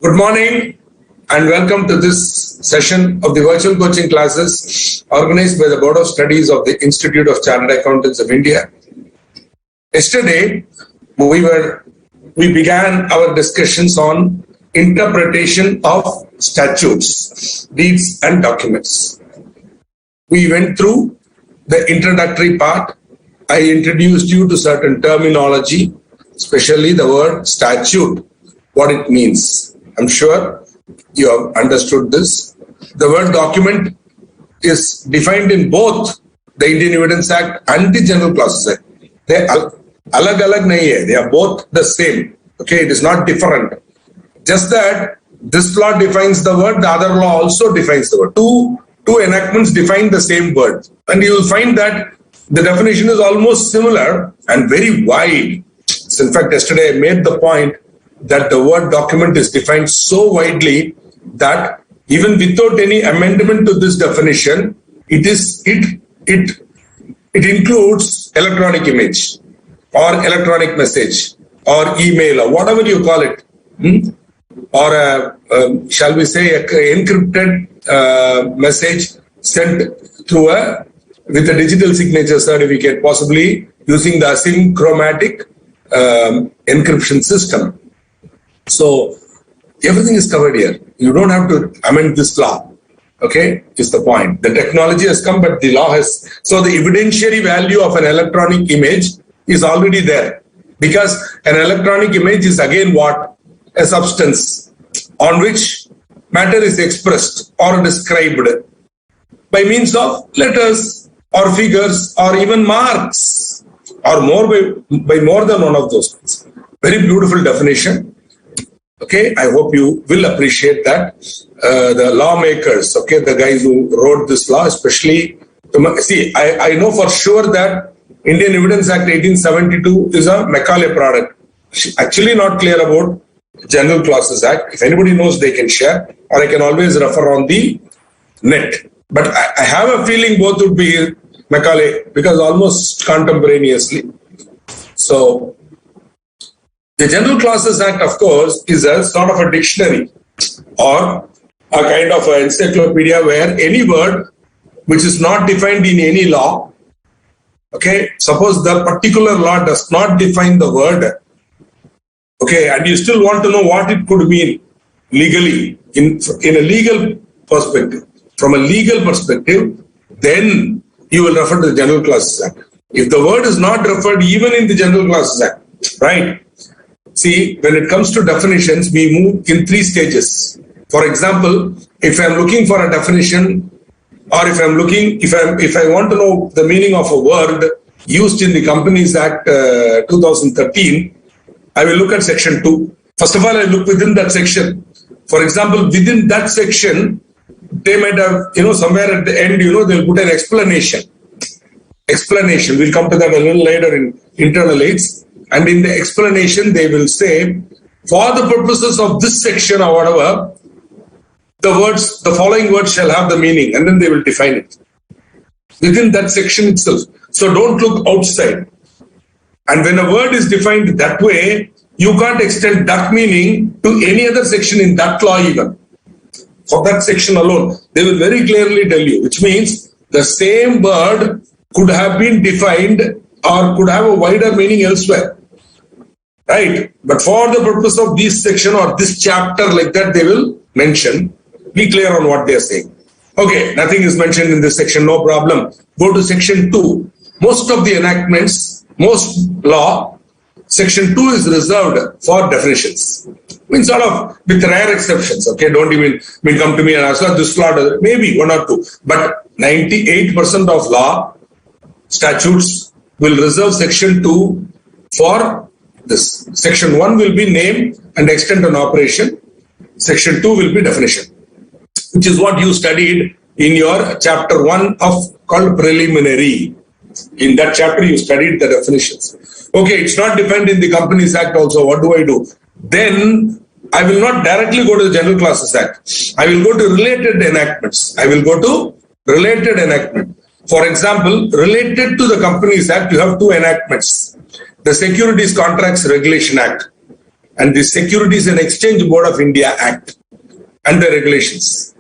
Good morning and welcome to this session of the virtual coaching classes organized by the Board of Studies of the Institute of Chartered Accountants of India. Yesterday, we began our discussions on interpretation of statutes, deeds and documents. We went through the introductory part. I introduced you to certain terminology, especially the word statute, what it means. I'm sure you have understood this. The word document is defined in both the Indian Evidence Act and the General Clauses Act. They alag-alag nahi hai. They are both the same. Okay, it is not different. Just that this law defines the word, the other law also defines the word. Two enactments define the same word. And you will find that the definition is almost similar and very wide. So in fact, yesterday I made the point that the word document is defined so widely that even without any amendment to this definition, it includes electronic image or electronic message or email or whatever you call it, or shall we say an encrypted message sent through with a digital signature certificate, possibly using the asymptomatic encryption system. So everything is covered here. You don't have to amend this law. Okay, is the point. The technology has come, but the law has. So the evidentiary value of an electronic image is already there, because an electronic image is again what? A substance on which matter is expressed or described by means of letters or figures or even marks or by more than one of those things. Very beautiful definition. Okay, I hope you will appreciate that. The lawmakers, okay, the guys who wrote this law, especially, I know for sure that Indian Evidence Act 1872 is a Macaulay product. Actually not clear about General Clauses Act. If anybody knows, they can share, or I can always refer on the net. But I have a feeling both would be Macaulay, because almost contemporaneously. So, the General Clauses Act, of course, is a sort of a dictionary or a kind of an encyclopedia where any word which is not defined in any law, okay, suppose the particular law does not define the word, okay, and you still want to know what it could mean legally, in a legal perspective, from a legal perspective, then you will refer to the General Clauses Act. If the word is not referred even in the General Clauses Act, right? See, when it comes to definitions, we move in 3 stages. For example, if I'm looking for a definition, or if I want to know the meaning of a word used in the Companies Act 2013, I will look at section 2. First of all, I look within that section. For example, within that section, they might have, somewhere at the end, they'll put an explanation. Explanation. We'll come to that a little later in internal aids. And in the explanation, they will say, for the purposes of this section or whatever, the following words shall have the meaning, and then they will define it within that section itself. So don't look outside. And when a word is defined that way, you can't extend that meaning to any other section in that law even. For that section alone, they will very clearly tell you, which means the same word could have been defined or could have a wider meaning elsewhere. Right? But for the purpose of this section or this chapter like that, they will mention. Be clear on what they are saying. Okay, nothing is mentioned in this section, no problem. Go to section 2. Most of the enactments, most law, section 2 is reserved for definitions. I mean, sort of with rare exceptions, okay? Don't even come to me and ask, this law does, maybe 1 or 2. But 98% of law, statutes will reserve section 2 for this. Section 1 will be name and extent and operation. Section 2 will be definition, which is what you studied in your chapter 1 called preliminary. In that chapter, you studied the definitions. Okay, it's not defined in the Companies Act also. What do I do? Then I will not directly go to the General Clauses Act. I will go to related enactments. For example, related to the Companies Act, you have 2 enactments. The Securities Contracts Regulation Act. and the Securities and Exchange Board of India Act and the regulations.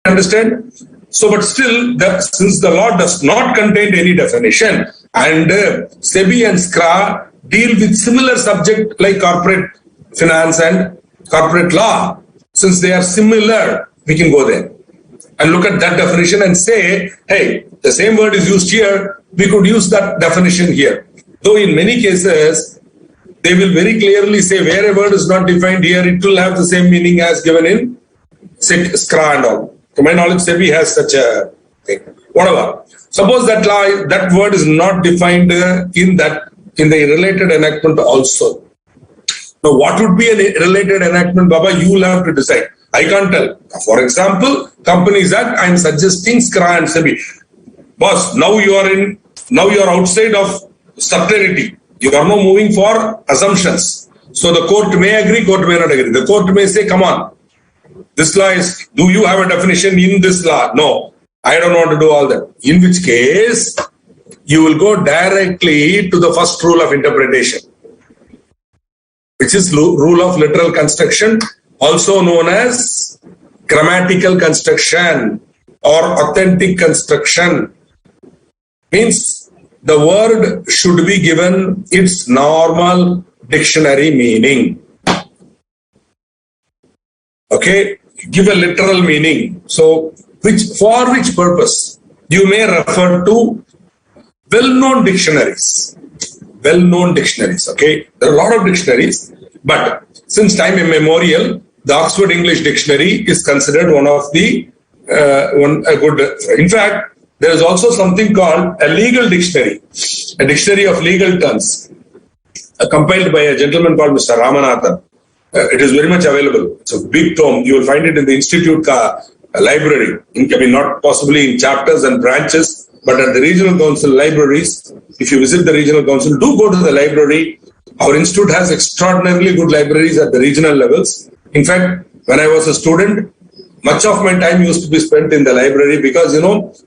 Understand? So, but still, since the law does not contain any definition, and SEBI and SCRA deal with similar subject like corporate finance and corporate law, since they are similar, we can go there and look at that definition and say, hey, the same word is used here, we could use that definition here. Though in many cases, they will very clearly say where a word is not defined here, it will have the same meaning as given in SCRA and all. To my knowledge, SEBI has such a thing. Whatever. Suppose that word is not defined in the related enactment also. Now, what would be a related enactment, Baba? You will have to decide. I can't tell. For example, Companies Act, I am suggesting SCRA and SEBI. Boss, now you are outside of certainty. You are now moving for assumptions. So the court may agree, court may not agree. The court may say, come on, this law is, do you have a definition in this law? No, I don't want to do all that. In which case, you will go directly to the first rule of interpretation, which is rule of literal construction, also known as grammatical construction or authentic construction. Means the word should be given its normal dictionary meaning. Okay, give a literal meaning. So, for which purpose? You may refer to well-known dictionaries. Well-known dictionaries. Okay, there are a lot of dictionaries, but since time immemorial, the Oxford English Dictionary is considered one of the a good. In fact, there is also something called a legal dictionary, a dictionary of legal terms, compiled by a gentleman called Mr. Ramanathan. It is very much available. It's a big tome. You will find it in the Institute library. I mean, not possibly in chapters and branches, but at the regional council libraries. If you visit the regional council, do go to the library. Our institute has extraordinarily good libraries at the regional levels. In fact, when I was a student, much of my time used to be spent in the library because,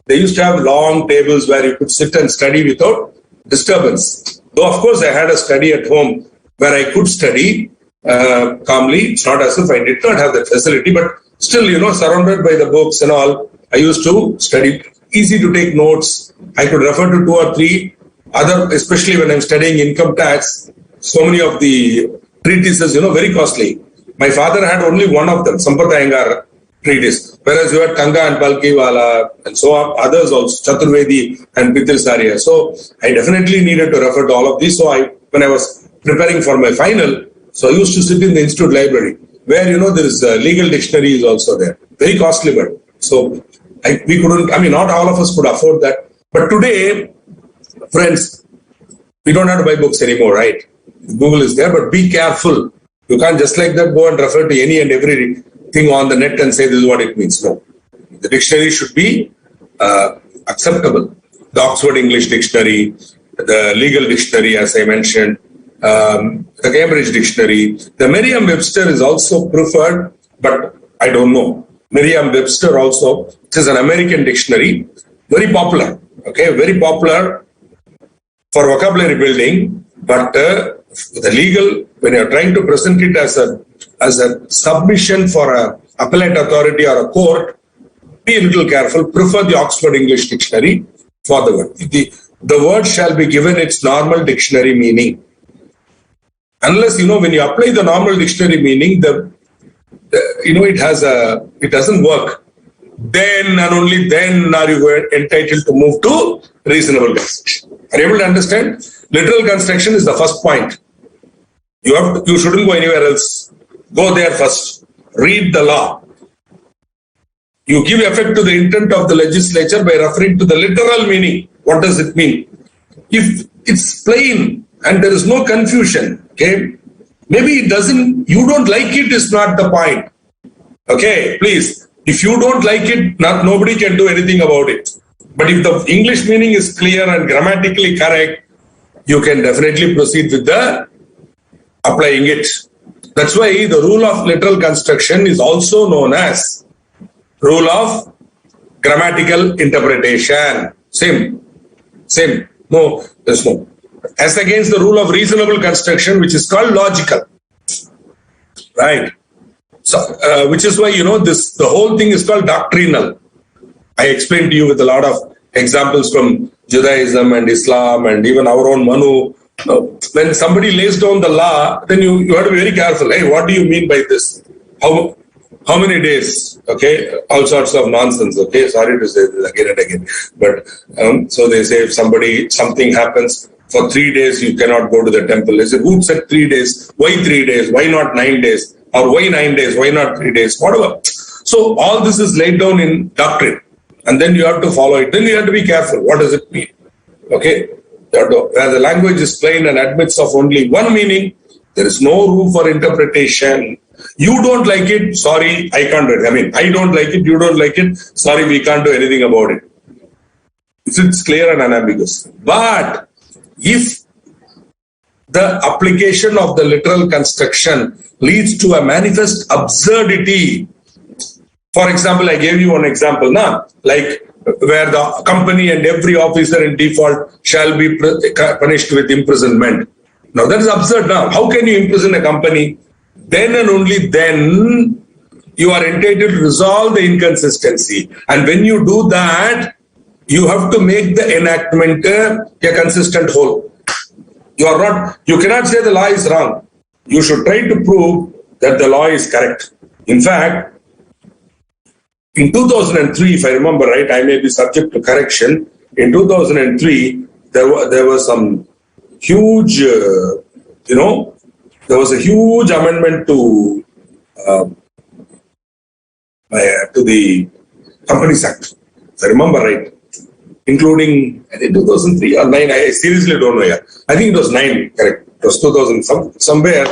they used to have long tables where you could sit and study without disturbance. Though, of course, I had a study at home where I could study calmly. It's not as if I did not have that facility, but still, surrounded by the books and all, I used to study. Easy to take notes. I could refer to 2 or 3 other, especially when I'm studying income tax. So many of the treatises, very costly. My father had only one of them, Sampadayangar treatise, whereas you had Kanga and Balkiwala and so on, others also, Chaturvedi and Pitilsarya. So I definitely needed to refer to all of these. So when I was preparing for my final, so I used to sit in the institute library where, there is a legal dictionary is also there. Very costly, but so we couldn't, not all of us could afford that. But today, friends, we don't have to buy books anymore, right? Google is there, but be careful. You can't just like that go and refer to any and every thing on the net and say this is what it means. No. The dictionary should be acceptable. The Oxford English Dictionary, the Legal Dictionary, as I mentioned, the Cambridge Dictionary. The Merriam-Webster is also preferred, but I don't know. Merriam-Webster also, which is an American dictionary, very popular. Okay, very popular for vocabulary building, but the legal, when you're trying to present it as a submission for a appellate authority or a court, be a little careful. Prefer the Oxford English Dictionary for the word. The word shall be given its normal dictionary meaning. Unless, when you apply the normal dictionary meaning, it doesn't work. Then and only then are you entitled to move to reasonable construction. Are you able to understand? Literal construction is the first point. You shouldn't go anywhere else. Go there first. Read the law. You give effect to the intent of the legislature by referring to the literal meaning. What does it mean? If it's plain and there is no confusion, okay, maybe you don't like it is not the point. Okay, please. If you don't like it, nobody can do anything about it. But if the English meaning is clear and grammatically correct, you can definitely proceed with the applying it. That's why the rule of literal construction is also known as rule of grammatical interpretation. Same. Same. No, there's no. As against the rule of reasonable construction, which is called logical. Right. So, which is why, the whole thing is called doctrinal. I explained to you with a lot of examples from Judaism and Islam and even our own Manu. When somebody lays down the law, then you have to be very careful. Hey, what do you mean by this? How many days? Okay, all sorts of nonsense. Okay, sorry to say this again and again. But so they say if something happens for 3 days, you cannot go to the temple. They say, who said 3 days? Why 3 days? Why not 9 days? Or why 9 days? Why not 3 days? Whatever. So all this is laid down in doctrine. And then you have to follow it. Then you have to be careful. What does it mean? Okay. Where the language is plain and admits of only one meaning, there is no room for interpretation. You don't like it, sorry, I can't do it. I mean, I don't like it, you don't like it, sorry, we can't do anything about it. It's clear and unambiguous. But if the application of the literal construction leads to a manifest absurdity, for example, I gave you one example now, like where the company and every officer in default shall be punished with imprisonment. Now that is absurd now. How can you imprison a company? Then and only then you are entitled to resolve the inconsistency. And when you do that, you have to make the enactment a consistent whole. You cannot say the law is wrong. You should try to prove that the law is correct. In fact, in 2003, if I remember right, I may be subject to correction. In 2003, there was some huge, there was a huge amendment to the Companies Act, if I remember right, including, I think 2003 or 9, I seriously don't know. Yeah. I think it was 9, correct. It was 2000, somewhere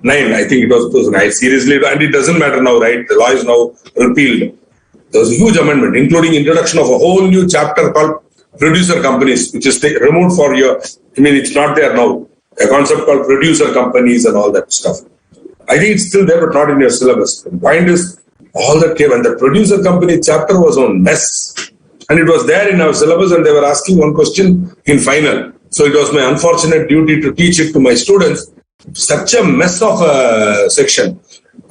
9, I think it was 2000. I seriously, and it doesn't matter now, right? The law is now repealed. There was a huge amendment, including introduction of a whole new chapter called producer companies, which is removed for it's not there now. A concept called producer companies and all that stuff. I think it's still there, but not in your syllabus. The point is, all that came, and the producer company chapter was on mess. And it was there in our syllabus, and they were asking one question in final. So it was my unfortunate duty to teach it to my students. Such a mess of a section.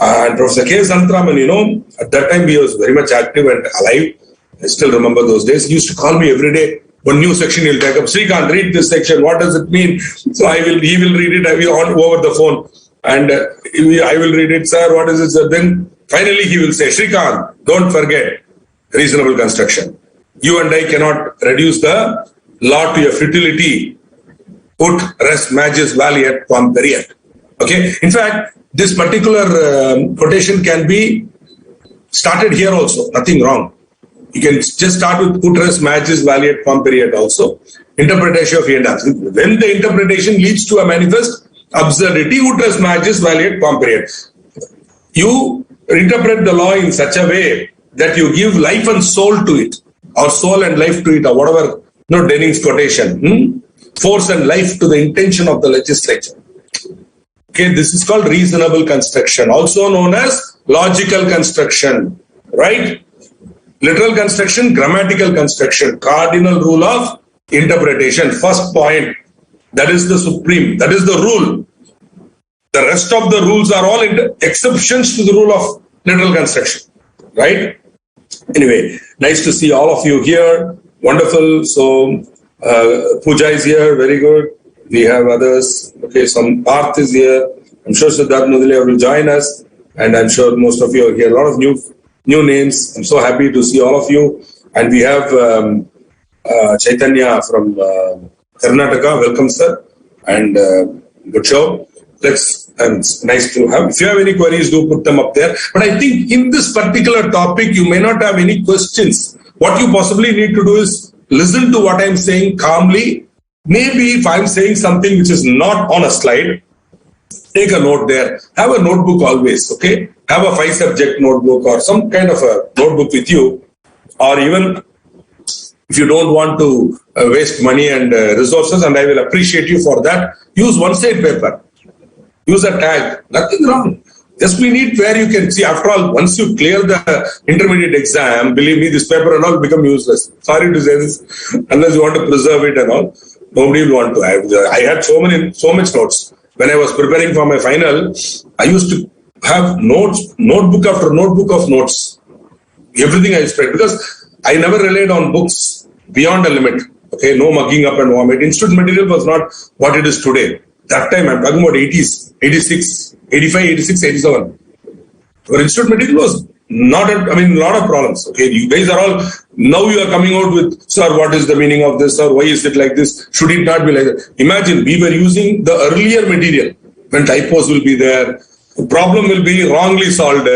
And Professor K. Santraman, at that time he was very much active and alive. I still remember those days. He used to call me every day. One new section he'll take up. Srikanth, read this section. What does it mean? So he will read it over the phone. And I will read it, sir. What is it, sir? Then finally he will say, Srikanth, don't forget reasonable construction. You and I cannot reduce the law to a futility. Ut res magis valeat quam periat. Okay. In fact, this particular quotation can be started here also. Nothing wrong. You can just start with ut res magis valeat quam periat also. Interpretation of iendas. When the interpretation leads to a manifest absurdity, ut res magis valeat quam periat. You interpret the law in such a way that you give life and soul to it, or soul and life to it, or whatever, Denning's quotation. Force and life to the intention of the legislature. Okay, this is called reasonable construction, also known as logical construction, right? Literal construction, grammatical construction, cardinal rule of interpretation. First point, that is the supreme, that is the rule. The rest of the rules are all exceptions to the rule of literal construction, right? Anyway, nice to see all of you here. Wonderful. So, Pooja is here. Very good. We have others. Okay, some Parth is here. I'm sure Siddharth Mudalia will join us. And I'm sure most of you are here. A lot of new names. I'm so happy to see all of you. And we have Chaitanya from Karnataka. Welcome, sir. And good show. It's nice to have. If you have any queries, do put them up there. But I think in this particular topic, you may not have any questions. What you possibly need to do is listen to what I'm saying calmly. Maybe if I'm saying something which is not on a slide, take a note there. Have a notebook always, okay? Have a 5-subject notebook or some kind of a notebook with you. Or even if you don't want to waste money and resources, and I will appreciate you for that, use one-side paper. Use a tag. Nothing wrong. Just we need where you can see, after all, once you clear the intermediate exam, believe me, this paper and all become useless. Sorry to say this, unless you want to preserve it and all, nobody will want to. I had so much notes. When I was preparing for my final, I used to have notebook after notebook of notes. Everything I spread, because I never relied on books beyond a limit. Okay, no mugging up and vomit. Institute material was not what it is today. That time, I'm talking about 80s, 86, 85, 86, 87. Our institute material was not, a lot of problems. Okay, you guys are all, now you are coming out with, sir, what is the meaning of this, or why is it like this? Should it not be like that? Imagine, we were using the earlier material when typos will be there. The problem will be wrongly solved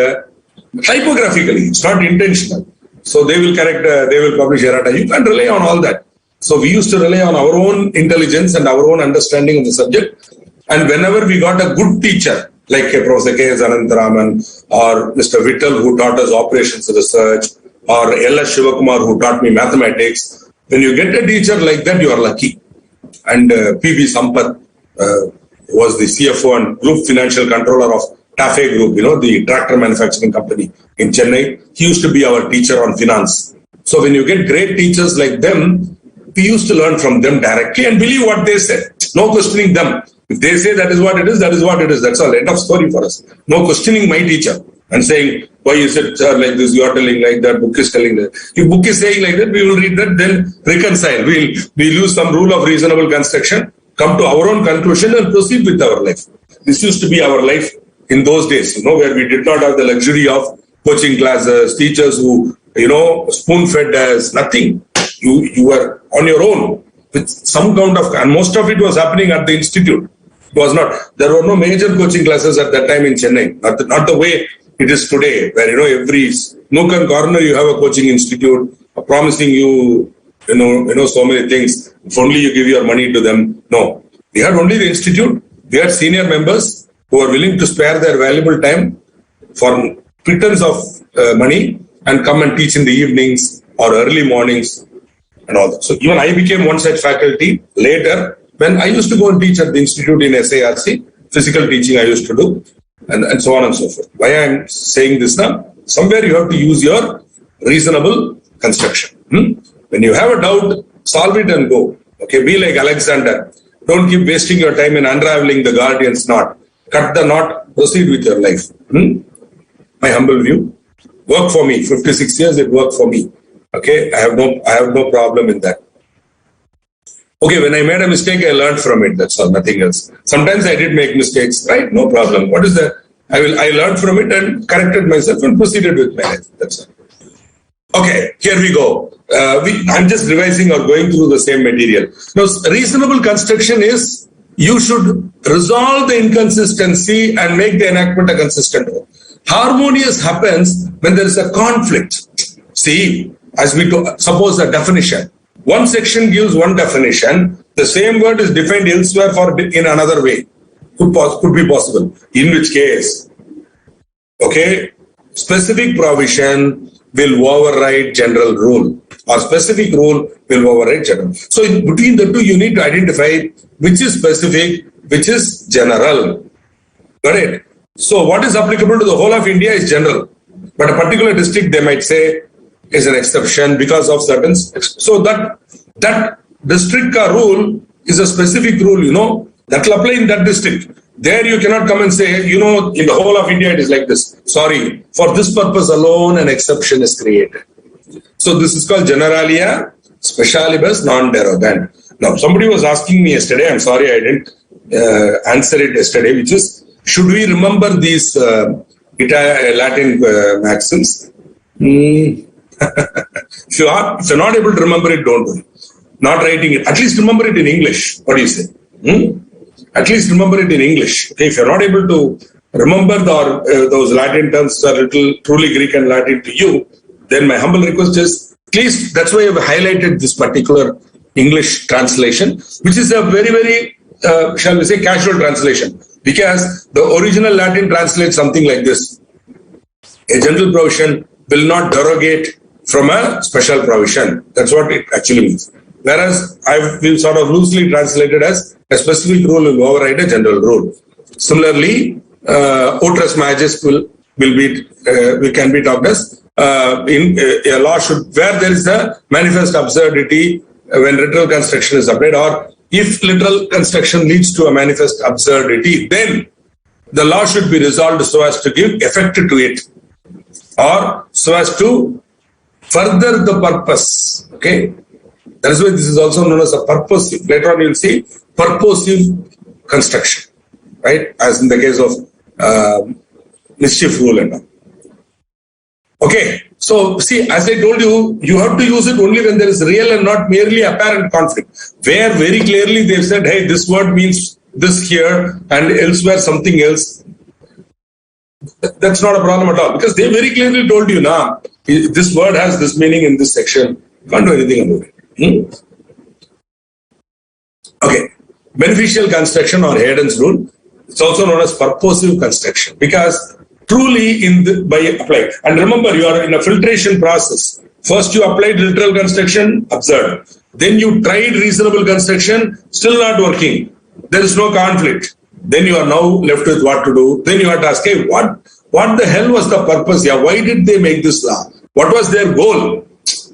typographically. It's not intentional. So they will correct, they will publish errata. You can't rely on all that. So we used to rely on our own intelligence and our own understanding of the subject. And whenever we got a good teacher, like Professor K. Anantaraman or Mr. Vittal, who taught us operations research, or L.S. Shivakumar, who taught me mathematics, when you get a teacher like that, you are lucky. And P.B. Sampath was the CFO and Group Financial Controller of TAFE Group, the tractor manufacturing company in Chennai. He used to be our teacher on finance. So when you get great teachers like them, we used to learn from them directly and believe what they said. No questioning them. If they say that is what it is, that is what it is. That's all. End of story for us. No questioning my teacher and saying, why is it like this? You are telling like that. Book is telling that. If book is saying like that, we will read that, then reconcile. We'll use some rule of reasonable construction, come to our own conclusion and proceed with our life. This used to be our life in those days, where we did not have the luxury of coaching classes, teachers who, spoon-fed us, nothing. You were on your own with some kind of, and most of it was happening at the institute. It was not, there were no major coaching classes at that time in Chennai, not the way it is today, where, every nook and corner you have a coaching institute promising you, so many things. If only you give your money to them. No, we had only the institute. We had senior members who were willing to spare their valuable time for pittance of money and come and teach in the evenings or early mornings and all that. So even I became one such faculty later when I used to go and teach at the institute in SARC, physical teaching I used to do, and so on and so forth. Why I am saying this now? Somewhere you have to use your reasonable construction. When you have a doubt, solve it and go. Okay, be like Alexander. Don't keep wasting your time in unraveling the guardian's knot. Cut the knot, proceed with your life. My humble view. Work for me. 56 years, it worked for me. Okay, I have no problem in that. Okay, when I made a mistake, I learned from it. That's all, nothing else. Sometimes I did make mistakes, right? No problem. What is that? I learned from it and corrected myself and proceeded with my life. That's all. Okay, here we go. I'm just revising or going through the same material. Now, reasonable construction is you should resolve the inconsistency and make the enactment a consistent one. Harmonious happens when there is a conflict. See, as we suppose a definition. One section gives one definition. The same word is defined elsewhere in another way. Could be possible. In which case, okay, specific provision will override general rule, or specific rule will override general. So in between the two, you need to identify which is specific, which is general. Got it? So what is applicable to the whole of India is general, but a particular district, they might say, is an exception because of certain. So that district rule is a specific rule, that will apply in that district. There you cannot come and say, in the whole of India it is like this. Sorry, for this purpose alone an exception is created. So this is called generalia specialibus non derogant. Now somebody was asking me yesterday, I'm sorry I didn't answer it yesterday, which is, should we remember these Latin maxims? If you're not able to remember it, don't worry. Not writing it. At least remember it in English. What do you say? At least remember it in English. Okay, if you're not able to remember those Latin terms are truly Greek and Latin to you, then my humble request is, please, that's why I've highlighted this particular English translation, which is a very, very, shall we say, casual translation. Because the original Latin translates something like this. A general provision will not derogate from a special provision. That's what it actually means. Whereas we've sort of loosely translated as a specific rule will override a general rule. Similarly, otrus magis can be talked as. In a law should, where there is a manifest absurdity when literal construction is applied, or if literal construction leads to a manifest absurdity, then the law should be resolved so as to give effect to it, or so as to further the purpose. Okay, that is why this is also known as a purposive. Later on, you will see purposive construction, right? As in the case of mischief rule and all. Okay, so see, as I told you, you have to use it only when there is real and not merely apparent conflict. Where very clearly they've said, hey, this word means this here and elsewhere something else. That's not a problem at all, because they very clearly told you, nah, this word has this meaning in this section. You can't do anything about it. Okay, beneficial construction or Hayden's rule. It's also known as purposive construction, because truly by applying. And remember, you are in a filtration process. First you applied literal construction, absurd. Then you tried reasonable construction, still not working. There is no conflict. Then you are now left with what to do. Then you have to ask, hey, what the hell was the purpose here? Why did they make this law? What was their goal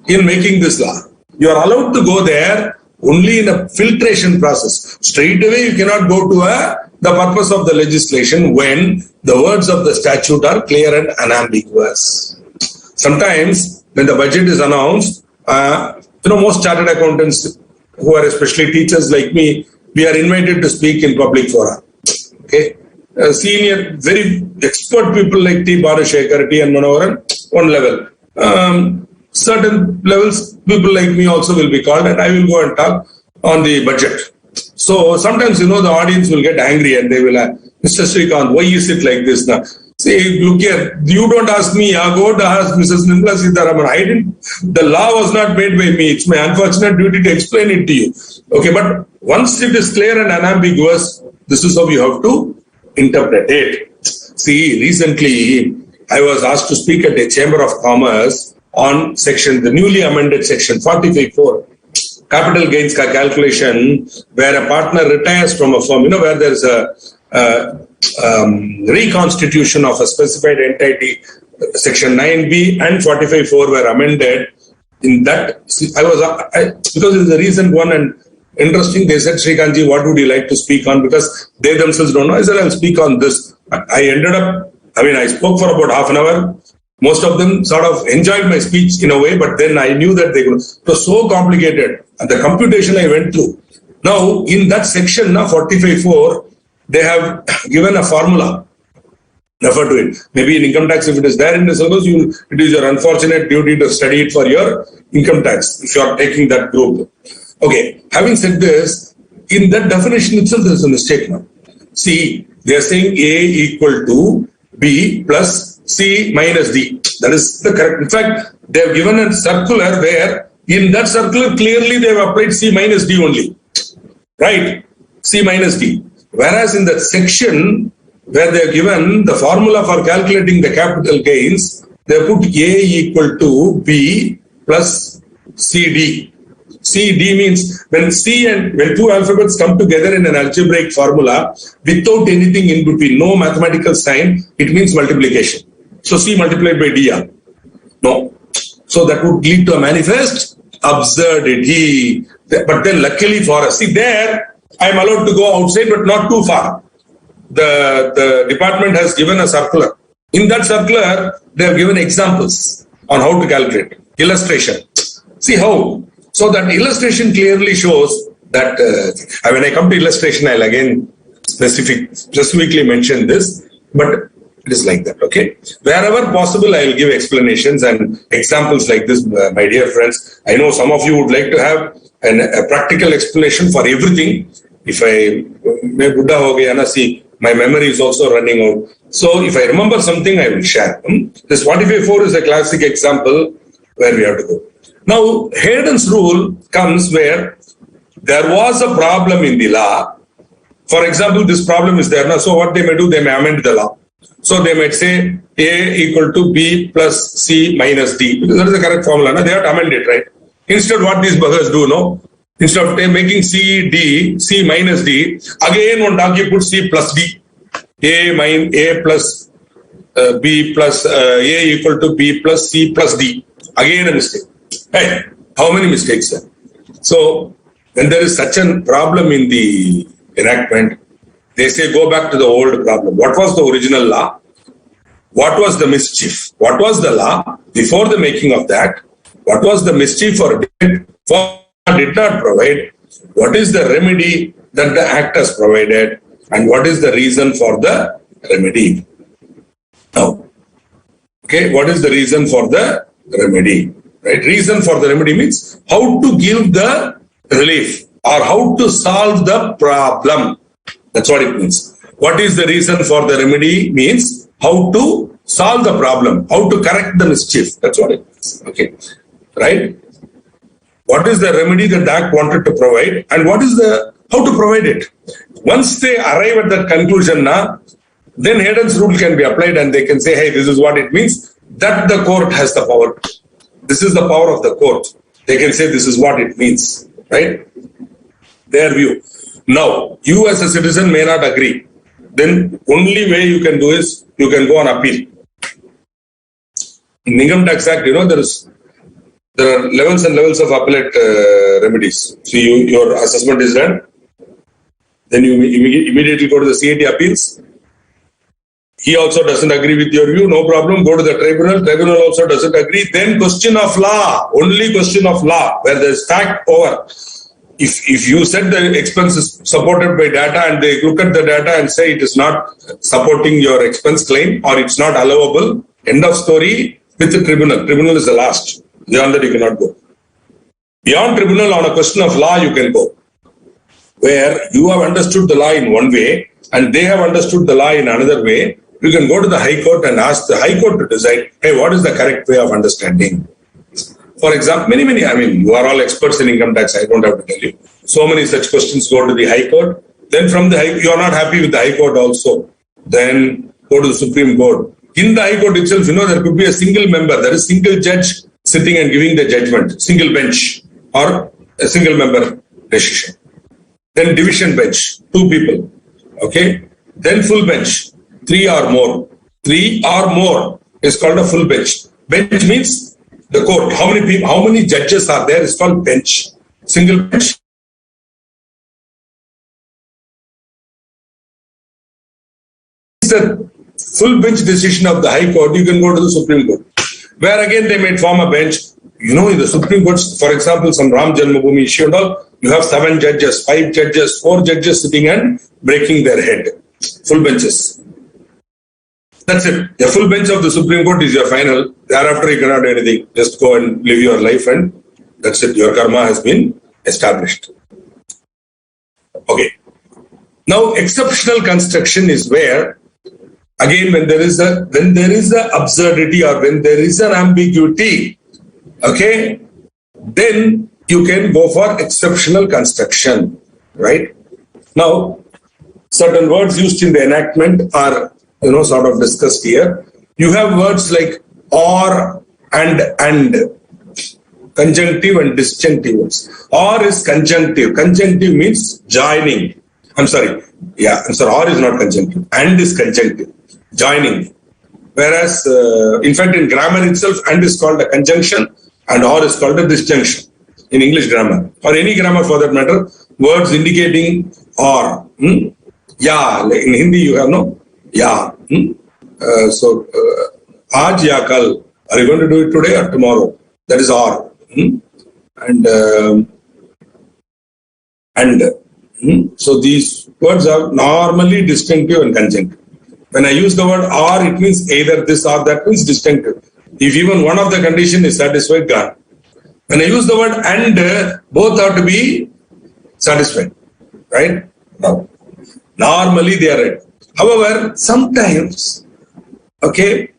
in making this law? You are allowed to go there only in a filtration process. Straight away you cannot go to the purpose of the legislation when the words of the statute are clear and unambiguous. Sometimes when the budget is announced, most chartered accountants who are especially teachers like me, we are invited to speak in public fora. Okay, senior, very expert people like T. Barashekar, T. N. Manoharan, one level. Certain levels, people like me also will be called, and I will go and talk on the budget. So sometimes, the audience will get angry and they will Mr. Srikanth, why is it like this now? Say, look here, you don't ask me, go to ask Mrs. Nirmala Sitharaman. The law was not made by me. It's my unfortunate duty to explain it to you. Okay, but once it is clear and unambiguous, this is how you have to interpret it. See, recently I was asked to speak at a Chamber of Commerce on the newly amended section 45(4). Capital gains calculation, where a partner retires from a firm, where there is a reconstitution of a specified entity. Section 9B and 45(4) were amended. In that, because it's a recent one and interesting, they said, Srikanthji, what would you like to speak on? Because they themselves don't know. I said, I'll speak on this. I spoke for about half an hour. Most of them sort of enjoyed my speech in a way, but then I knew that it was so complicated. And the computation I went through. Now, in that section, 45(4), they have given a formula. Refer to it. Maybe in income tax, if it is there in the syllabus, it is your unfortunate duty to study it for your income tax, if you are taking that group. Okay, having said this, in that definition itself, there is a mistake now. See, they are saying A equal to B plus C minus D. That is the correct. In fact, they have given a circular where in that circular clearly they have applied C minus D only. Right? C minus D. Whereas in that section where they have given the formula for calculating the capital gains, they have put A equal to B plus CD. CD means when two alphabets come together in an algebraic formula without anything in between, no mathematical sign, it means multiplication. So C multiplied by DR. No. So that would lead to a manifest absurdity. But then luckily for us, see there, I am allowed to go outside but not too far. The department has given a circular. In that circular, they have given examples on how to calculate. Illustration. See how? So that illustration clearly shows that when I come to illustration, I'll again specifically mention this, but it is like that, okay? Wherever possible, I'll give explanations and examples like this, my dear friends. I know some of you would like to have a practical explanation for everything. If see, my memory is also running out. So if I remember something, I will share. This 45(4) is a classic example where we have to go. Now, Hayden's rule comes where there was a problem in the law. For example, this problem is there now. So what they may do, they may amend the law. So they might say A equal to B plus C minus D. Because that is the correct formula. Now they have to amend it, right? Instead, what these buggers do, no? Instead of making C minus D, again one dog you put C plus D. A plus B plus A equal to B plus C plus D. Again a mistake. Hey, how many mistakes, sir? So when there is such a problem in the enactment, they say go back to the old problem. What was the original law? What was the mischief? What was the law before the making of that? What was the mischief or did not provide? What is the remedy that the act has provided? And what is the reason for the remedy? Now, okay, what is the reason for the remedy? Right? Reason for the remedy means how to give the relief or how to solve the problem. That's what it means. What is the reason for the remedy means how to solve the problem, how to correct the mischief. That's what it means. Okay, right? What is the remedy that the Act wanted to provide, and what is the how to provide it? Once they arrive at that conclusion, then Hayden's rule can be applied, and they can say, "Hey, this is what it means." That the court has the power. This is the power of the court. They can say, "This is what it means," right? Their view. Now, you as a citizen may not agree. Then only way you can do is you can go on appeal. In Income Tax Act, there are levels and levels of appellate remedies. So your assessment is done. Then you immediately go to the CAT appeals. He also doesn't agree with your view, no problem. Go to the tribunal. Tribunal also doesn't agree. Then question of law, only question of law, where there is fact over. If you said the expense is supported by data and they look at the data and say it is not supporting your expense claim or it's not allowable, end of story with the tribunal. Tribunal is the last. Beyond that you cannot go. Beyond tribunal on a question of law you can go. Where you have understood the law in one way and they have understood the law in another way, you can go to the High Court and ask the High Court to decide, hey, what is the correct way of understanding? For example, many, you are all experts in income tax, I don't have to tell you. So many such questions go to the High Court. Then from the you are not happy with the High Court also. Then go to the Supreme Court. In the High Court itself, there could be a single member, there is single judge sitting and giving the judgment, single bench or a single member decision. Then division bench, 2 people. Okay. Then full bench, 3 or more. 3 or more is called a full bench. Bench means the court. How many people? How many judges are there? Is called bench. Single bench. The full bench decision of the High Court. You can go to the Supreme Court, where again they may form a bench. In the Supreme Court, for example, some Ram Janmabhoomi issue and all, you have 7 judges, 5 judges, 4 judges sitting and breaking their head. Full benches. That's it. The full bench of the Supreme Court is your final. Thereafter, you cannot do anything. Just go and live your life and that's it. Your karma has been established. Okay. Now, exceptional construction is where, again, when there is a absurdity or when there is an ambiguity, okay, then you can go for exceptional construction, right? Now, certain words used in the enactment are sort of discussed here. You have words like or and, conjunctive and disjunctive words. Or is conjunctive. Conjunctive means joining. Or is not conjunctive. And is conjunctive, joining. Whereas, in fact, in grammar itself, and is called a conjunction and or is called a disjunction in English grammar. Or any grammar for that matter, words indicating or. Yeah, like in Hindi you have no. Yeah. So, aaj ya kal. Are you going to do it today or tomorrow? That is or. And. So these words are normally distinctive and conjunctive. When I use the word or, it means either this or that means distinctive. If even one of the condition is satisfied, gone. When I use the word and, both have to be satisfied. Right? No. Normally they are read. However, sometimes, okay,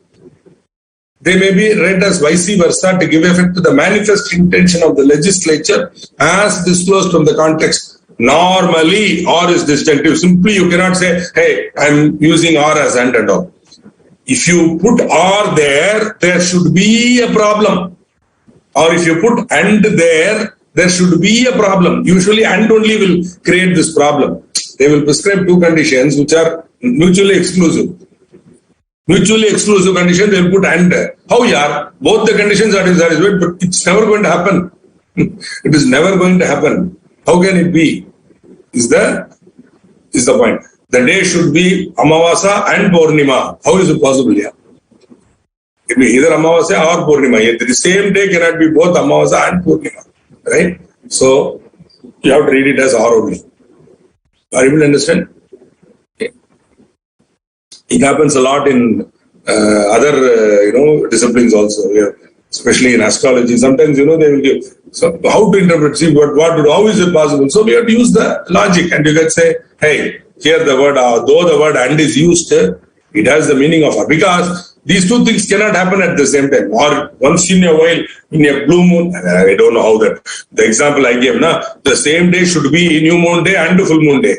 they may be read as vice versa to give effect to the manifest intention of the legislature as disclosed from the context. Normally, or is disjunctive. Simply, you cannot say, hey, I'm using or as and all. If you put or there should be a problem. Or if you put and there should be a problem. Usually, and only will create this problem. They will prescribe 2 conditions which are mutually exclusive. Mutually exclusive condition, they will put and. How, yeah? Both the conditions are satisfied, but it's never going to happen. It is never going to happen. How can it be? Is the point. The day should be Amavasa and Purnima. How is it possible here? It may be either Amavasa or Purnima. Yet the same day cannot be both Amavasa and Purnima. Right? So, you have to read it as R only. Are you able to understand? Okay. It happens a lot in other, disciplines also. Yeah. Especially in astrology. Sometimes, they will give. So, how to interpret? See, how is it possible? So, we have to use the logic, and you can say, hey, here the word, though the word and is used, it has the meaning of because these two things cannot happen at the same time. Or once in a while, in a blue moon, I don't know how that, the example I gave, the same day should be new moon day and full moon day.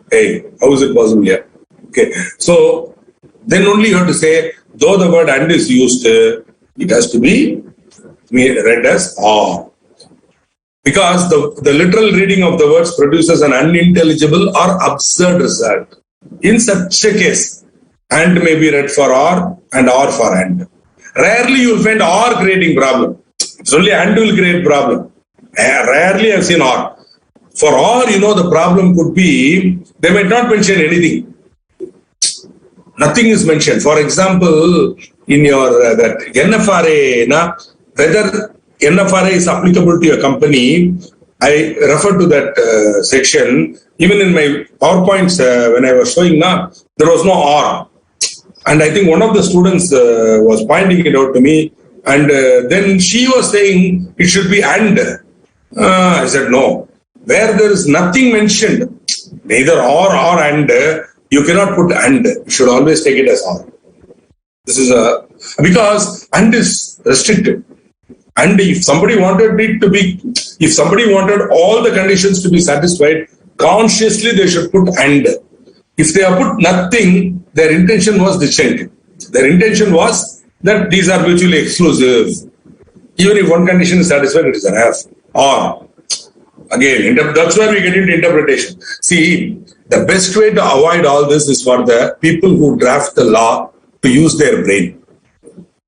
Hey, how is it possible here? Okay, so then only you have to say, though the word and is used, it has to be read as or. Because the literal reading of the words produces an unintelligible or absurd result. In such a case, and may be read for or and or for and. Rarely you will find or creating problem. It's only and will create problem. Rarely I have seen or. For or, the problem could be, they might not mention anything. Nothing is mentioned. For example, in your that NFRA, whether NFRA is applicable to a company, I refer to that section. Even in my PowerPoints, when I was showing there was no or. And I think one of the students was pointing it out to me. And then she was saying it should be and. I said, no. Where there is nothing mentioned, neither or and, you cannot put and. You should always take it as or. This is because and is restricted. And if somebody wanted all the conditions to be satisfied, consciously they should put and. If they have put nothing, their intention was distinct. Their intention was that these are mutually exclusive. Even if one condition is satisfied, it is an F. Or, again, that's where we get into interpretation. See, the best way to avoid all this is for the people who draft the law to use their brain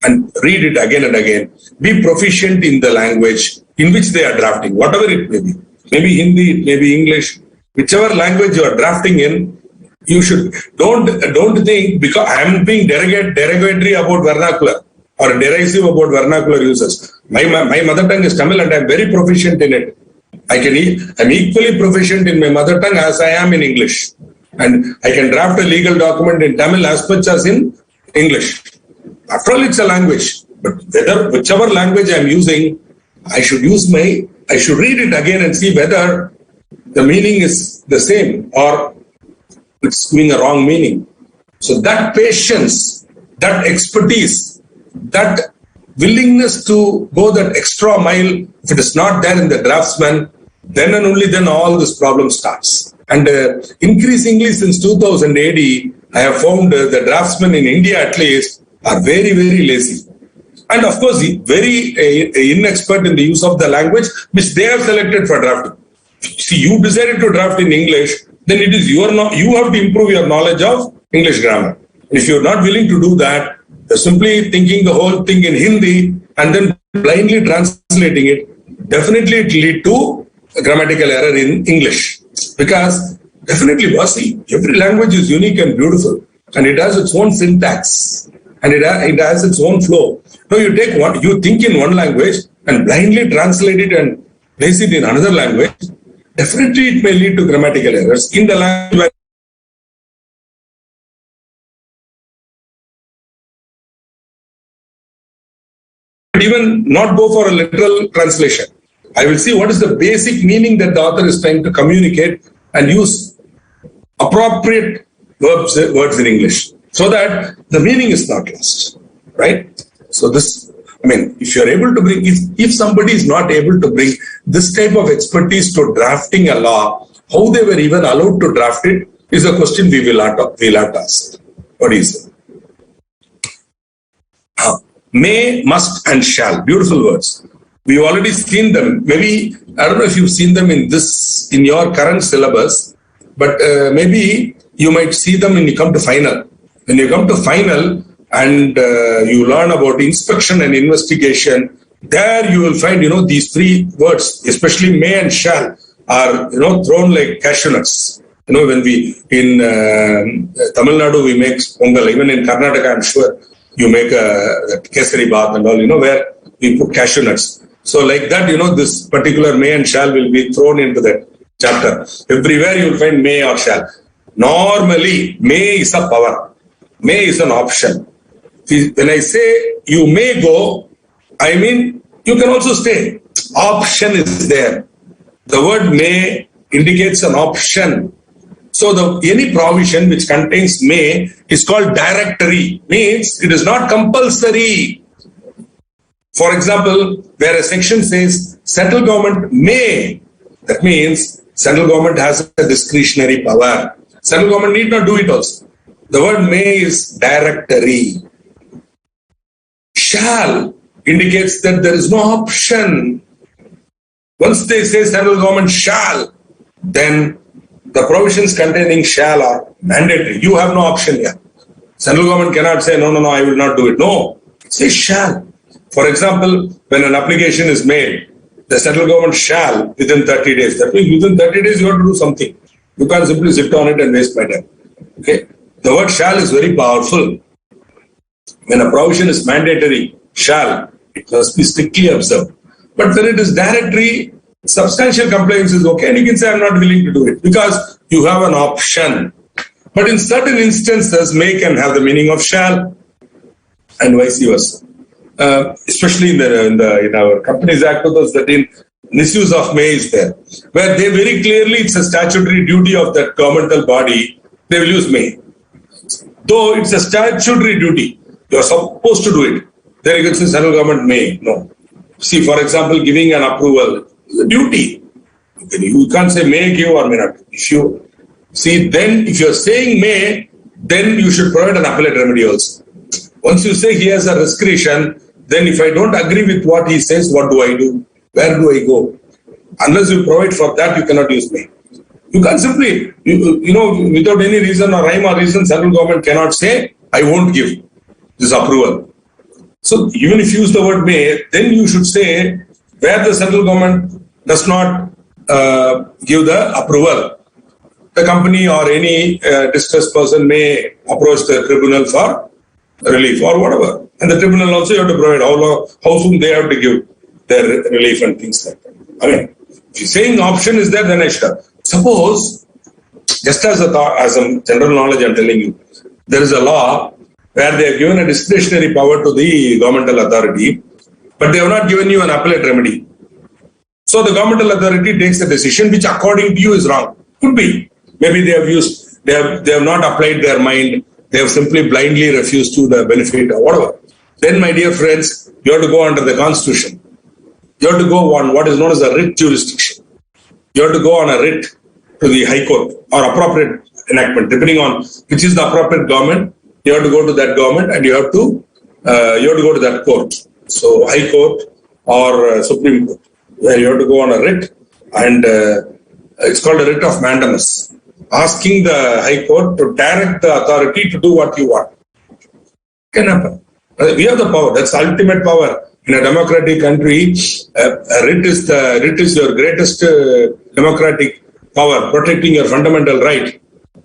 and read it again and again. Be proficient in the language in which they are drafting, whatever it may be. Maybe Hindi, it may be English, whichever language you are drafting in. You should don't think because I am being derogatory about vernacular or derisive about vernacular users. My mother tongue is Tamil and I am very proficient in it. I'm equally proficient in my mother tongue as I am in English, and I can draft a legal document in Tamil as much as in English. After all, it's a language. But whichever language I am using, I should read it again and see whether the meaning is the same or it's giving a wrong meaning. So that patience, that expertise, that willingness to go that extra mile, if it is not there in the draftsman, then and only then all this problem starts. And increasingly since 2000 AD, I have found the draftsmen in India at least are very, very lazy. And of course, very inexpert in the use of the language which they have selected for drafting. See, you decided to draft in English, then it is you have to improve your knowledge of English grammar. If you're not willing to do that, you're simply thinking the whole thing in Hindi and then blindly translating it, definitely it will lead to a grammatical error in English. Because definitely, every language is unique and beautiful and it has its own syntax and it has its own flow. So you think in one language and blindly translate it and place it in another language, definitely it may lead to grammatical errors in the language. Even not go for a literal translation. I will see what is the basic meaning that the author is trying to communicate and use appropriate words in English so that the meaning is not lost, right? So if you're able to bring, if somebody is not able to bring this type of expertise to drafting a law, how they were even allowed to draft it is a question we will have to ask. What do you say? May, must, and shall. Beautiful words. We've already seen them. Maybe, I don't know if you've seen them in your current syllabus, but maybe you might see them when you come to final. When you come to final and you learn about inspection and investigation, there you will find, these three words, especially may and shall, are, thrown like cashew nuts. When we, in Tamil Nadu, we make pongal. Even in Karnataka, I'm sure you make a kesari bath and all, where we put cashew nuts. So like that, this particular may and shall will be thrown into that chapter. Everywhere you will find may or shall. Normally, may is a power. May is an option. When I say you may go, I mean you can also stay. Option is there. The word may indicates an option. So any provision which contains may is called directory. Means it is not compulsory. For example, where a section says central government may, that means central government has a discretionary power. Central government need not do it also. The word may is directory. Shall indicates that there is no option. Once they say central government shall, then the provisions containing shall are mandatory. You have no option here. Central government cannot say, no, I will not do it. No, it says shall. For example, when an application is made, the central government shall within 30 days. That means within 30 days you have to do something. You can't simply sit on it and waste my time. Okay. The word shall is very powerful. When a provision is mandatory, shall, it must be strictly observed. But when it is directory, substantial compliance is okay, and you can say, I'm not willing to do it, because you have an option. But in certain instances, may can have the meaning of shall, and vice versa. Especially in our Companies Act 2013, misuse of may is there, where they very clearly, it's a statutory duty of that governmental body, they will use may. Though it's a statutory duty, you are supposed to do it. There you can say central government may. No. See, for example, giving an approval is a duty. You can't say may give or may not. If you see, then if you're saying may, then you should provide an appellate remedy also. Once you say he has a discretion, then if I don't agree with what he says, what do I do? Where do I go? Unless you provide for that, you cannot use may. You can't simply, without any reason or rhyme or reason, central government cannot say, I won't give this approval. So even if you use the word may, then you should say where the central government does not give the approval, the company or any distressed person may approach the tribunal for relief or whatever. And the tribunal also you have to provide how soon they have to give their relief and things like that. I mean, if you're saying option is there, then I should. Suppose, just as a general knowledge I'm telling you, there is a law where they have given a discretionary power to the governmental authority, but they have not given you an appellate remedy. So the governmental authority takes a decision which according to you is wrong. Could be. Maybe they have not applied their mind, they have simply blindly refused to the benefit or whatever. Then, my dear friends, you have to go under the Constitution. You have to go on what is known as a writ jurisdiction. You have to go on a writ to the High Court or appropriate enactment, depending on which is the appropriate government. You have to go to that government and you have to go to that court. So High Court or Supreme Court, where you have to go on a writ, and it's called a writ of mandamus, asking the High Court to direct the authority to do what you want. Can happen. We have the power. That's the ultimate power. In a democratic country, a writ is your greatest democratic power, protecting your fundamental right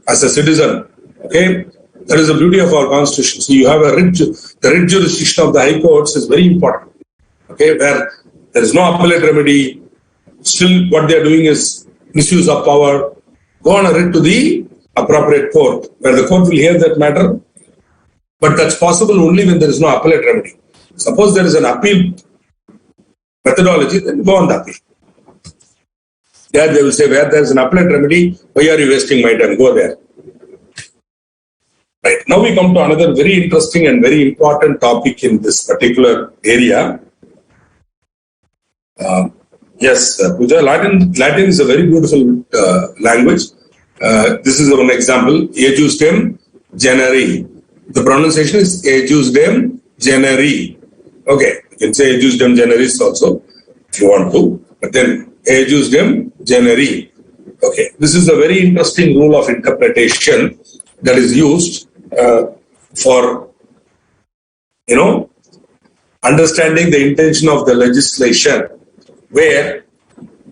as a citizen. Okay, that is the beauty of our constitution. So you have a writ. The writ jurisdiction of the high courts is very important. Okay, where there is no appellate remedy. Still, what they are doing is misuse of power. Go on a writ to the appropriate court, where the court will hear that matter. But that's possible only when there is no appellate remedy. Suppose there is an appeal methodology, then go on the appeal. There they will say, where there is an appellate remedy, why are you wasting my time? Go there. Right. Now we come to another very interesting and very important topic in this particular area. Yes, Pooja, Latin is a very beautiful language. This is one example. Ejusdem, generi. The pronunciation is Ejusdem, generi. Okay, you can say Ejusdem generis also if you want to, but then Ejusdem generi. Okay, this is a very interesting rule of interpretation that is used for, understanding the intention of the legislation, where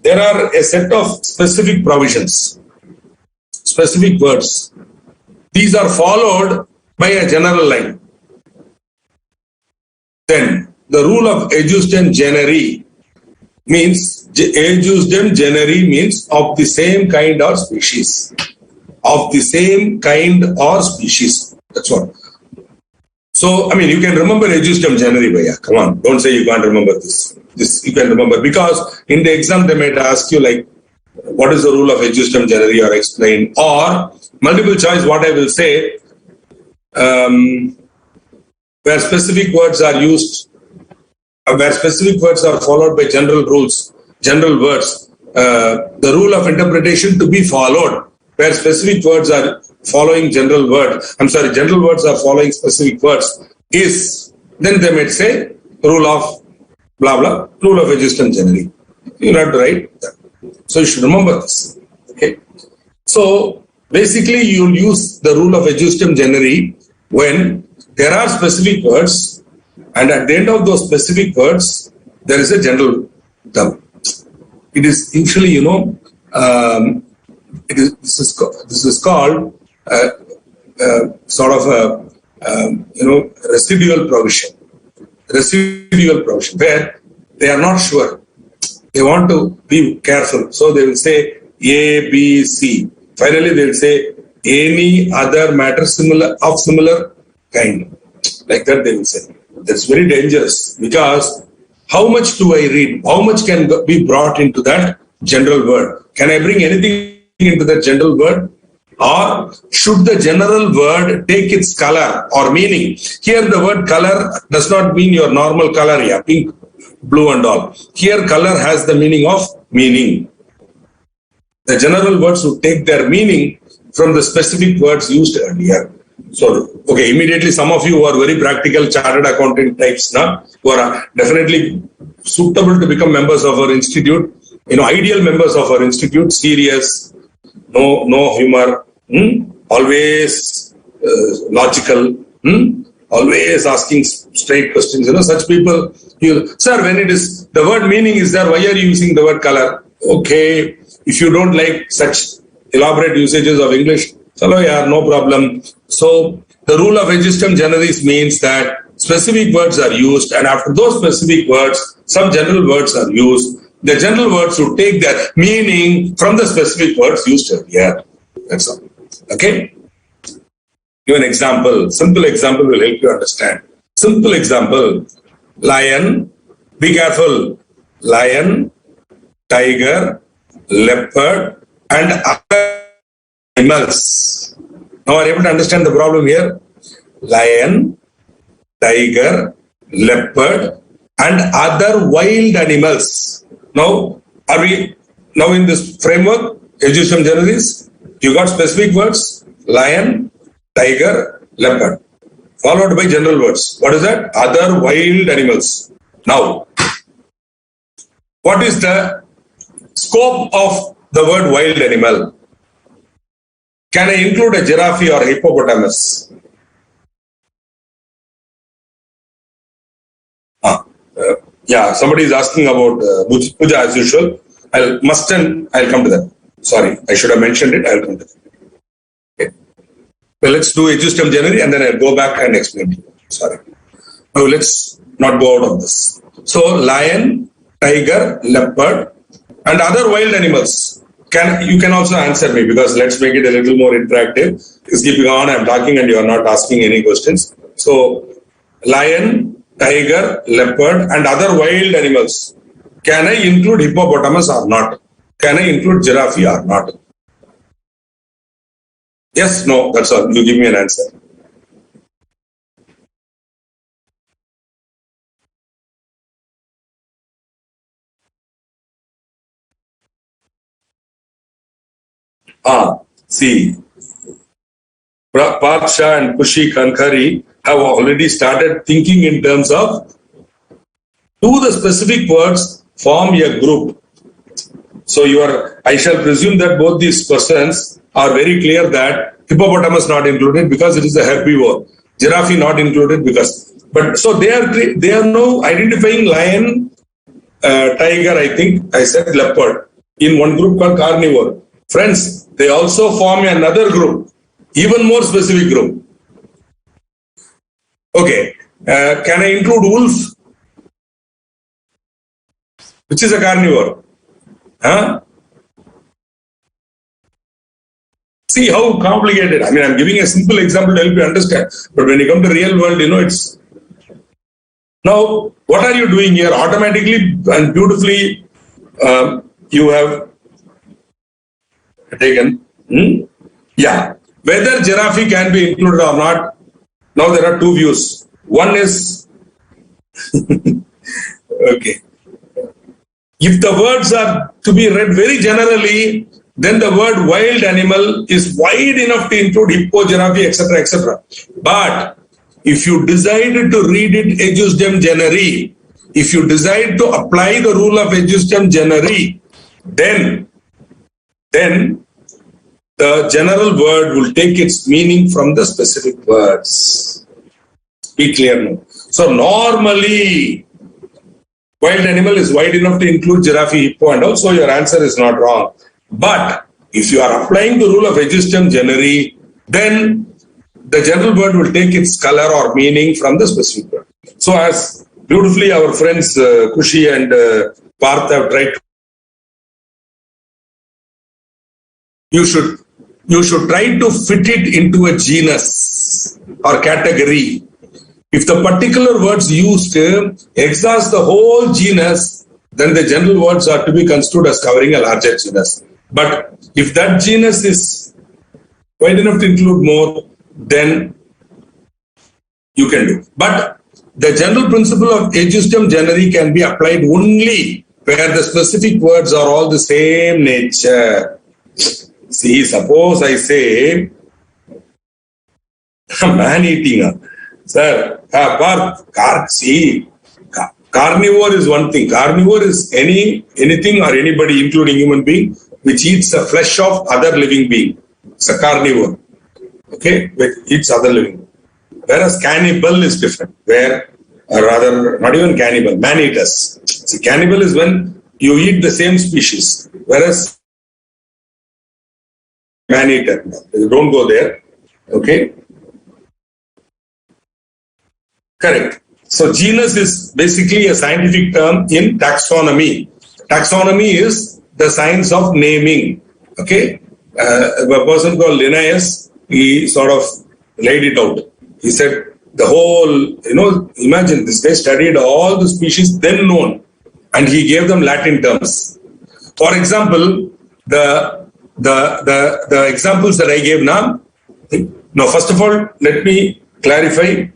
there are a set of specific provisions, specific words. These are followed by a general line. Then the rule of Ejusdem generi means Ejusdem generi means of the same kind or species. Of the same kind or species. That's what. So, you can remember Ejusdem generi, bhaiya. Come on, don't say you can't remember this. This you can remember, because in the exam they might ask you like, what is the rule of Ejusdem generi, or explain, or multiple choice. What I will say, where specific words are used, where specific words are followed by general rules, general words, the rule of interpretation to be followed, where specific words are following general words, general words are following specific words, is, then they might say rule of blah blah, rule of Ejusdem generi. You have to write that. So you should remember this. Okay. So basically you'll use the rule of Ejusdem generi when there are specific words, and at the end of those specific words, there is a general term. It is usually, this is called sort of a residual provision. Residual provision, where they are not sure. They want to be careful. So they will say A, B, C. Finally, they will say any other matter similar kind. Like that they will say. That's very dangerous, because how much do I read? How much can be brought into that general word? Can I bring anything into that general word? Or should the general word take its color or meaning? Here the word color does not mean your normal color, yeah, pink, blue and all. Here color has the meaning of meaning. The general words would take their meaning from the specific words used earlier. So, okay, immediately some of you who are very practical chartered accountant types now, who are definitely suitable to become members of our institute, ideal members of our institute, serious, no humor, always logical, always asking straight questions. Such people, sir, when it is, the word meaning is there, why are you using the word color? Okay, if you don't like such elaborate usages of English, hello, yeah, no problem. So the rule of Ejusdem generis means that specific words are used, and after those specific words, some general words are used. The general words should take their meaning from the specific words used earlier. That's all. Okay? Give an example. Simple example will help you understand. Simple example. Lion. Be careful. Lion, tiger, leopard, and other animals. Now are you able to understand the problem here? Lion, tiger, leopard, and other wild animals. Now, are we now in this framework? Ejusdem generis. You got specific words: lion, tiger, leopard, followed by general words. What is that? Other wild animals. Now, what is the scope of the word wild animal? Can I include a giraffe or hippopotamus? Yeah, somebody is asking about puja as usual. I'll come to that. Sorry, I should have mentioned it. I'll come to that. Okay. Well, let's do Ejusdem generi and then I'll go back and explain to you. Sorry. Now let's not go out of this. So, lion, tiger, leopard, and other wild animals. You can also answer me, because let's make it a little more interactive. It's keeping on, I'm talking and you are not asking any questions. So, lion, tiger, leopard, and other wild animals. Can I include hippopotamus or not? Can I include giraffe or not? Yes, no, that's all. You give me an answer. See, Paksha and Kushi Kankari have already started thinking in terms of, do the specific words form a group? So I shall presume that both these persons are very clear that hippopotamus not included because it is a herbivore. Giraffe not included but so they are now identifying lion, tiger, I think I said leopard in one group called carnivore. Friends, they also form another group, even more specific group. Okay, can I include wolf, which is a carnivore? Huh? See how complicated. I mean, I'm giving a simple example to help you understand. But when you come to real world, it's... Now, what are you doing here? Automatically and beautifully, you have taken... Yeah. Whether giraffe can be included or not, now there are two views. One is... Okay. If the words are to be read very generally, then the word wild animal is wide enough to include hippo, giraffe, etc., etc. But if you decide to read it Ejusdem generi, if you decide to apply the rule of Ejusdem generi, then the general word will take its meaning from the specific words. Be clear now. So normally, wild animal is wide enough to include giraffe, hippo, and also your answer is not wrong. But if you are applying the rule of Ejusdem generi, then the general word will take its color or meaning from the specific word. So as beautifully our friends Kushi and Parth have tried to, you should try to fit it into a genus or category. If the particular words used exhaust the whole genus, then the general words are to be construed as covering a larger genus. But if that genus is wide enough to include more, then you can do. But the general principle of Ejusdem generi can be applied only where the specific words are all the same nature. See, suppose I say man-eating. Sir, carnivore is one thing. Carnivore is anything or anybody, including human being, which eats the flesh of other living being. It's a carnivore. Okay, which eats other living being. Whereas cannibal is different. Or rather, not even cannibal, man-eaters. See, cannibal is when you eat the same species. Whereas man-eater, don't go there. Okay. Correct. So genus is basically a scientific term in taxonomy. Taxonomy is the science of naming. Okay. A person called Linnaeus, he sort of laid it out. He said the whole, imagine this guy studied all the species then known and he gave them Latin terms. For example, the examples that I gave now. Now, first of all, let me clarify.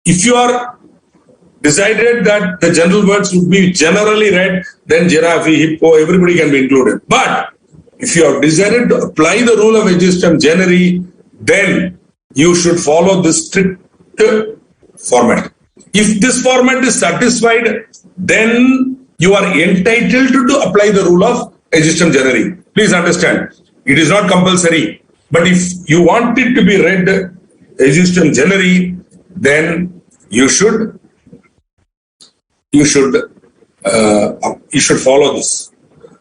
If you are decided that the general words would be generally read, then giraffe, hippo, everybody can be included. But if you have decided to apply the rule of Ejusdem generi, then you should follow this strict format. If this format is satisfied, then you are entitled to apply the rule of Ejusdem generi. Please understand, it is not compulsory. But if you want it to be read Ejusdem generi, then you should follow this.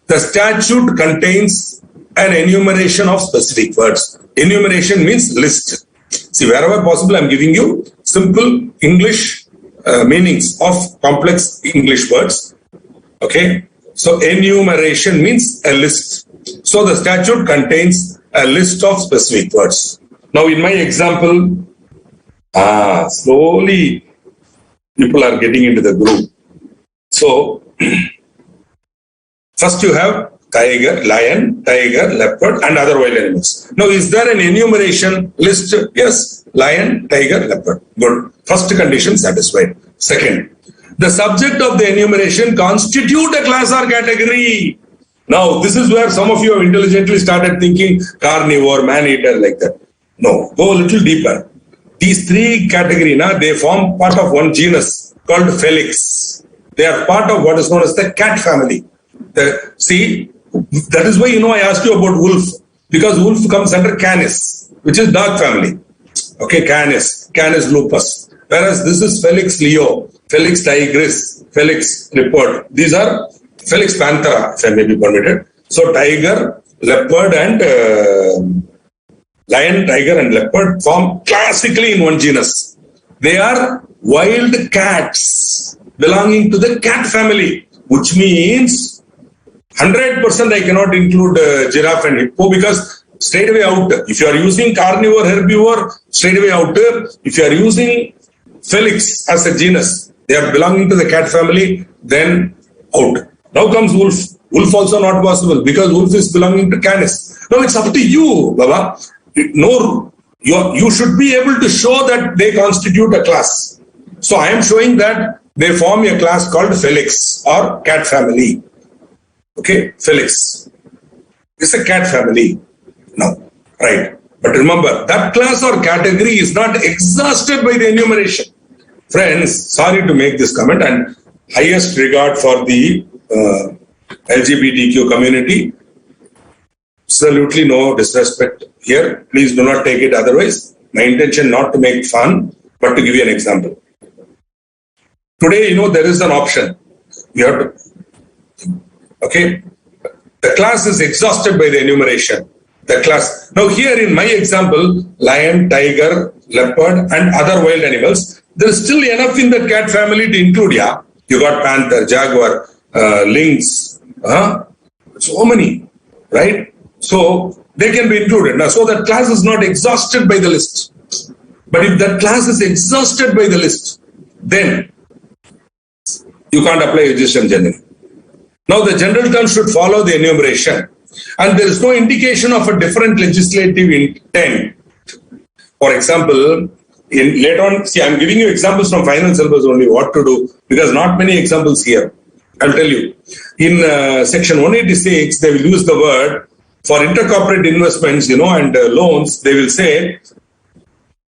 The statute contains an enumeration of specific words. Enumeration means list. See, wherever possible, I'm giving you simple English meanings of complex English words. Okay. So enumeration means a list. So the statute contains a list of specific words. Now, in my example, slowly people are getting into the groove. So, first you have lion, tiger, leopard, and other wild animals. Now, is there an enumeration list? Yes, lion, tiger, leopard. Good. First condition satisfied. Second, the subject of the enumeration constitute a class or category. Now, this is where some of you have intelligently started thinking carnivore, man-eater, like that. No, go a little deeper. These three categories, they form part of one genus called Felix. They are part of what is known as the cat family. See, that is why, I asked you about wolf, because wolf comes under canis, which is dog family. Okay, canis lupus. Whereas this is Felix Leo, Felix tigris, Felix leopard. These are Felix panthera, if I may be permitted. So tiger, leopard and lion, tiger and leopard form classically in one genus. They are wild cats belonging to the cat family, which means 100% I cannot include giraffe and hippo, because straight away out. If you are using carnivore, herbivore, straight away out. If you are using Felix as a genus, they are belonging to the cat family, then out. Now comes wolf. Wolf also not possible, because wolf is belonging to canis. Now it's up to you, Baba. No, you should be able to show that they constitute a class. So I am showing that they form a class called Felix or cat family. Okay, Felix. It's a cat family. Now, right. But remember, that class or category is not exhausted by the enumeration. Friends, sorry to make this comment, and highest regard for the LGBTQ community. Absolutely no disrespect here. Please do not take it otherwise. My intention not to make fun, but to give you an example. Today, there is an option. You have to, okay. The class is exhausted by the enumeration. The class. Now here in my example, lion, tiger, leopard and other wild animals, there is still enough in the cat family to include, yeah. You got panther, jaguar, lynx, so many, right? So they can be included. Now, so that class is not exhausted by the list. But if that class is exhausted by the list, then you can't apply Ejusdem generis. Now the general term should follow the enumeration, and there is no indication of a different legislative intent. For example, later on, see, I'm giving you examples from final syllabus only, what to do, because not many examples here. I'll tell you. In section 186, they will use the word for intercorporate investments, and loans, they will say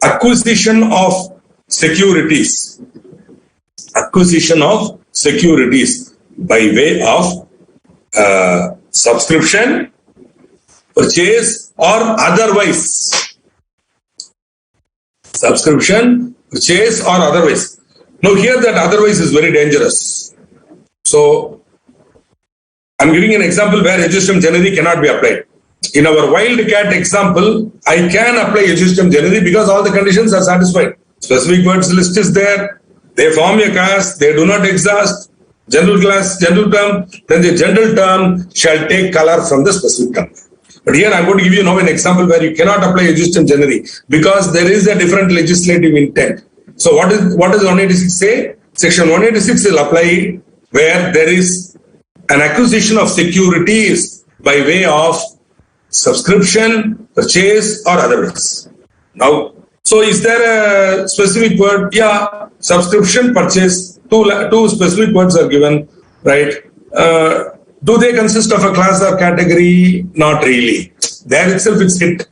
acquisition of securities. Acquisition of securities by way of subscription, purchase or otherwise. Subscription, purchase or otherwise. Now here that otherwise is very dangerous. So I'm giving an example where Ejusdem generis cannot be applied. In our wildcat example, I can apply Ejusdem generis because all the conditions are satisfied. Specific words list is there. They form a class. They do not exhaust. General class, general term. Then the general term shall take color from the specific term. But here I'm going to give you now an example where you cannot apply Ejusdem generis because there is a different legislative intent. So what does 186 say? Section 186 will apply where there is an acquisition of securities by way of subscription, purchase or otherwise. Now, so is there a specific word? Yeah, subscription, purchase, two specific words are given, right? Do they consist of a class or category? Not really. There itself it's hit.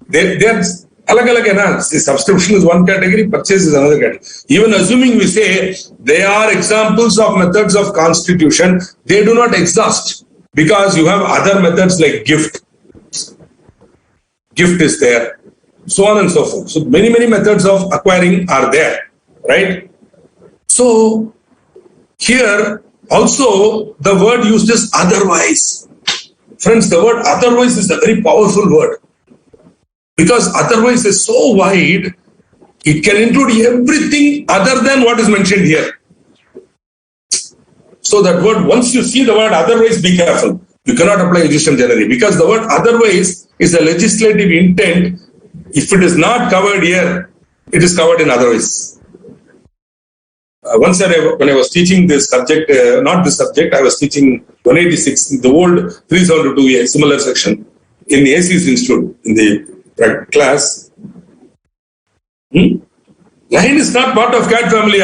They're alag. See, subscription is one category, purchase is another category. Even assuming we say they are examples of methods of constitution, they do not exhaust because you have other methods like gift. Gift is there, so on and so forth. So many methods of acquiring are there, right? So here also the word used is otherwise. Friends, the word otherwise is a very powerful word because otherwise is so wide, it can include everything other than what is mentioned here. So that word, once you see the word otherwise, be careful. You cannot apply Ejusdem generis because the word otherwise is a legislative intent. If it is not covered here, it is covered in otherwise. Once when I was teaching this subject, not this subject, I was teaching 186 in the old 372A, similar section in the AC's Institute in the class. Lion is not part of cat family.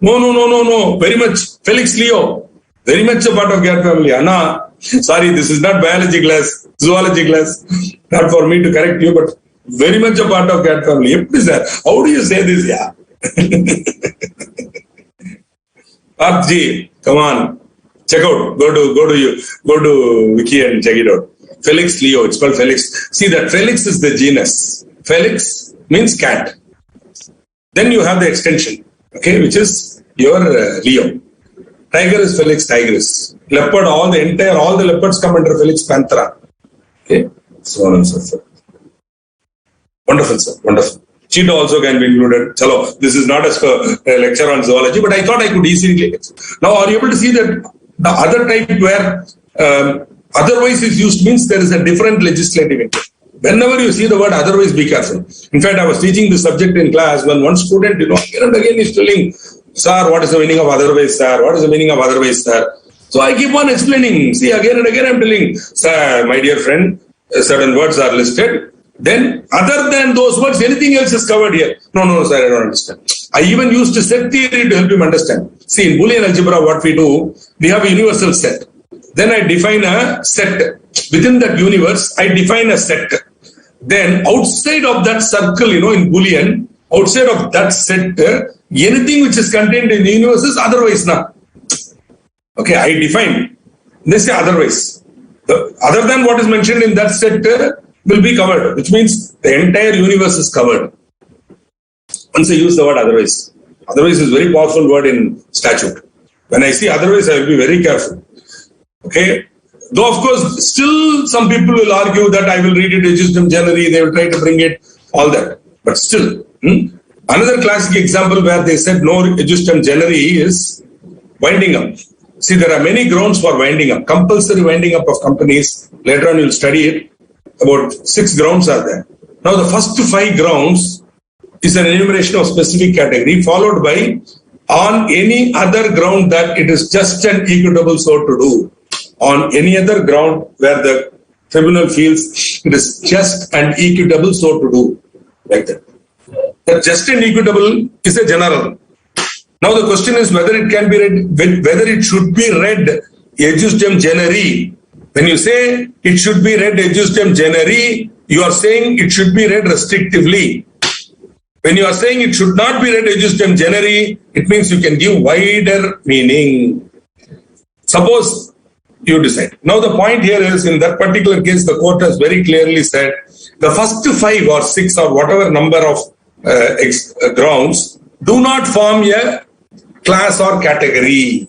No. Very much. Felix Leo, very much a part of cat family. Anna. Sorry, this is not biology class, zoology class. Not for me to correct you, but very much a part of cat family. How do you say this? Yeah. Part G. Come on, check out. Go to Wiki and check it out. Felix Leo. It's called Felix. See that Felix is the genus. Felix means cat. Then you have the extension, okay, which is your Leo. Tiger is Felix tigris. Leopard, all the leopards come under Felix panthera. Okay, so on and so forth. Wonderful, sir. Wonderful. Cheetah also can be included. Chalo, this is not a lecture on zoology, but I thought I could easily. Now, are you able to see that the other type where otherwise is used means there is a different legislative intent. Whenever you see the word otherwise, be careful. In fact, I was teaching this subject in class when one student, again and again is telling, sir, what is the meaning of otherwise, sir? What is the meaning of otherwise, sir? So I keep on explaining. See, again and again I'm telling, sir, my dear friend, certain words are listed. Then, other than those words, anything else is covered here. No, sir, I don't understand. I even used a set theory to help him understand. See, in Boolean algebra, what we do, we have a universal set. Then I define a set. Within that universe, I define a set. Then, outside of that circle, in Boolean, outside of that set, anything which is contained in the universe is otherwise now. Okay, I define. They say otherwise. Other than what is mentioned in that set will be covered, which means the entire universe is covered. Once I use the word otherwise. Otherwise is a very powerful word in statute. When I see otherwise, I will be very careful. Okay. Though, of course, still some people will argue that I will read it Ejusdem generis, they will try to bring it, all that. But still, another classic example where they said no Ejusdem generis is winding up. See, there are many grounds for winding up. Compulsory winding up of companies. Later on, you'll study it. About 6 grounds are there. Now, the first 5 grounds is an enumeration of specific category, followed by on any other ground that it is just and equitable so to do. On any other ground where the tribunal feels it is just and equitable so to do. Like that. The just and equitable is a general. Now the question is whether it can be read, whether it should be read Ejusdem generis. When you say it should be read Ejusdem generis, you are saying it should be read restrictively. When you are saying it should not be read Ejusdem generis, it means you can give wider meaning. Suppose you decide. Now the point here is, in that particular case, the court has very clearly said the first 5 or 6 or whatever number of grounds do not form a class or category.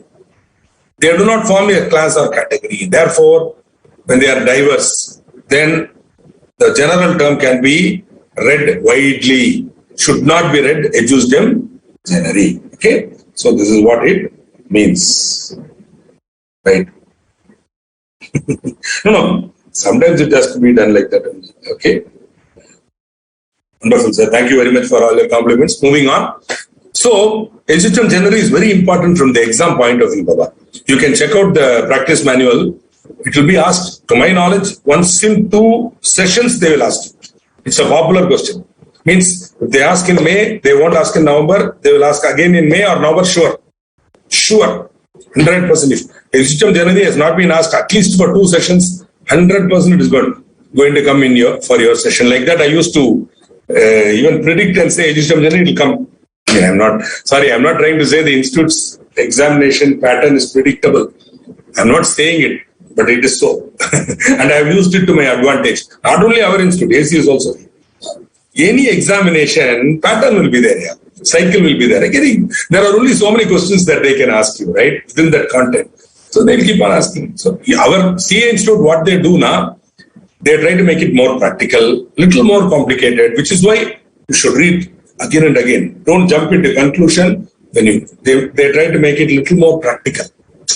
They do not form a class or category. Therefore, when they are diverse, then the general term can be read widely. Should not be read Ejusdem generis. Okay? So this is what it means. Right? No. Sometimes it has to be done like that. Okay? Wonderful, sir. Thank you very much for all your compliments. Moving on. So, Ejusdem generis is very important from the exam point of view, Baba. You can check out the practice manual. It will be asked, to my knowledge, once in 2 sessions they will ask you. It's a popular question. Means, if they ask in May, they won't ask in November, they will ask again in May or November, sure. Sure. 100%. If Ejusdem generis has not been asked at least for 2 sessions, 100% it is going to come in for your session. Like that, I used to even predict and say Ejusdem generis will come. I'm not trying to say the institute's examination pattern is predictable. I'm not saying it, but it is so. And I have used it to my advantage. Not only our institute, AC is also. Any examination pattern will be there. Yeah. Cycle will be there. Again, there are only so many questions that they can ask you, right? Within that content. So they'll keep on asking. So our CA Institute, what they do now, they try to make it more practical, little more complicated, which is why you should read again and again. Don't jump into conclusion. When they try to make it little more practical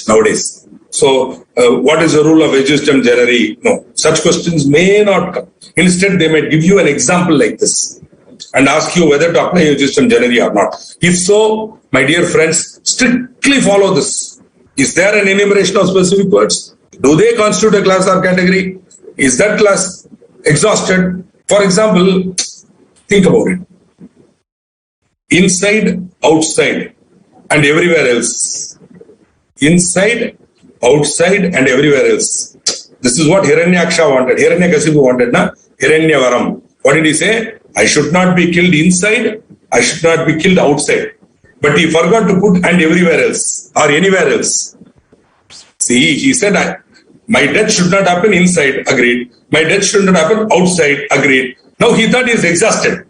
nowadays. So what is the rule of Ejusdem generis? No, such questions may not come. Instead, they might give you an example like this and ask you whether to apply Ejusdem generis or not. If so, my dear friends, strictly follow this. Is there an enumeration of specific words? Do they constitute a class or category? Is that class exhausted? For example, think about it. Inside, outside, and everywhere else. Inside, outside, and everywhere else. This is what Hiranyaksha wanted. Hiranyakasipu wanted, na? Hiranyavaram. What did he say? I should not be killed inside. I should not be killed outside. but he forgot to put and everywhere else or anywhere else. See, he said, my death should not happen inside, agreed. My death should not happen outside, agreed. Now he thought he is exhausted.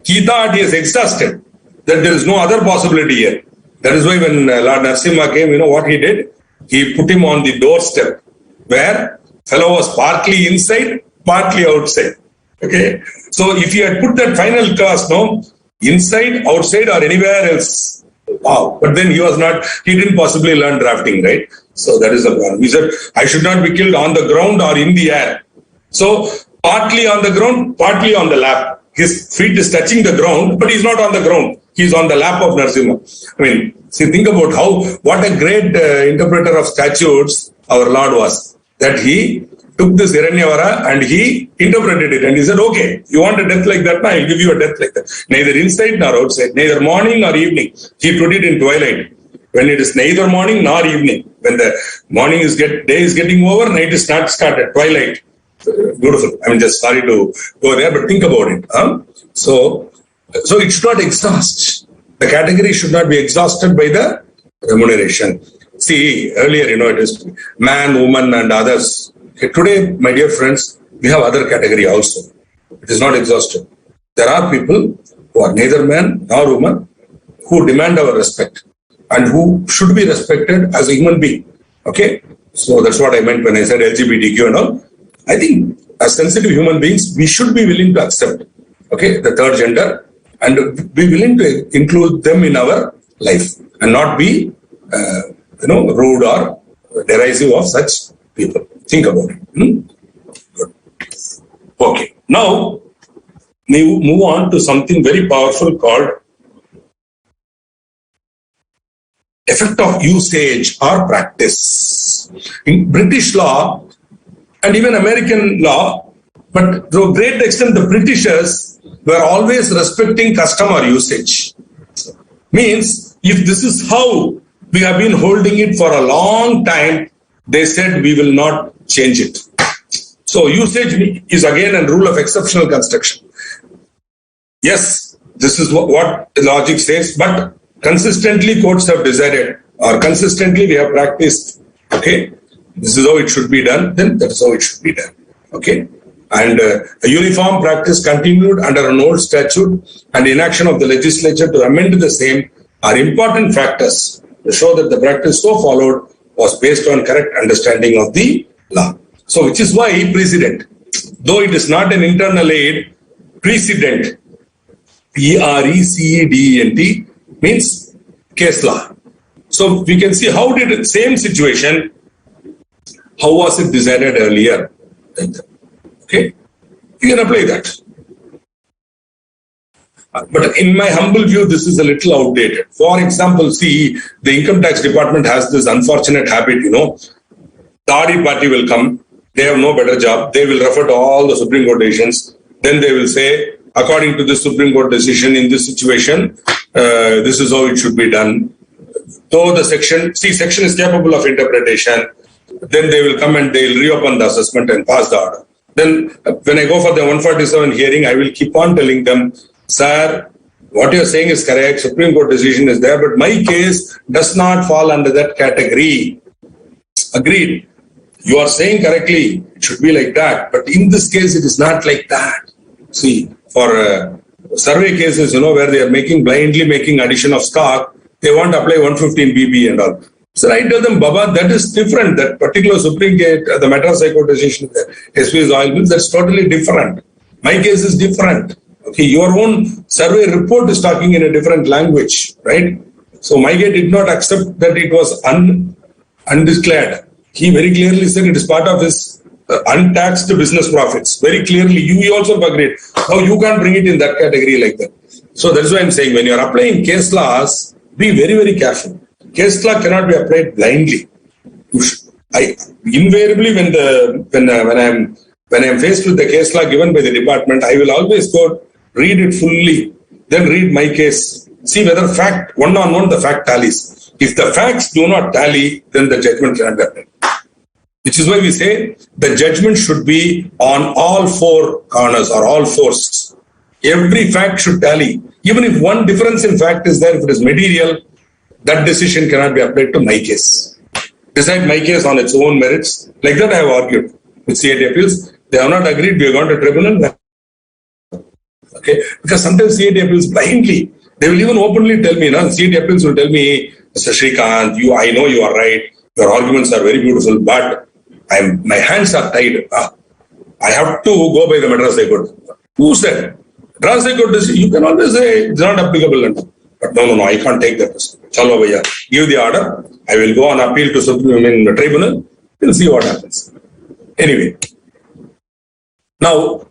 He thought he is exhausted, that there is no other possibility here. That is why when Lord Narasimha came, you know what he did? He put him on the doorstep where fellow was partly inside, partly outside. Okay. So if he had put that final clause, no, inside, outside, or anywhere else. Wow. But then he didn't possibly learn drafting, right? So that is the problem. He said, I should not be killed on the ground or in the air. So partly on the ground, partly on the lap. His feet is touching the ground, but he's not on the ground. He's on the lap of Narasimha. I mean, see, think about what a great interpreter of statutes our Lord was. That he took this Hiranyavara and he interpreted it. And he said, okay, you want a death like that? I'll give you a death like that. Neither inside nor outside, neither morning nor evening. He put it in twilight. When it is neither morning nor evening. When the morning day is getting over, night is not started, twilight. Beautiful. I'm just sorry to go there, but think about it. So it should not exhaust. The category should not be exhausted by the remuneration. See, earlier, it is man, woman, and others. Okay, today, my dear friends, we have other category also. It is not exhausted. There are people who are neither man nor woman who demand our respect and who should be respected as a human being. Okay? So that's what I meant when I said LGBTQ and all. I think as sensitive human beings, we should be willing to accept, okay, the third gender and be willing to include them in our life and not be, rude or derisive of such people. Think about it. Good. Okay. Now, we move on to something very powerful called effect of usage or practice. In British law, and even American law, but to a great extent, the Britishers were always respecting customer usage. Means, if this is how we have been holding it for a long time, they said we will not change it. So usage is again a rule of exceptional construction. Yes, this is what the logic says, but consistently courts have decided, or consistently we have practiced, okay, this is how it should be done, then that is how it should be done. Okay. And a uniform practice continued under an old statute, and inaction of the legislature to amend the same are important factors to show that the practice so followed was based on correct understanding of the law. So which is why precedent, though it is not an internal aid, precedent, P-R-E-C-E-D-E-N-T, means case law. So we can see how did the same situation, how was it decided earlier? Okay, you can apply that. But in my humble view, this is a little outdated. For example, see, the income tax department has this unfortunate habit, the RE party will come, they have no better job, they will refer to all the Supreme Court decisions, then they will say, according to the Supreme Court decision in this situation, this is how it should be done. Though the section is capable of interpretation, then they will come and they will reopen the assessment and pass the order. Then when I go for the 147 hearing, I will keep on telling them, sir, what you are saying is correct, Supreme Court decision is there, but my case does not fall under that category. Agreed. You are saying correctly, it should be like that, but in this case, it is not like that. See, for survey cases, where they are blindly making addition of stock, they want to apply 115 BB and all. So I tell them, Baba, that is different. That particular Supreme Court, the Madras High Court decision, SP's oil mills, that's totally different. My case is different. Okay, your own survey report is talking in a different language, right? So Maige did not accept that it was undeclared. He very clearly said it is part of his untaxed business profits. Very clearly, you also agreed. Now you can't bring it in that category like that. So that's why I'm saying when you're applying case laws, be very, very careful. Case law cannot be applied blindly. Invariably, when I'm faced with the case law given by the department, I will always go read it fully, then read my case, see whether one-on-one the fact tallies. If the facts do not tally, then the judgment cannot happen. Which is why we say the judgment should be on all four corners or all fours. Every fact should tally. Even if one difference in fact is there, if it is material, that decision cannot be applied to my case. Decide my case on its own merits. Like that I have argued with CIT appeals. They have not agreed, we have gone to tribunal. Okay, because sometimes CIT appeals blindly, they will even openly tell me, CIT appeals will tell me, Mr. Srikanth, I know you are right, your arguments are very beautiful, but my hands are tied. I have to go by the Madras High Court. Who said? Madras High Court, you can always say it's not applicable. But no, I can't take that. Chalo bhaiya, give the order. I will go on appeal to the tribunal. We'll see what happens. Anyway, now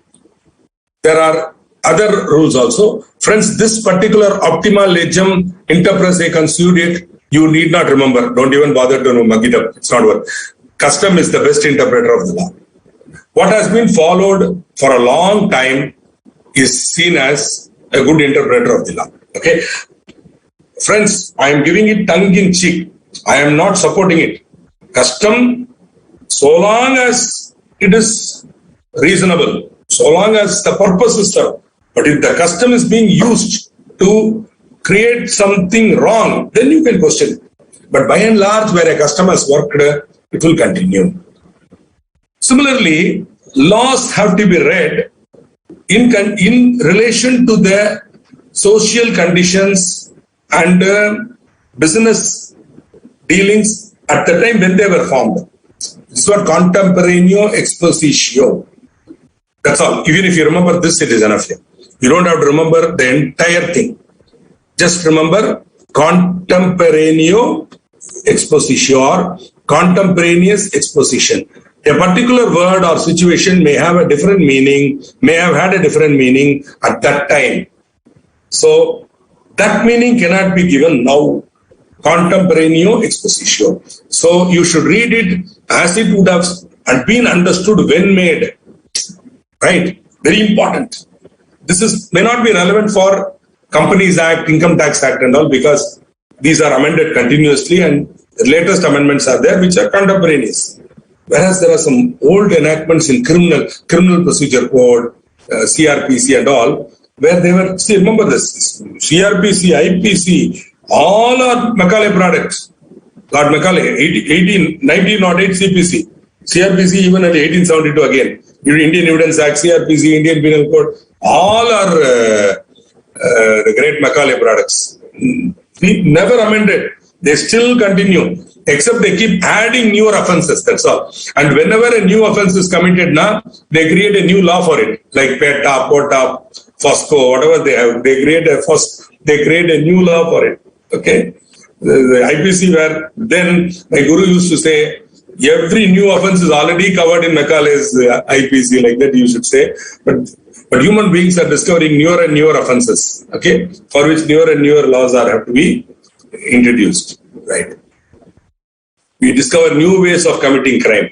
there are other rules also. Friends, this particular optima legem inter se consudiet, you need not remember. Don't even bother to mug it up. It's not worth. Custom is the best interpreter of the law. What has been followed for a long time is seen as a good interpreter of the law. Okay, friends, I am giving it tongue in cheek. I am not supporting it. Custom, so long as it is reasonable, so long as the purpose is served. But if the custom is being used to create something wrong, then you can question it. But by and large, where a custom has worked, it will continue. Similarly, laws have to be read in relation to the social conditions and business dealings at the time when they were formed. This is what contemporaneous exposition. That's all. Even if you remember this, it is enough here. You don't have to remember the entire thing. Just remember contemporaneous exposition or contemporaneous exposition. A particular word or situation may have a different meaning, may have had a different meaning at that time. So that meaning cannot be given now. Contemporaneous exposition. So you should read it as it would have been understood when made. Right? Very important. This may not be relevant for Companies Act, Income Tax Act and all, because these are amended continuously and the latest amendments are there which are contemporaneous. Whereas there are some old enactments in criminal procedure code, CRPC and all, where they were, remember this, CRPC, IPC, all are Macaulay products. Lord Macaulay, 1908 CPC, CRPC even at 1872 again, Indian Evidence Act, CRPC, Indian Penal Code, all are the great Macaulay products. We never amended. They still continue, except they keep adding newer offenses, that's all. And whenever a new offense is committed now, they create a new law for it, like PETA, POTA, FOSCO, whatever they have. They create a new law for it. Okay? The IPC, where then my guru used to say, every new offense is already covered in Macaulay's IPC, like that you should say. But human beings are discovering newer and newer offenses, okay, for which newer and newer laws have to be introduced, right? We discover new ways of committing crime,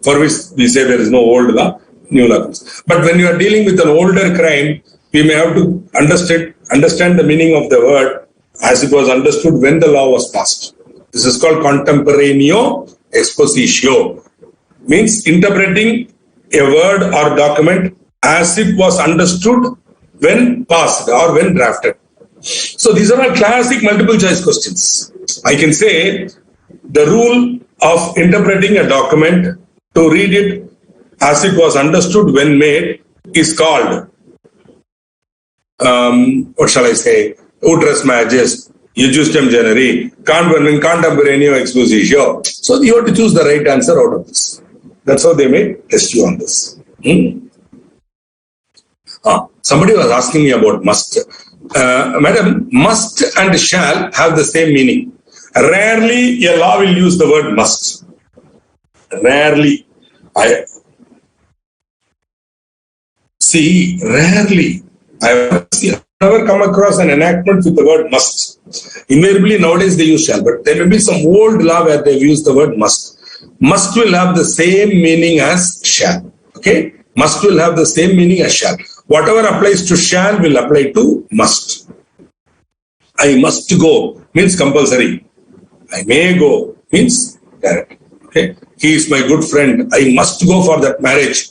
for which we say there is no old law, new law. But when you are dealing with an older crime, we may have to understand the meaning of the word as it was understood when the law was passed. This is called contemporaneous exposition. Means interpreting a word or document as it was understood when passed or when drafted. So these are all classic multiple choice questions. I can say the rule of interpreting a document to read it as it was understood when made is called, what shall I say, Utrus magis, Ejusdem generis, contemporaneous exposition. So you have to choose the right answer out of this. That's how they may test you on this. Somebody was asking me about must. Madam, must and shall have the same meaning. Rarely a law will use the word must. Rarely. Rarely. I have never come across an enactment with the word must. Invariably nowadays they use shall, but there may be some old law where they've used the word must. Must will have the same meaning as shall. Okay? Must will have the same meaning as shall. Whatever applies to shall will apply to must. I must go means compulsory. I may go means direct. Okay? He is my good friend. I must go for that marriage.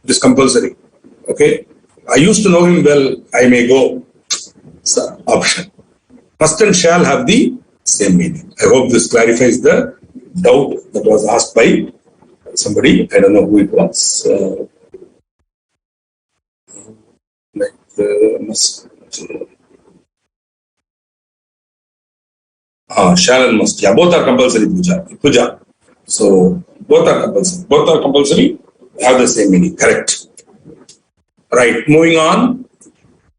It is compulsory. Okay? I used to know him well. I may go. option. Must and shall have the same meaning. I hope this clarifies the doubt that was asked by somebody. I don't know who it was. Shall and must. Yeah, both are compulsory, puja. So both are compulsory. Both are compulsory, have the same meaning. Correct. Right. Moving on.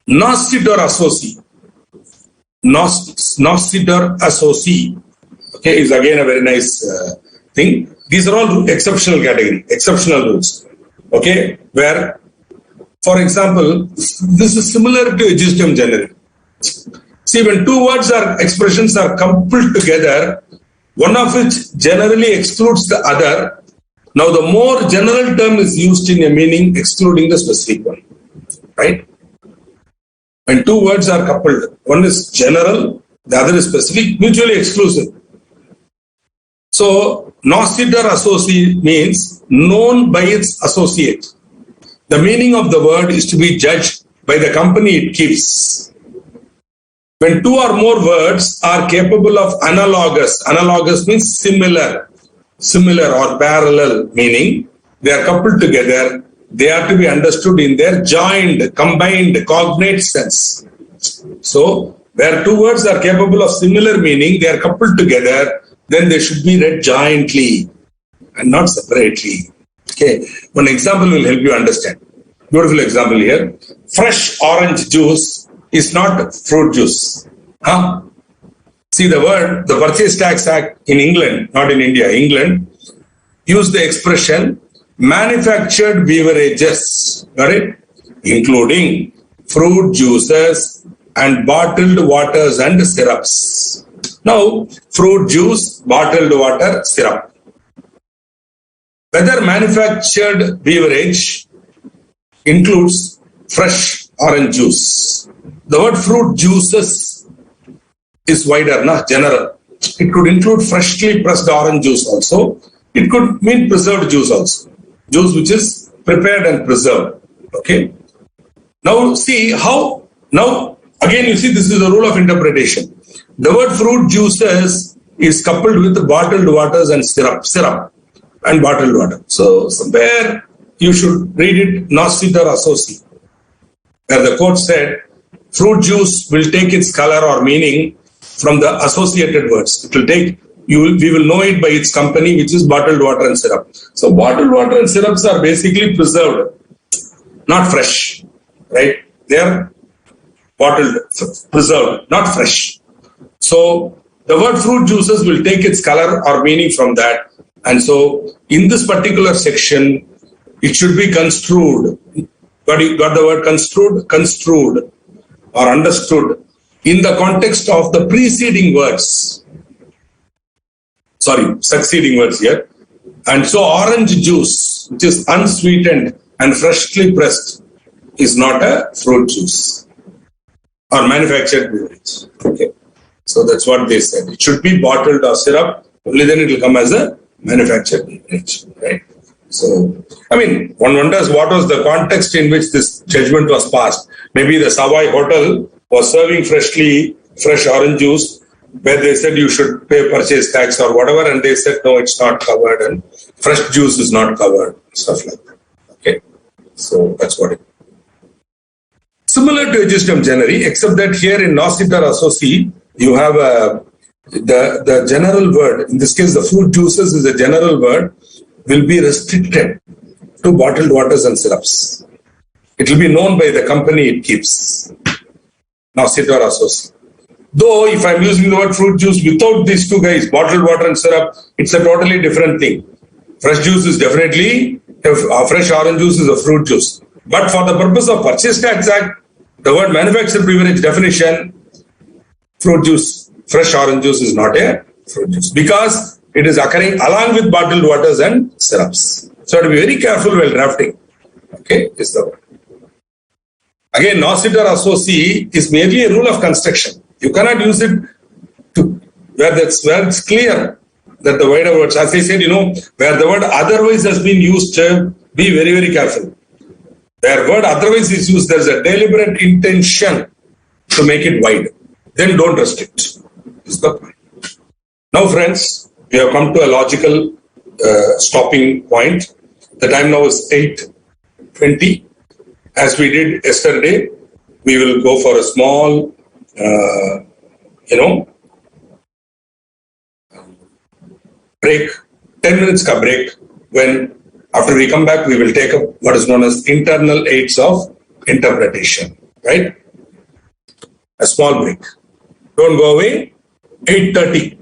Noscit or associ. Noscit or associ. Okay, is again a very nice thing. These are all exceptional category, exceptional rules. Okay, where, for example, this is similar to Ejusdem generis. See, when two words or expressions are coupled together, one of which generally excludes the other. Now, the more general term is used in a meaning excluding the specific one. Right? When two words are coupled, one is general, the other is specific, mutually exclusive. So, noscit or associ means known by its associate. The meaning of the word is to be judged by the company it keeps. When two or more words are capable of analogous means similar or parallel meaning, they are coupled together, they are to be understood in their joined, combined, cognate sense. So, where two words are capable of similar meaning, they are coupled together, then they should be read jointly and not separately. Okay, one example will help you understand. Beautiful example here. Fresh orange juice is not fruit juice. Huh? See the word, the Purchase Tax Act in England, not in India, England, use the expression manufactured beverages, got it? Including fruit juices and bottled waters and syrups. Now, fruit juice, bottled water, syrup. Whether manufactured beverage includes fresh orange juice. The word fruit juices is wider, general. It could include freshly pressed orange juice also. It could mean preserved juice also. Juice which is prepared and preserved. Okay. Now see how, now again you see this is a rule of interpretation. The word fruit juices is coupled with bottled waters and syrup and bottled water. So somewhere you should read it noscit or associ, where the court said fruit juice will take its color or meaning from the associated words. It will take, we will know it by its company, which is bottled water and syrup. So bottled water and syrups are basically preserved, not fresh, right? They are bottled, preserved, not fresh. So the word fruit juices will take its color or meaning from that. And so in this particular section, it should be construed. Got the word construed? Construed or understood in the context of the preceding words. Sorry, succeeding words here. And so orange juice, which is unsweetened and freshly pressed, is not a fruit juice or manufactured beverage. Okay. So that's what they said. It should be bottled or syrup, only then it will come as a manufactured beverage. Right. So, I mean, one wonders what was the context in which this judgment was passed. Maybe the Savoy Hotel was serving fresh orange juice, where they said you should pay purchase tax or whatever, and they said no, it's not covered, and fresh juice is not covered, stuff like that. Okay, so that's what it is. Similar to Ejusdem generis, except that here in noscit or associ, you have the general word. In this case, the fruit juices is a general word, will be restricted to bottled waters and syrups. It will be known by the company it keeps. Noscit or associ. Though if I'm using the word fruit juice without these two guys, bottled water and syrup, it's a totally different thing. Fresh juice is definitely, fresh orange juice is a fruit juice. But for the purpose of Purchase Tax Act, the word manufactured beverage definition, fruit juice, fresh orange juice is not a fruit juice because it is occurring along with bottled waters and syrups. So to be very careful while drafting. Okay, is the word. Again, noscit or associ is merely a rule of construction. You cannot use it to where it's clear that the wider words, as I said, where the word otherwise has been used, be very, very careful. Where word otherwise is used, there's a deliberate intention to make it wide. Then don't restrict. Is the point. Now, friends, we have come to a logical stopping point. The time now is 8:20. As we did yesterday, we will go for a small, break, 10 minutes ka break. When after we come back, we will take up what is known as internal aids of interpretation, right? A small break. Don't go away. 8:30.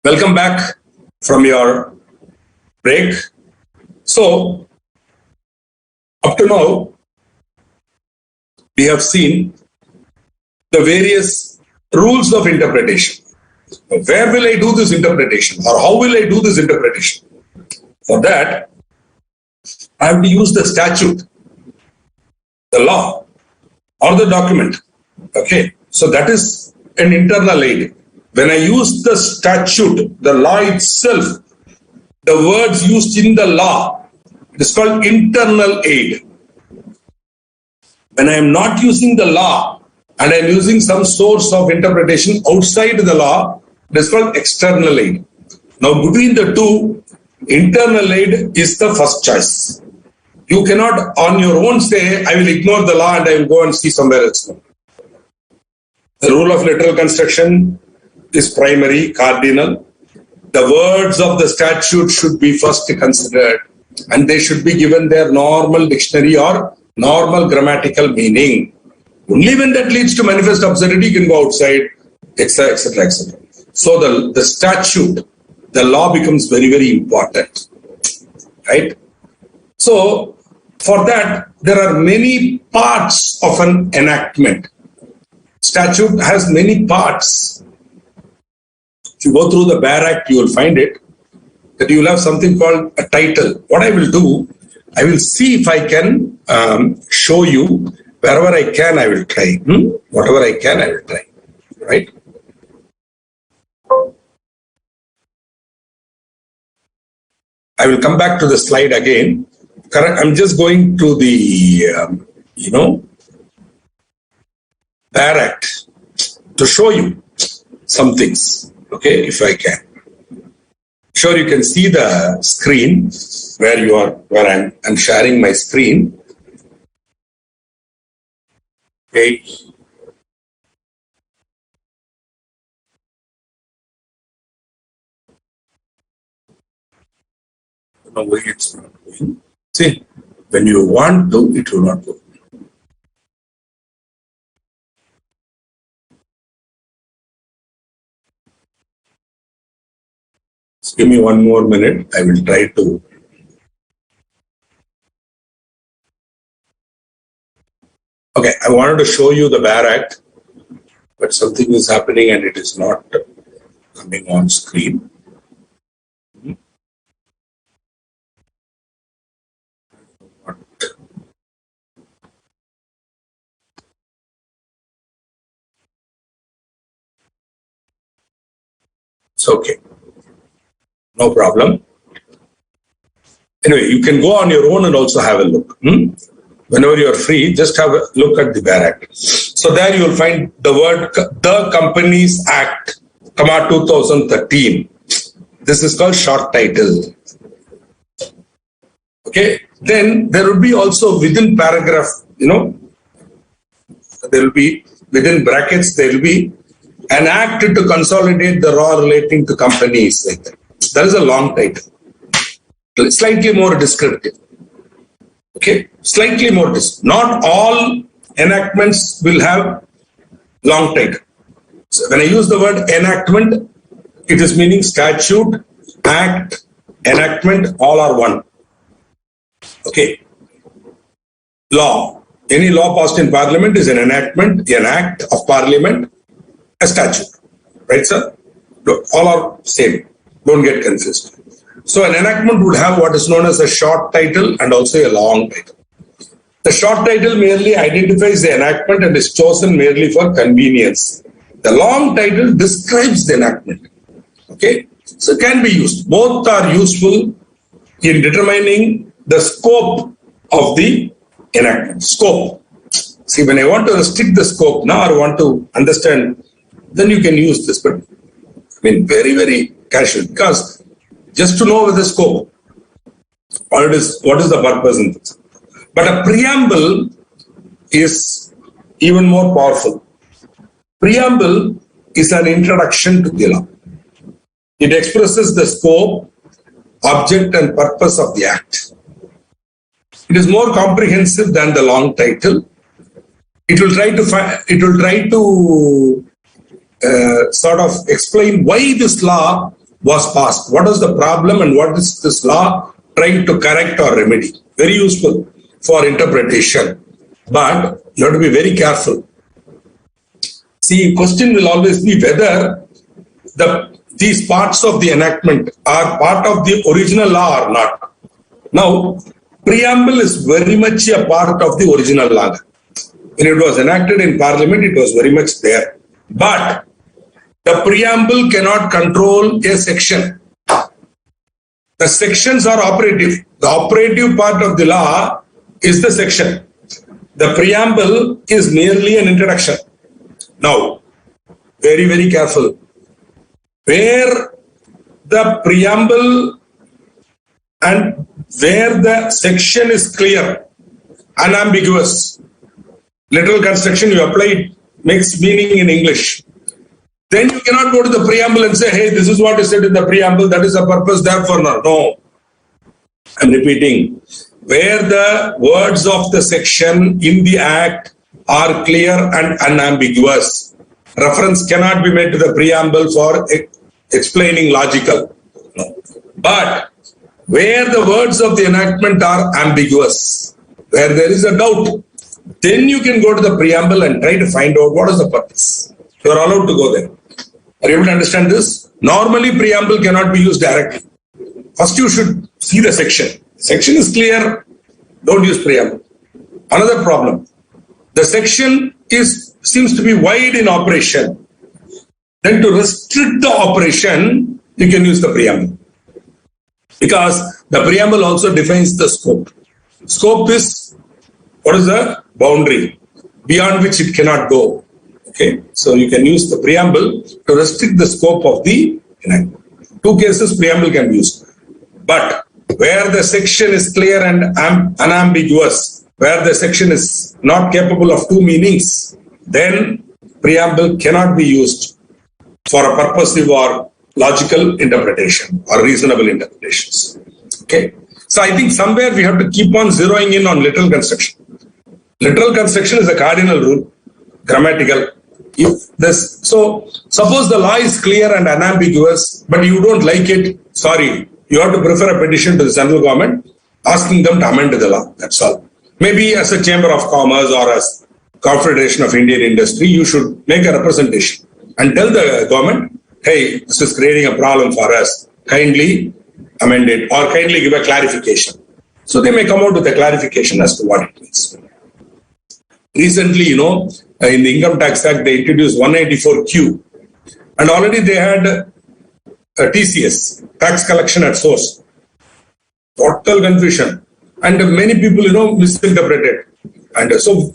Welcome back from your break. So, up to now, we have seen the various rules of interpretation. Where will I do this interpretation, or how will I do this interpretation? For that, I have to use the statute, the law, or the document. Okay, so that is an internal aid. When I use the statute, the law itself, the words used in the law, it is called internal aid. When I am not using the law and I am using some source of interpretation outside the law, it is called external aid. Now, between the two, internal aid is the first choice. You cannot on your own say, I will ignore the law and I will go and see somewhere else. The rule of literal construction is primary, cardinal. The words of the statute should be first considered, and they should be given their normal dictionary or normal grammatical meaning. Only when that leads to manifest absurdity, you can go outside, etc., etc., etc. So the statute, the law becomes very, very important, right? So for that, there are many parts of an enactment. Statute has many parts. If you go through the Bare Act, you will find it, that you will have something called a title. What I will do, I will see if I can show you. Wherever I can, I will try. Whatever I can, I will try. Right? I will come back to the slide again. I'm just going to the, Bare Act to show you some things. Okay, if I can. Sure, you can see the screen where I'm sharing my screen. Okay. I don't know why it's not going. See, when you want to, it will not go. Just give me one more minute. I will try to. Okay, I wanted to show you the Bare Act, but something is happening and it is not coming on screen. It's okay. No problem. Anyway, you can go on your own and also have a look. Whenever you are free, just have a look at the Bare Act. So there you will find the word, the Companies Act, 2013. This is called short title. Okay. Then there will be also within paragraph, there will be within brackets, there will be an act to consolidate the law relating to companies like that. That is a long title. Slightly more descriptive. Okay, slightly more descriptive. Not all enactments will have long title. So when I use the word enactment, it is meaning statute, act, enactment, all are one. Okay. Law. Any law passed in Parliament is an enactment, an act of Parliament, a statute. Right, sir? All are same. Don't get confused. So an enactment would have what is known as a short title and also a long title. The short title merely identifies the enactment and is chosen merely for convenience. The long title describes the enactment. Okay? So it can be used. Both are useful in determining the scope of the enactment. Scope. See, when I want to restrict the scope now or want to understand, then you can use this. But very, very casual, because just to know the scope, what is the purpose in this. But a preamble is even more powerful. Preamble is an introduction to the law. It expresses the scope, object, and purpose of the act. It is more comprehensive than the long title. It will try to sort of explain why this law was passed. What is the problem and what is this law trying to correct or remedy? Very useful for interpretation. But you have to be very careful. See, question will always be whether these parts of the enactment are part of the original law or not. Now, preamble is very much a part of the original law. When it was enacted in Parliament, it was very much there. But the preamble cannot control a section. The sections are operative. The operative part of the law is the section. The preamble is merely an introduction. Now, very, very careful. Where the preamble and where the section is clear, unambiguous, literal construction, you apply it, makes meaning in English. Then you cannot go to the preamble and say, hey, this is what is said in the preamble, that is the purpose, therefore no. No. I'm repeating. Where the words of the section in the Act are clear and unambiguous, reference cannot be made to the preamble for explaining logical. No. But where the words of the enactment are ambiguous, where there is a doubt, then you can go to the preamble and try to find out what is the purpose. You are allowed to go there. Are you able to understand this? Normally, preamble cannot be used directly. First, you should see the section. Section is clear, don't use preamble. Another problem, the section seems to be wide in operation. Then to restrict the operation, you can use the preamble. Because the preamble also defines the scope. Scope is, what is the boundary beyond which it cannot go. Okay, so you can use the preamble to restrict the scope of the enactment. Two cases preamble can be used. But where the section is clear and unambiguous, where the section is not capable of two meanings, then preamble cannot be used for a purposive or logical interpretation or reasonable interpretations. Okay, so I think somewhere we have to keep on zeroing in on literal construction. Literal construction is a cardinal rule, grammatical. So suppose the law is clear and unambiguous, but you don't like it, sorry, you have to prefer a petition to the central government asking them to amend the law. That's all. Maybe as a Chamber of Commerce or as Confederation of Indian Industry, you should make a representation and tell the government, hey, this is creating a problem for us. Kindly amend it or kindly give a clarification. So they may come out with a clarification as to what it means. Recently, in the Income Tax Act, they introduced 194Q, and already they had a TCS, tax collection at source. Total confusion, and many people, misinterpreted, and so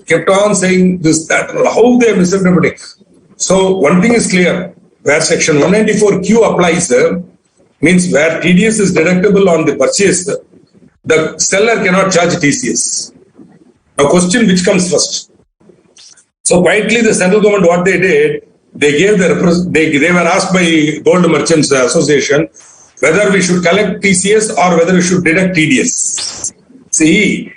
kept on saying this, that, how they are misinterpreting. So one thing is clear: where Section 194Q applies, means where TDS is deductible on the purchase, the seller cannot charge TCS. Now, question which comes first? So quietly, the central government, what they did, they gave they were asked by Gold Merchants Association whether we should collect TCS or whether we should deduct TDS. See,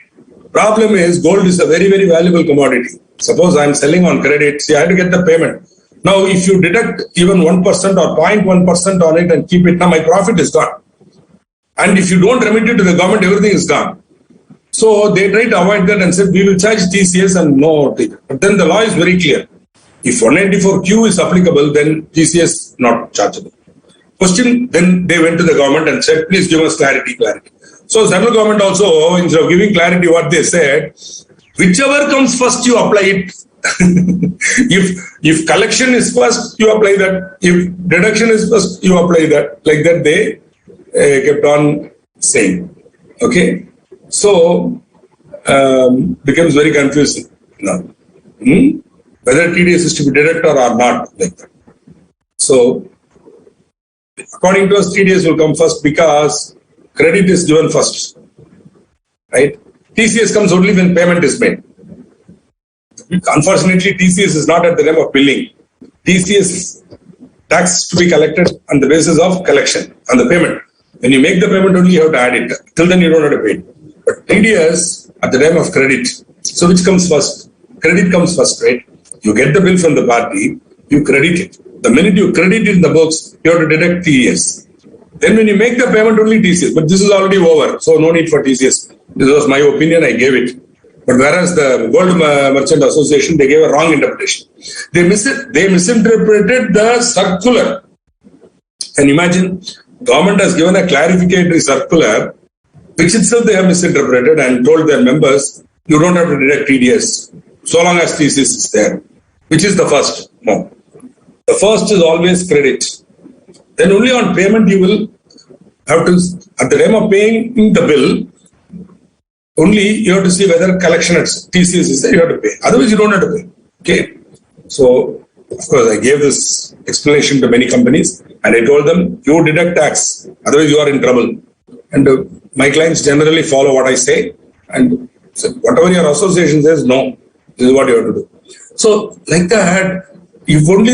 problem is gold is a very, very valuable commodity. Suppose I am selling on credit, see, I have to get the payment. Now, if you deduct even 1% or 0.1% on it and keep it, now my profit is gone. And if you don't remit it to the government, everything is gone. So they tried to avoid that and said, we will charge TCS and no. But then the law is very clear. If 194Q is applicable, then TCS not chargeable. Question, then they went to the government and said, please give us clarity. So central government also, instead of giving clarity, what they said, whichever comes first, you apply it. if collection is first, you apply that. If deduction is first, you apply that. Like that they kept on saying. Okay. So, becomes very confusing now. Whether TDS is to be deducted or not, like that. So, according to us, TDS will come first because credit is given first, right? TCS comes only when payment is made. Unfortunately, TCS is not at the time of billing. TCS tax to be collected on the basis of collection, on the payment. When you make the payment only, you have to add it. Till then, you don't have to pay it. But TDS at the time of credit. So which comes first? Credit comes first, right? You get the bill from the party, you credit it. The minute you credit in the books, you have to deduct TES. Then when you make the payment, only TCS. But this is already over, so no need for TCS. This was my opinion, I gave it. But whereas the Gold Merchant Association, they gave a wrong interpretation. They misinterpreted the circular. And imagine, government has given a clarificatory circular, which itself they have misinterpreted and told their members, you don't have to deduct TDS, so long as TCS is there. Which is the first? No. The first is always credit. Then only on payment you will have to, at the time of paying the bill, only you have to see whether collection at TCS is there, you have to pay. Otherwise, you don't have to pay. Okay. So, of course, I gave this explanation to many companies and I told them, you deduct tax, otherwise you are in trouble. And my clients generally follow what I say. And so whatever your association says, no, this is what you have to do. So, like that, if only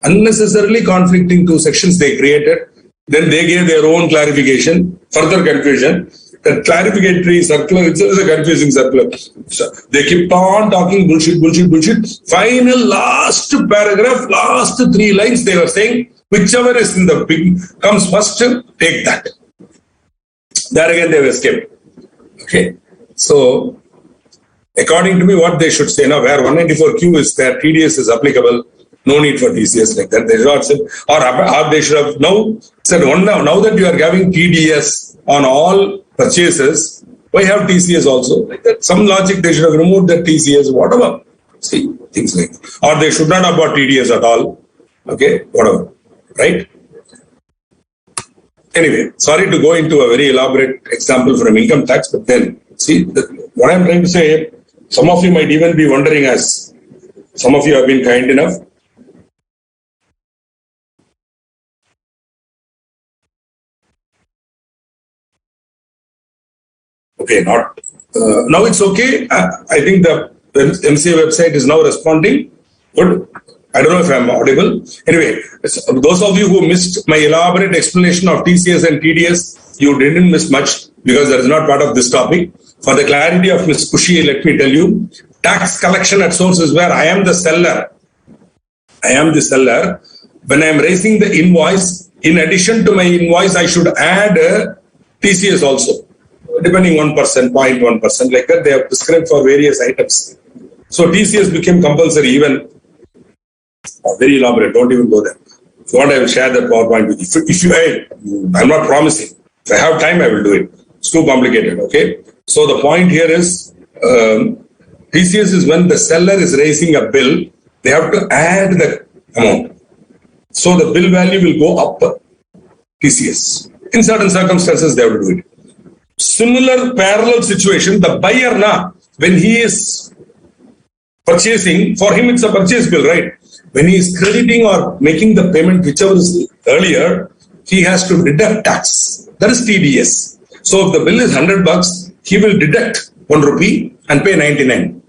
unnecessarily conflicting two sections they created, then they gave their own clarification, further confusion. The clarificatory circular itself is a confusing circular. So they keep on talking bullshit. Final last paragraph, last 3 lines, they were saying, whichever is in the big comes first, take that. There again, they were escaped. Okay. So, according to me, what they should say now, where 194Q is there, TDS is applicable, no need for TCS like that. They should have said, or they should have now said, now that you are having TDS on all purchases, why have TCS also? Like that, some logic they should have removed the TCS, whatever. See, things like that. Or they should not have got TDS at all. Okay, whatever. Right? Anyway, sorry to go into a very elaborate example from income tax, but then, see, what I'm trying to say, some of you might even be wondering, as some of you have been kind enough. Okay, not now it's okay. I think the MCA website is now responding. Good. I don't know if I'm audible. Anyway, those of you who missed my elaborate explanation of TCS and TDS, you didn't miss much because that is not part of this topic. For the clarity of Ms. Kushi, let me tell you, tax collection at source is where I am the seller. When I am raising the invoice, in addition to my invoice, I should add TCS also. Depending 1%, 0.1%, like that, they have prescribed for various items. So TCS became compulsory, even very elaborate. Don't even go there. If you want, I will share that PowerPoint with you. I'm not promising. If I have time, I will do it. It's too complicated. Okay. So the point here is TCS is when the seller is raising a bill, they have to add the amount. So the bill value will go up. TCS. In certain circumstances, they have to do it. Similar parallel situation, the buyer when he is purchasing, for him it's a purchase bill, right? When he is crediting or making the payment, whichever is earlier, he has to deduct tax. That is TDS. So if the bill is $100, he will deduct 1 rupee and pay 99.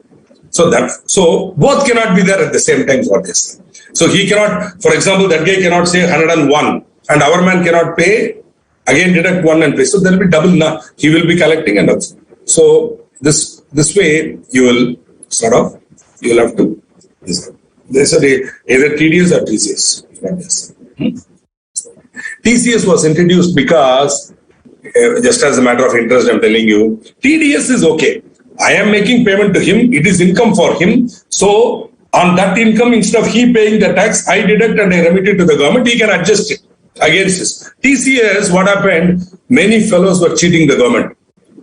So both cannot be there at the same time for this. So he cannot, for example, that guy cannot say 101 and our man cannot pay. Again, deduct 1 and pay. So there will be double now. He will be collecting and also. So this way you will have to. They said either TDS or TCS. TCS was introduced because, just as a matter of interest, I'm telling you, TDS is okay. I am making payment to him. It is income for him. So on that income, instead of he paying the tax, I deduct and I remit it to the government. He can adjust it against this. TCS, what happened? Many fellows were cheating the government.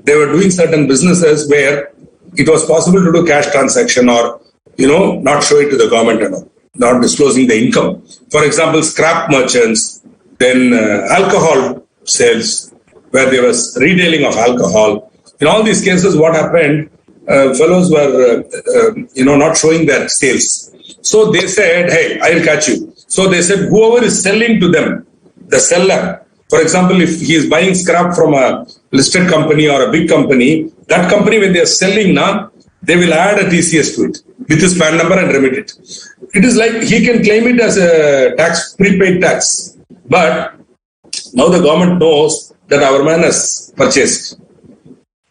They were doing certain businesses where it was possible to do cash transaction or, not show it to the government and all, not disclosing the income. For example, scrap merchants, then alcohol sales, where there was retailing of alcohol. In all these cases, what happened? Fellows were, not showing their sales. So they said, hey, I will catch you. So they said, whoever is selling to them, the seller, for example, if he is buying scrap from a listed company or a big company, that company, when they are selling now, they will add a TCS to it with his PAN number and remit it. It is like he can claim it as a tax, prepaid tax. But now the government knows that our man has purchased.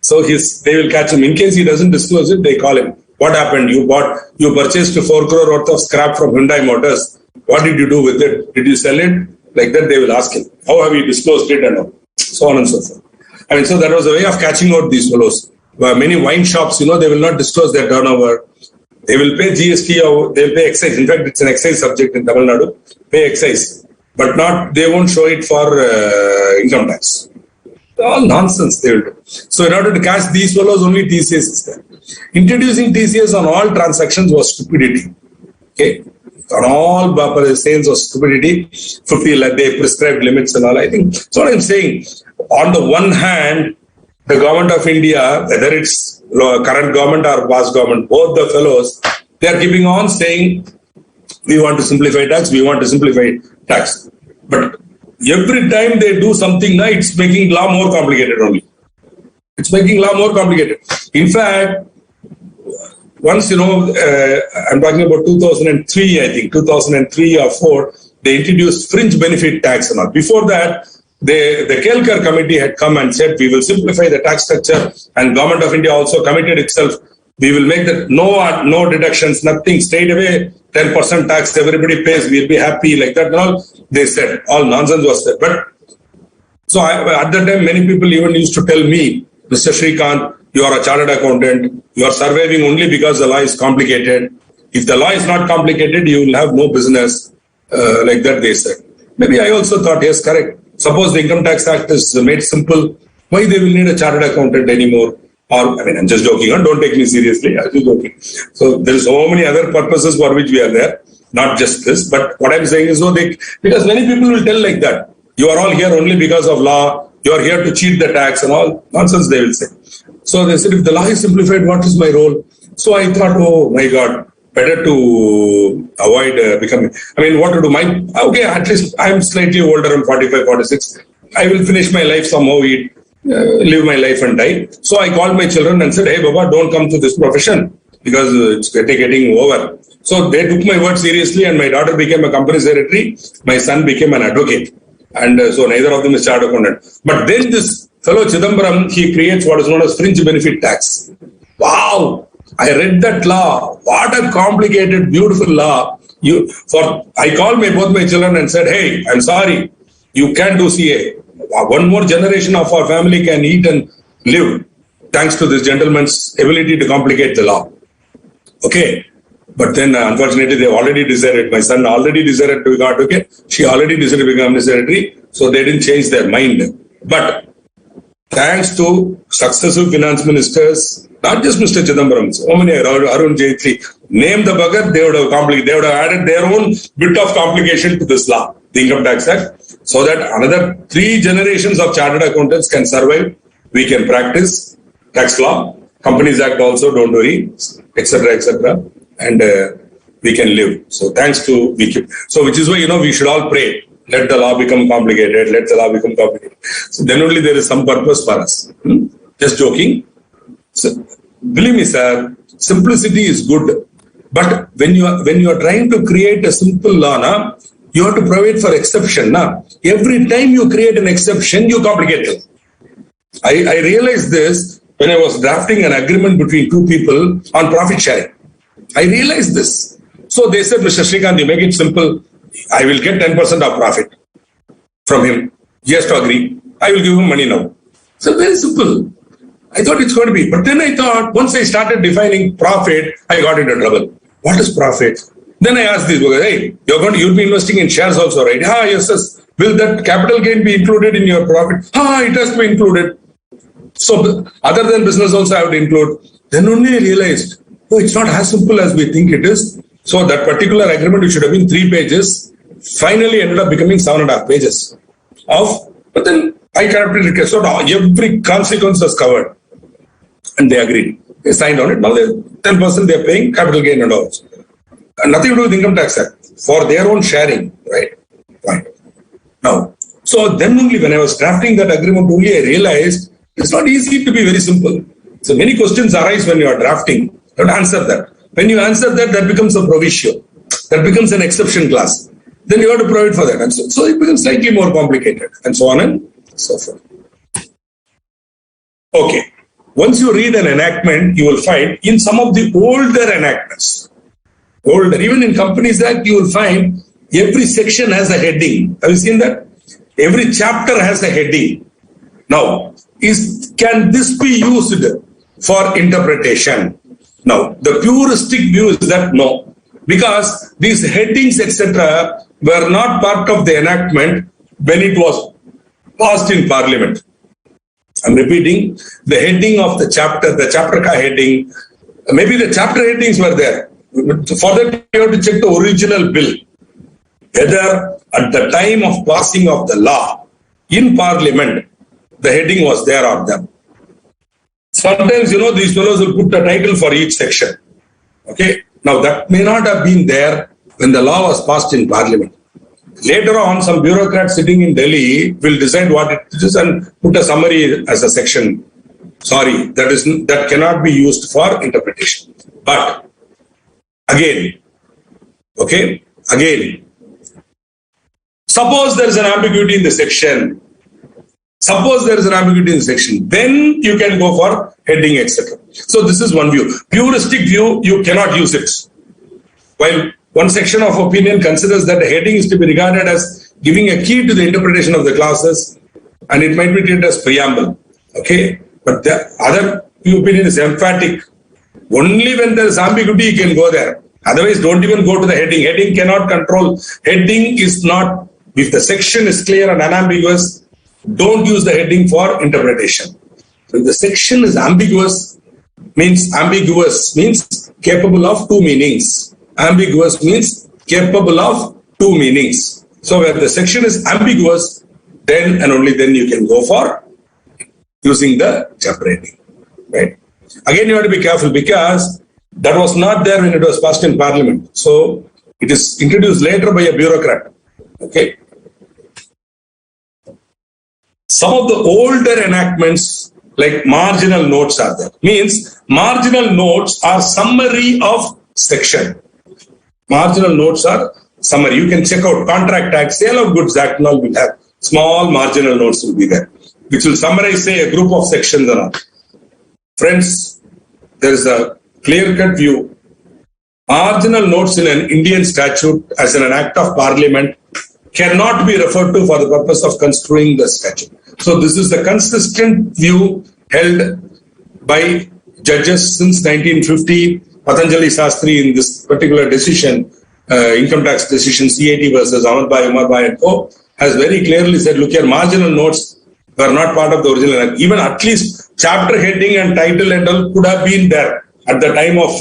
So they will catch him. In case he doesn't disclose it, they call him. What happened? You purchased 4 crore worth of scrap from Hyundai Motors. What did you do with it? Did you sell it? Like that, they will ask him. How have you disclosed it and all? So on and so forth. I mean, so that was a way of catching out these fellows. Many wine shops, they will not disclose their turnover. They will pay GST or they will pay excise. In fact, it's an excise subject in Tamil Nadu. Pay excise. But they won't show it for income tax. All nonsense they will do. So in order to catch these fellows, only TCS is there. Introducing TCS on all transactions was stupidity. Okay. On all sales was stupidity. 50 like they prescribed limits and all. I think that's what I'm saying. On the one hand, the government of India, whether it's current government or past government, both the fellows, they are keeping on saying, we want to simplify tax, we want to simplify tax. But every time they do something, it's making law more complicated only. It's making law more complicated. In fact, once, I'm talking about 2003, I think, 2003 or 4, they introduced fringe benefit tax and all. Before that, the COL committee had come and said, we will simplify the tax structure, and government of India also committed itself. We will make that no deductions, nothing, straight away, 10% tax, everybody pays, we'll be happy, like that and all. They said, all nonsense was there. But so at that time, many people even used to tell me, Mr. Srikanth, you are a chartered accountant, you are surviving only because the law is complicated. If the law is not complicated, you will have no business, like that they said. Maybe I also thought, yes, correct. Suppose the Income Tax Act is made simple, why they will need a chartered accountant anymore? Or, I'm just joking, don't take me seriously, I'm just joking. So there are so many other purposes for which we are there, not just this. But what I'm saying is, because many people will tell like that, you are all here only because of law, you are here to cheat the tax and all, nonsense they will say. So they said, if the law is simplified, what is my role? So I thought, oh my God, better to avoid becoming, what to do? At least I'm slightly older, I'm 45, 46. I will finish my life somehow, live my life and die. So I called my children and said, hey Baba, don't come to this profession because it's getting over. So they took my word seriously, and my daughter became a company secretary, my son became an advocate. And so neither of them is chartered accountant. But then this fellow Chidambaram, he creates what is known as fringe benefit tax. Wow! I read that law. What a complicated, beautiful law. I called both my children and said, hey, I'm sorry, you can't do CA. One more generation of our family can eat and live thanks to this gentleman's ability to complicate the law. Okay. But then, unfortunately, they already decided. My son already decided to become advocate. She already decided to become secretary. So they didn't change their mind. But thanks to successive finance ministers, not just Mr. Chidambaram, so many, Arun Jaitley, name the bugger, they would have added their own bit of complication to this law, the Income Tax Act, so that another 3 generations of chartered accountants can survive. We can practice tax law, Companies Act also, don't worry, etc., etc. And we can live. So thanks to VQ. So which is why, we should all pray. Let the law become complicated. Let the law become complicated. So then only there is some purpose for us. Just joking. So believe me, sir, simplicity is good. But when you are trying to create a simple law, you have to provide for exception. Every time you create an exception, you complicate it. I realized this when I was drafting an agreement between 2 people on profit sharing. I realized this. So they said, Mr. Srikanth, you make it simple. I will get 10% of profit from him. He has to agree. I will give him money now. So very simple. I thought it's going to be. But then I thought, once I started defining profit, I got into trouble. What is profit? Then I asked these guys, hey, you'll be investing in shares also, right? Yes. Will that capital gain be included in your profit? It has to be included. So other than business also I have to include. Then only I realized, it's not as simple as we think it is. So that particular agreement, which should have been 3 pages, finally ended up becoming 7.5 pages. But then I corrected it. So every consequence was covered. And they agreed. They signed on it. Now 10% they are paying capital gain and all. And nothing to do with Income Tax Act. For their own sharing, right? Fine. Now, so then only when I was drafting that agreement, only I realized it's not easy to be very simple. So many questions arise when you are drafting. You have to answer that. When you answer that, that becomes a proviso. That becomes an exception class. Then you have to provide for that. And so it becomes slightly more complicated. And so on and so forth. Okay. once you read an enactment, you will find in some of the older enactments, even in Companies Act, you will find every section has a heading. Have you seen that? Every chapter has a heading. Now, can this be used for interpretation? Now, the puristic view is that no, because these headings, etc., were not part of the enactment when it was passed in Parliament. I'm repeating, the heading of the chapter ka heading, maybe the chapter headings were there. For that, you have to check the original bill, whether at the time of passing of the law in Parliament, the heading was there or not. Sometimes, these fellows will put the title for each section. Okay. Now, that may not have been there when the law was passed in Parliament. Later on, some bureaucrat sitting in Delhi will decide what it is and put a summary as a section. Sorry, that cannot be used for interpretation. But again, suppose there is an ambiguity in the section. Then you can go for heading, etc. So this is one view. Puristic view, you cannot use it. While one section of opinion considers that the heading is to be regarded as giving a key to the interpretation of the clauses, and it might be treated as preamble. Okay, but the other opinion is emphatic. Only when there is ambiguity, you can go there. Otherwise, don't even go to the heading. Heading cannot control. Heading is not, if the section is clear and unambiguous, don't use the heading for interpretation. If the section is ambiguous means capable of two meanings. Ambiguous means capable of two meanings. So where the section is ambiguous, then and only then you can go for using the chapter heading. Right? Again, you have to be careful because that was not there when it was passed in Parliament. So it is introduced later by a bureaucrat. Okay. Some of the older enactments, like marginal notes, are there. Means marginal notes are summary of section. Marginal notes are summary. You can check out Contract Act, Sale of Goods Act, and all will have small marginal notes will be there, which will summarize, say, a group of sections and all. Friends, there is a clear-cut view. Marginal notes in an Indian statute as an act of Parliament cannot be referred to for the purpose of construing the statute. So this is the consistent view held by judges since 1950. Patanjali Sastri in this particular decision, income tax decision CAT versus Ahmedbhai, Umarbai and Co. has very clearly said, look here, marginal notes were not part of the original act. Even at least chapter heading and title and all could have been there at the time of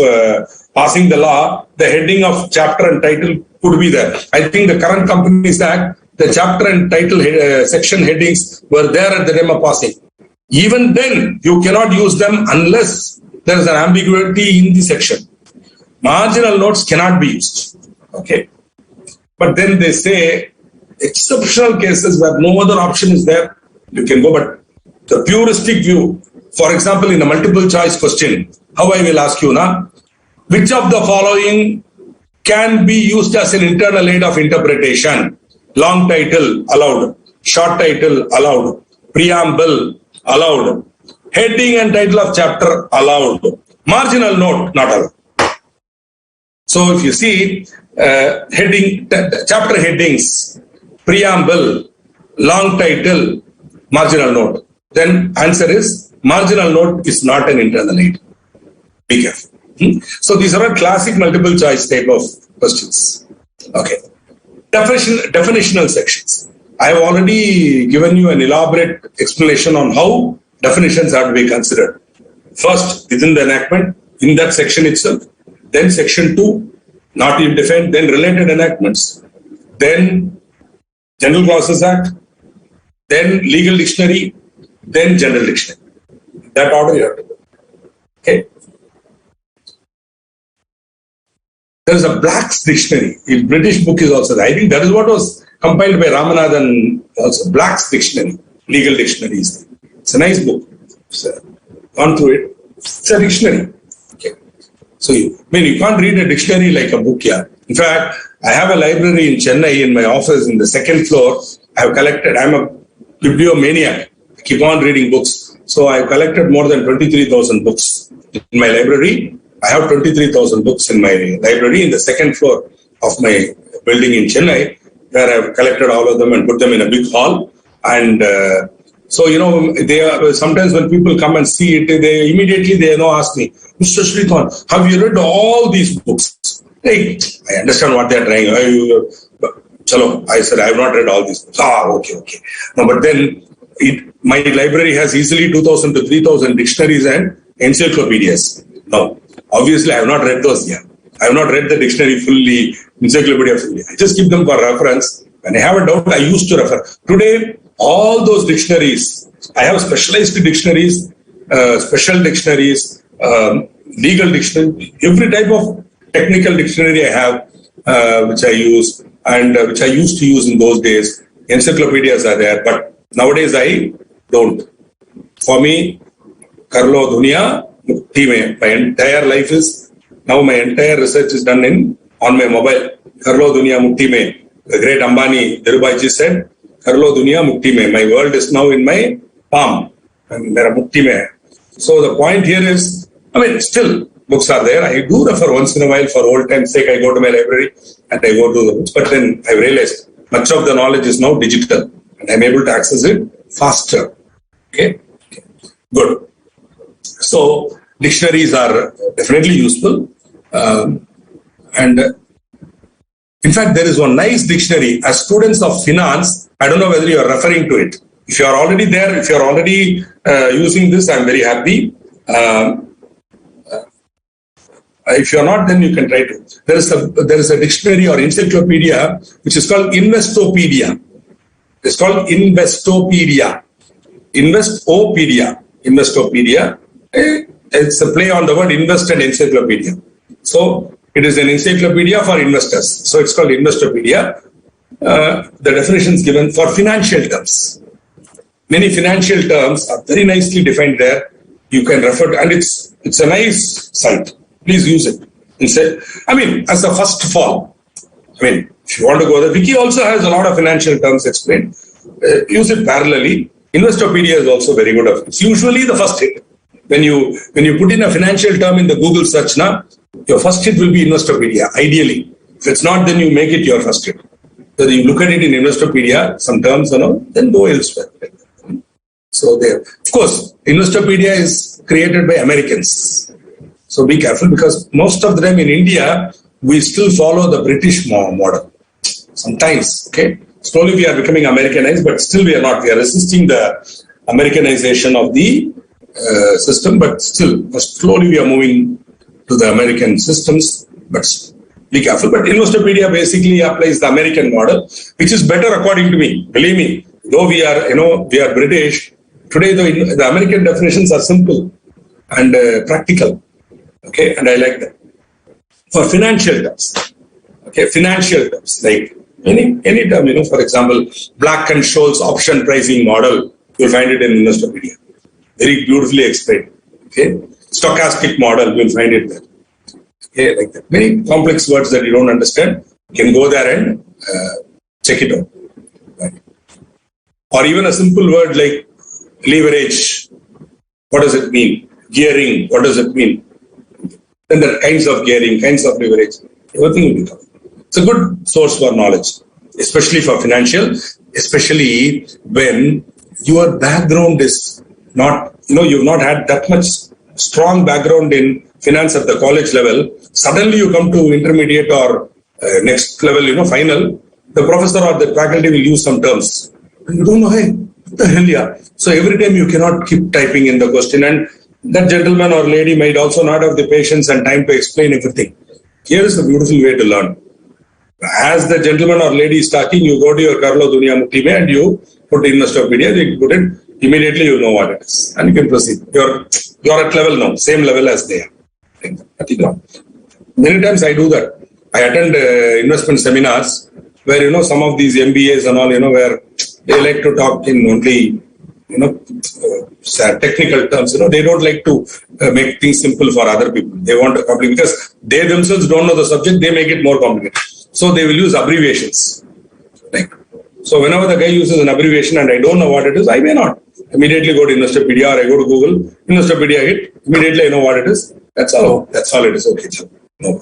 passing the law. The heading of chapter and title could be there. I think the current Companies Act, the chapter and title section headings were there at the time of passing. Even then, you cannot use them unless there is an ambiguity in the section. Marginal notes cannot be used. Okay. But then they say, exceptional cases where no other option is there, you can go. But the puristic view, for example, in a multiple choice question, how I will ask you now, which of the following can be used as an internal aid of interpretation? Long title allowed, short title allowed, preamble allowed, heading and title of chapter allowed, marginal note not allowed. So if you see heading, chapter headings, preamble, long title, marginal note, then answer is marginal note is not an internal aid. Be careful. So these are classic multiple choice type of questions. Okay. Definitional sections. I have already given you an elaborate explanation on how definitions are to be considered. First, within the enactment, in that section itself, then section 2, not yet defined, then related enactments, then General Clauses Act, then legal dictionary, then general dictionary. That order you have to go. Okay. There is a Black's dictionary. In British book is also there. I think that is what was compiled by Ramanathan also. Black's dictionary, legal dictionary is there. It's a nice book. Gone through it. It's a dictionary. Okay. So you can't read a dictionary like a book here. In fact, I have a library in Chennai in my office in the second floor. I have collected. I'm a bibliomaniac. I keep on reading books. So I collected more than 23,000 books in my library. I have 23,000 books in my library in the second floor of my building in Chennai, where I've collected all of them and put them in a big hall. And so, they are, sometimes when people come and see it, they immediately ask me, Mr. Srikanth, have you read all these books? Hey, I understand what they're trying. I said, I have not read all these books. Okay. No, but then my library has easily 2,000 to 3,000 dictionaries and encyclopedias. No, obviously I have not read those yet. I have not read the dictionary fully, encyclopedia fully. I just keep them for reference. When I have a doubt, I used to refer. Today, all those dictionaries, I have specialized dictionaries, special dictionaries, legal dictionary, every type of technical dictionary I have, which I use and which I used to use in those days. Encyclopedias are there, but nowadays I don't. For me, Karlo Dunia, Mukti mein. My entire life is, now my entire research is done on my mobile. Karlo Dunia Mukti mein. The great Ambani, Dhirubhai ji said, Karlo Dunia Mukti mein. My world is now in my palm. And mera Mukti mein. So the point here is, still books are there. I do refer once in a while for old time's sake. I go to my library and I go to the books. But then I realized much of the knowledge is now digital and I'm able to access it faster. Okay. Good. So dictionaries are definitely useful. And in fact, there is one nice dictionary. As students of finance, I don't know whether you are referring to it. If you are already there, if you are already using this, I'm very happy. If you are not, then you can try to. There is a dictionary or encyclopedia which is called Investopedia. It's called Investopedia. Investopedia. It's a play on the word invest and encyclopedia. So it is an encyclopedia for investors. So it's called Investopedia. The definitions given for financial terms. Many financial terms are very nicely defined there. You can refer to, and it's a nice site. Please use it. As a first fall. If you want to go there, Wiki also has a lot of financial terms explained. Use it parallelly. Investopedia is also very good. It's usually the first hit. When you put in a financial term in the Google search, your first hit will be Investopedia, ideally. If it's not, then you make it your first hit. So you look at it in Investopedia, some terms, then go elsewhere. So there. Of course, Investopedia is created by Americans. So be careful, because most of the time in India, we still follow the British model. Sometimes, okay? Slowly we are becoming Americanized, but still we are not. We are resisting the Americanization of the system, but still, slowly we are moving to the American systems, but be careful. But Investopedia basically applies the American model, which is better according to me. Believe me, though we are British, today the American definitions are simple and practical. Okay, and I like that. For financial terms, okay, financial terms, like any term, for example, Black and Scholes option pricing model, you'll find it in Investopedia. Very beautifully explained. Okay, stochastic model, you'll find it there. Okay, like that. Many complex words that you don't understand, you can go there and check it out. Right. Or even a simple word like leverage. What does it mean? Gearing. What does it mean? Then there are kinds of gearing, kinds of leverage. Everything will be covered. It's a good source for knowledge, especially for financial, especially when your background is not, you've not had that much strong background in finance at the college level. Suddenly you come to intermediate or next level, final, the professor or the faculty will use some terms. And you don't know, hey, what the hell, yeah. So every time you cannot keep typing in the question, and that gentleman or lady might also not have the patience and time to explain everything. Here is a beautiful way to learn. As the gentleman or lady is talking, you go to your Karlo Dunia Mukti mein and you put Investopedia, you put it, immediately you know what it is. And you can proceed. You're at level now, same level as they are. Many times I do that. I attend investment seminars where, some of these MBAs and all, where they like to talk in only, technical terms. They don't like to make things simple for other people. They want to complicate, because they themselves don't know the subject, they make it more complicated. So they will use abbreviations. So whenever the guy uses an abbreviation and I don't know what it is, I may not. immediately go to Investopedia, or I go to Google, Investopedia hit, immediately I know what it is. That's all it is. Okay, no.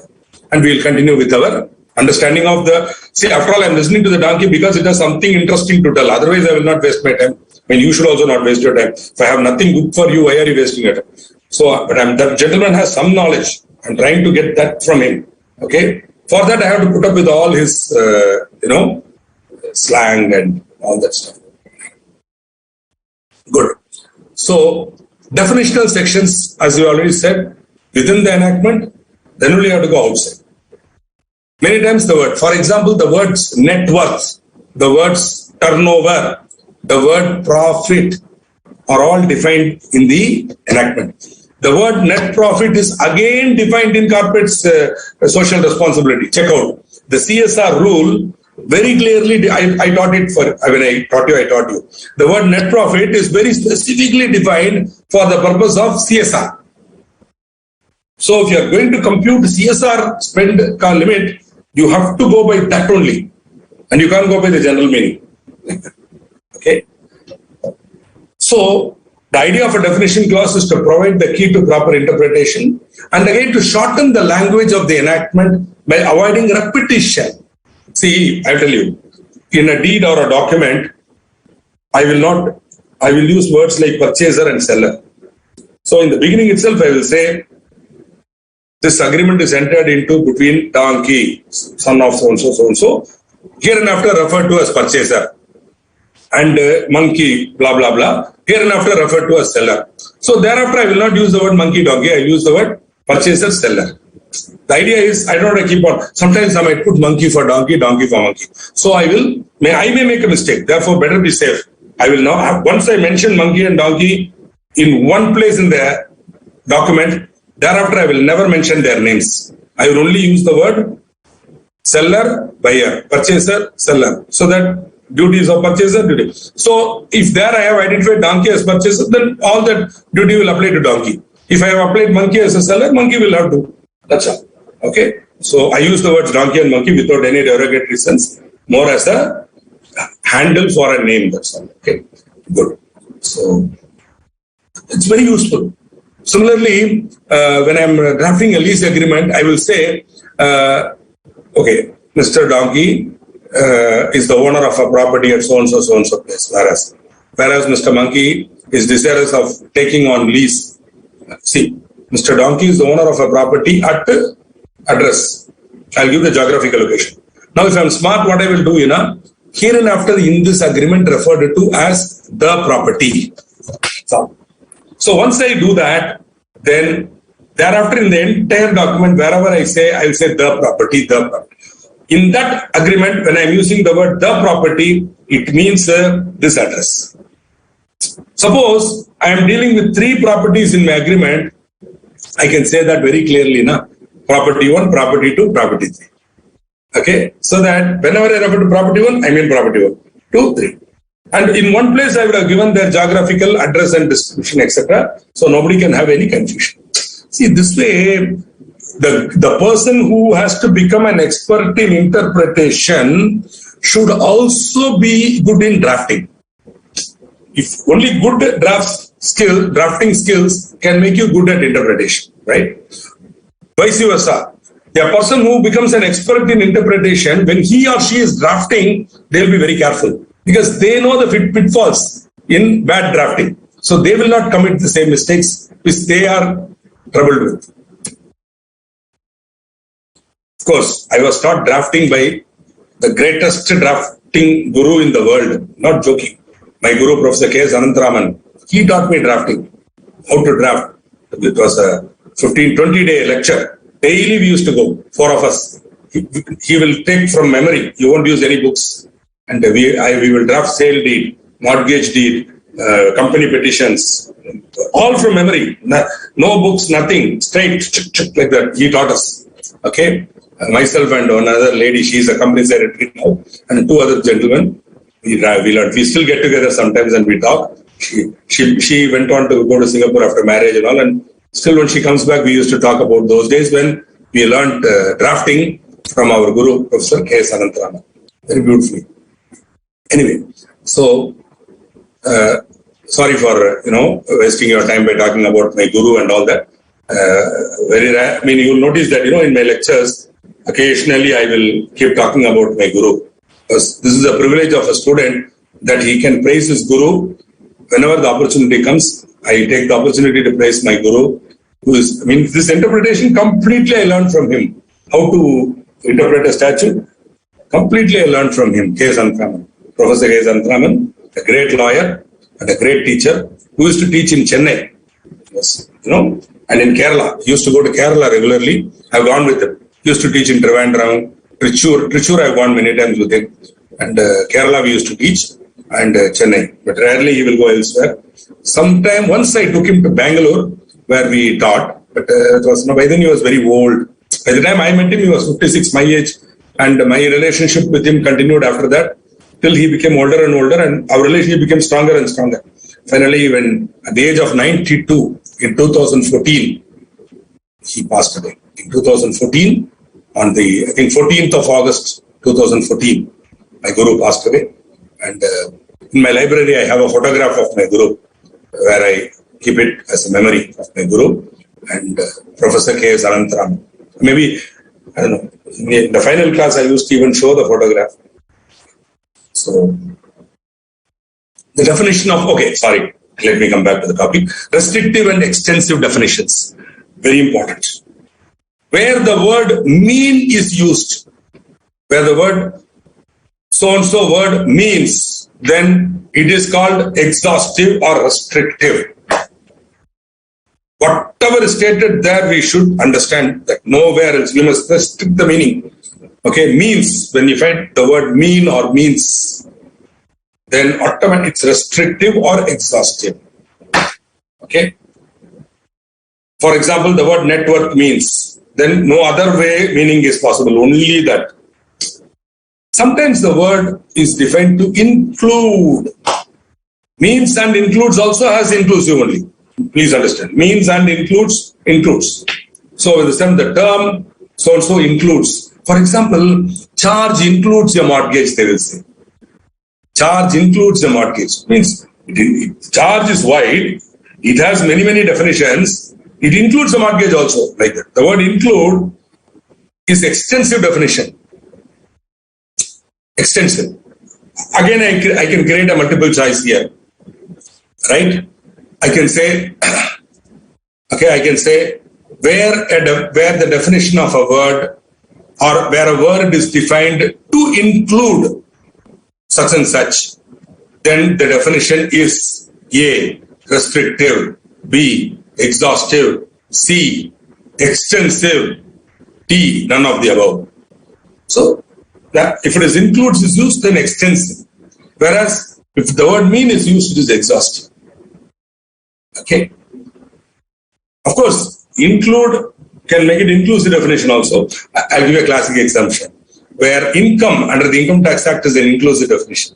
And we'll continue with our understanding of after all, I'm listening to the donkey because it has something interesting to tell. Otherwise, I will not waste my time. I mean, you should also not waste your time. If I have nothing good for you, why are you wasting your time? So, but that gentleman has some knowledge. I'm trying to get that from him. Okay. For that, I have to put up with all his, slang and all that stuff. Good. So, definitional sections, as you already said, within the enactment, then only have to go outside. Many times for example, the words net worth, the words turnover, the word profit are all defined in the enactment. The word net profit is again defined in corporate social responsibility. Check out the CSR rule very clearly. I taught it when I taught you. The word net profit is very specifically defined for the purpose of CSR. So if you are going to compute CSR spend limit, you have to go by that only, and you can't go by the general meaning. Okay. So the idea of a definition clause is to provide the key to proper interpretation, and again to shorten the language of the enactment by avoiding repetition. See, I tell you, in a deed or a document, I will use words like purchaser and seller. So in the beginning itself, I will say, this agreement is entered into between donkey, son of so-and-so, so-and-so, hereinafter referred to as purchaser, and monkey, blah, blah, blah, hereinafter referred to as seller. So thereafter, I will not use the word monkey, donkey, I will use the word purchaser, seller. The idea is, I don't want to keep on, sometimes I might put monkey for donkey, donkey for monkey. So I may make a mistake, therefore better be safe. I will now, once I mention monkey and donkey in one place in the document, thereafter, I will never mention their names. I will only use the word seller, buyer, purchaser, seller. So that duties of purchaser, duty. So if there I have identified donkey as purchaser, then all that duty will apply to donkey. If I have applied monkey as a seller, monkey will have to. That's all. Okay. So I use the words donkey and monkey without any derogatory sense, more as a handle for a name. That's all. Okay. Good. So it's very useful. Similarly, when I'm drafting a lease agreement, I will say, okay, Mr. Donkey is the owner of a property at so-and-so place, whereas Mr. Monkey is desirous of taking on lease. See, Mr. Donkey is the owner of a property at address. I'll give the geographical location. Now, if I'm smart, what I will do, hereinafter in this agreement referred to as the property. So once I do that, then thereafter in the entire document, wherever I will say the property. In that agreement, when I'm using the word the property, it means this address. Suppose I am dealing with 3 properties in my agreement, I can say that very clearly, property 1, property 2, property 3. Okay, so that whenever I refer to property 1, I mean property 1, 2, 3. And in one place, I would have given their geographical address and description, etc. So nobody can have any confusion. See, this way, the person who has to become an expert in interpretation should also be good in drafting. If only good drafting skills can make you good at interpretation, right? Vice versa. A person who becomes an expert in interpretation, when he or she is drafting, they'll be very careful, because they know the pitfalls in bad drafting. So they will not commit the same mistakes which they are troubled with. Of course, I was taught drafting by the greatest drafting guru in the world. Not joking. My guru, Professor K. Anantaraman, he taught me drafting, how to draft. It was a 15-20 day lecture. Daily we used to go, 4 of us. He will take from memory. He won't use any books. And we will draft sale deed, mortgage deed, company petitions, all from memory. No books, nothing. Straight, like that. He taught us. Okay. Myself and another lady, she's a company secretary now, and 2 other gentlemen. We learned. We still get together sometimes and we talk. She went on to go to Singapore after marriage and all. And still, when she comes back, we used to talk about those days when we learned drafting from our guru, Professor K. Anantaraman. Very beautifully. Anyway, so sorry for, wasting your time by talking about my guru and all that. Very rare. I mean, you'll notice that, in my lectures, occasionally I will keep talking about my guru. Because this is a privilege of a student that he can praise his guru. Whenever the opportunity comes, I take the opportunity to praise my guru. This interpretation completely I learned from him. How to interpret a statute, completely I learned from him. K. Santhraman, Professor K. Santhraman, a great lawyer and a great teacher who used to teach in Chennai. Yes, and in Kerala. He used to go to Kerala regularly. I've gone with him. He used to teach in Trivandrum, Trichur I've gone many times with him. And Kerala we used to teach, and Chennai. But rarely he will go elsewhere. Once I took him to Bangalore, where we taught, but by then he was very old. By the time I met him, he was 56, my age, and my relationship with him continued after that, till he became older and older, and our relationship became stronger and stronger. Finally, when at the age of 92, in 2014, he passed away. In 2014, on the 14th of August 2014, my guru passed away. And in my library, I have a photograph of my guru, where I keep it as a memory of my guru and Professor K. Santhraman. Maybe, I don't know, in the final class, I used to even show the photograph. So, the definition of, let me come back to the topic. Restrictive and extensive definitions, very important. Where the word mean is used, where the word so-and-so word means, then it is called exhaustive or restrictive. Whatever is stated there, we should understand that nowhere else. We must restrict the meaning. Okay, means, when you find the word mean or means, then automatically it's restrictive or exhaustive. Okay. For example, the word net worth means, then no other way meaning is possible, only that. Sometimes the word is defined to include. Means and includes also has inclusive only. Please understand. Means and includes. So with the term so-and-so includes. For example, charge includes a mortgage, they will say. Charge includes a mortgage. Means charge is wide. It has many, many definitions. It includes a mortgage also, like that. The word include is extensive definition. Extensive. Again, I can create a multiple choice here. Right? I can say where the definition of a word or where a word is defined to include such and such, then the definition is A, restrictive, B, exhaustive, C, extensive, D, none of the above. So, that if it is includes is used, then extensive. Whereas, if the word mean is used, it is exhaustive. Okay. Of course, include can make it inclusive definition also. I'll give a classic example where income under the Income Tax Act is an inclusive definition.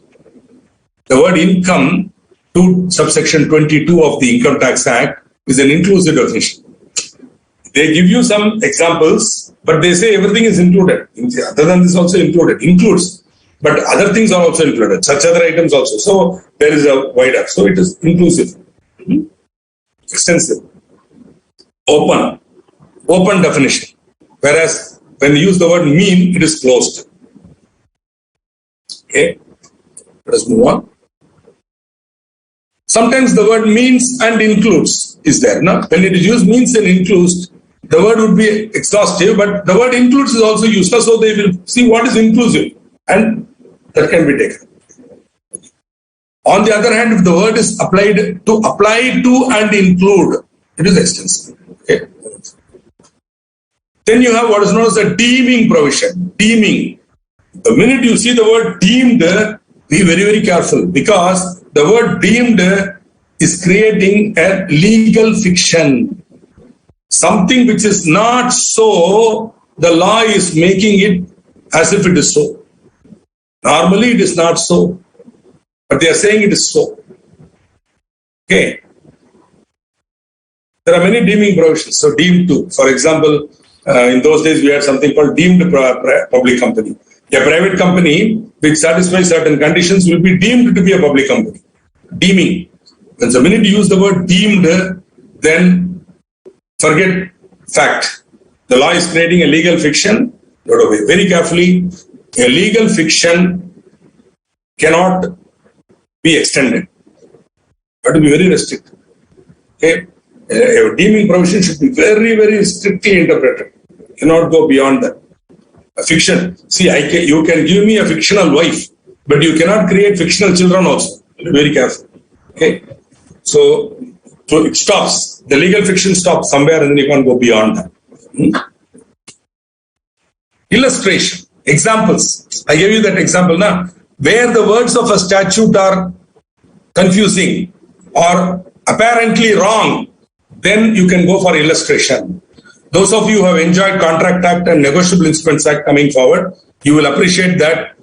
The word income to subsection 22 of the Income Tax Act is an inclusive definition. They give you some examples, but they say everything is included. Other than this also included. Includes. But other things are also included. Such other items also. So there is a wider. So it is inclusive. Extensive. Open definition. Whereas when you use the word mean, it is closed. Okay. Let us move on. Sometimes the word means and includes is there. No? When it is used means and includes, the word would be exhaustive, but the word includes is also useless, so they will see what is inclusive, and that can be taken. On the other hand, if the word is applied to and include, it is extensive. Okay. Then you have what is known as a deeming provision. Deeming. The minute you see the word deemed, be very, very careful, because the word deemed is creating a legal fiction. Something which is not so, the law is making it as if it is so. Normally it is not so, but they are saying it is so. Okay. There are many deeming provisions. So deemed to, for example, in those days we had something called deemed public company. A private company which satisfies certain conditions will be deemed to be a public company. Deeming. When the minute you use the word deemed, then forget fact. The law is creating a legal fiction. Very carefully, a legal fiction cannot be extended. But to be very restricted. Okay? A deeming provision should be very, very strictly interpreted. Cannot go beyond that. A fiction. See, you can give me a fictional wife, but you cannot create fictional children also. Be very careful. Okay? So it stops. The legal fiction stops somewhere and then you can't go beyond that. Illustration. Examples. I gave you that example now. Where the words of a statute are confusing or apparently wrong, then you can go for illustration. Those of you who have enjoyed Contract Act and Negotiable Instruments Act coming forward, you will appreciate that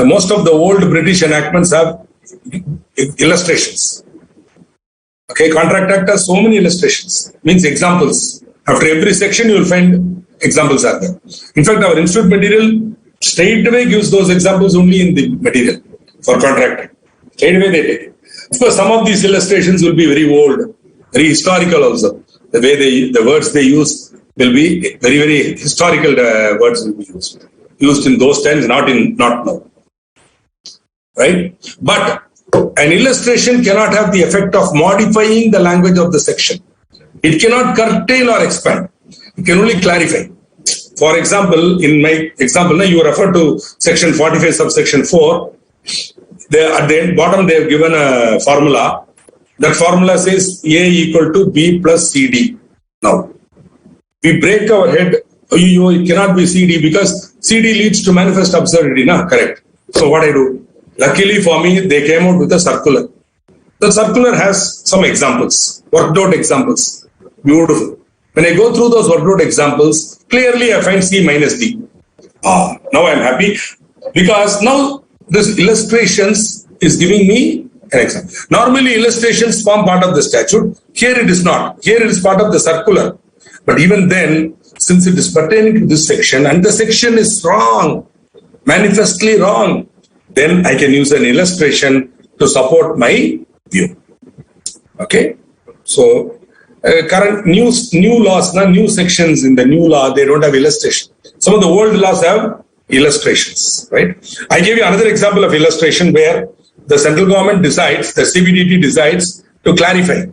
most of the old British enactments have illustrations. Okay, Contract Act has so many illustrations, means examples. After every section, you will find examples are there. In fact, our institute material straight away gives those examples only in the material for Contract Act. Straight away they take it. Of course, some of these illustrations will be very old, very historical also. The way the words they use will be very, very historical words will be used in those times, not now. Right? But an illustration cannot have the effect of modifying the language of the section. It cannot curtail or expand. It can only clarify. For example, in my example, now you refer to section 45 subsection 4. At the bottom they have given a formula. That formula says A equal to B plus CD. Now, we break our head, it cannot be CD because CD leads to manifest absurdity, na? Correct. So what I do? Luckily for me, they came out with a circular. The circular has some examples, worked out examples. Beautiful. When I go through those worked out examples, clearly I find C minus D. Now I'm happy because now this illustrations is giving me an example. Normally illustrations form part of the statute. Here it is not. Here it is part of the circular. But even then, since it is pertaining to this section and the section is wrong, manifestly wrong, then I can use an illustration to support my view. Okay? So, current new laws, new sections in the new law, they don't have illustration. Some of the old laws have illustrations, right? I gave you another example of illustration where the central government decides, the CBDT decides to clarify.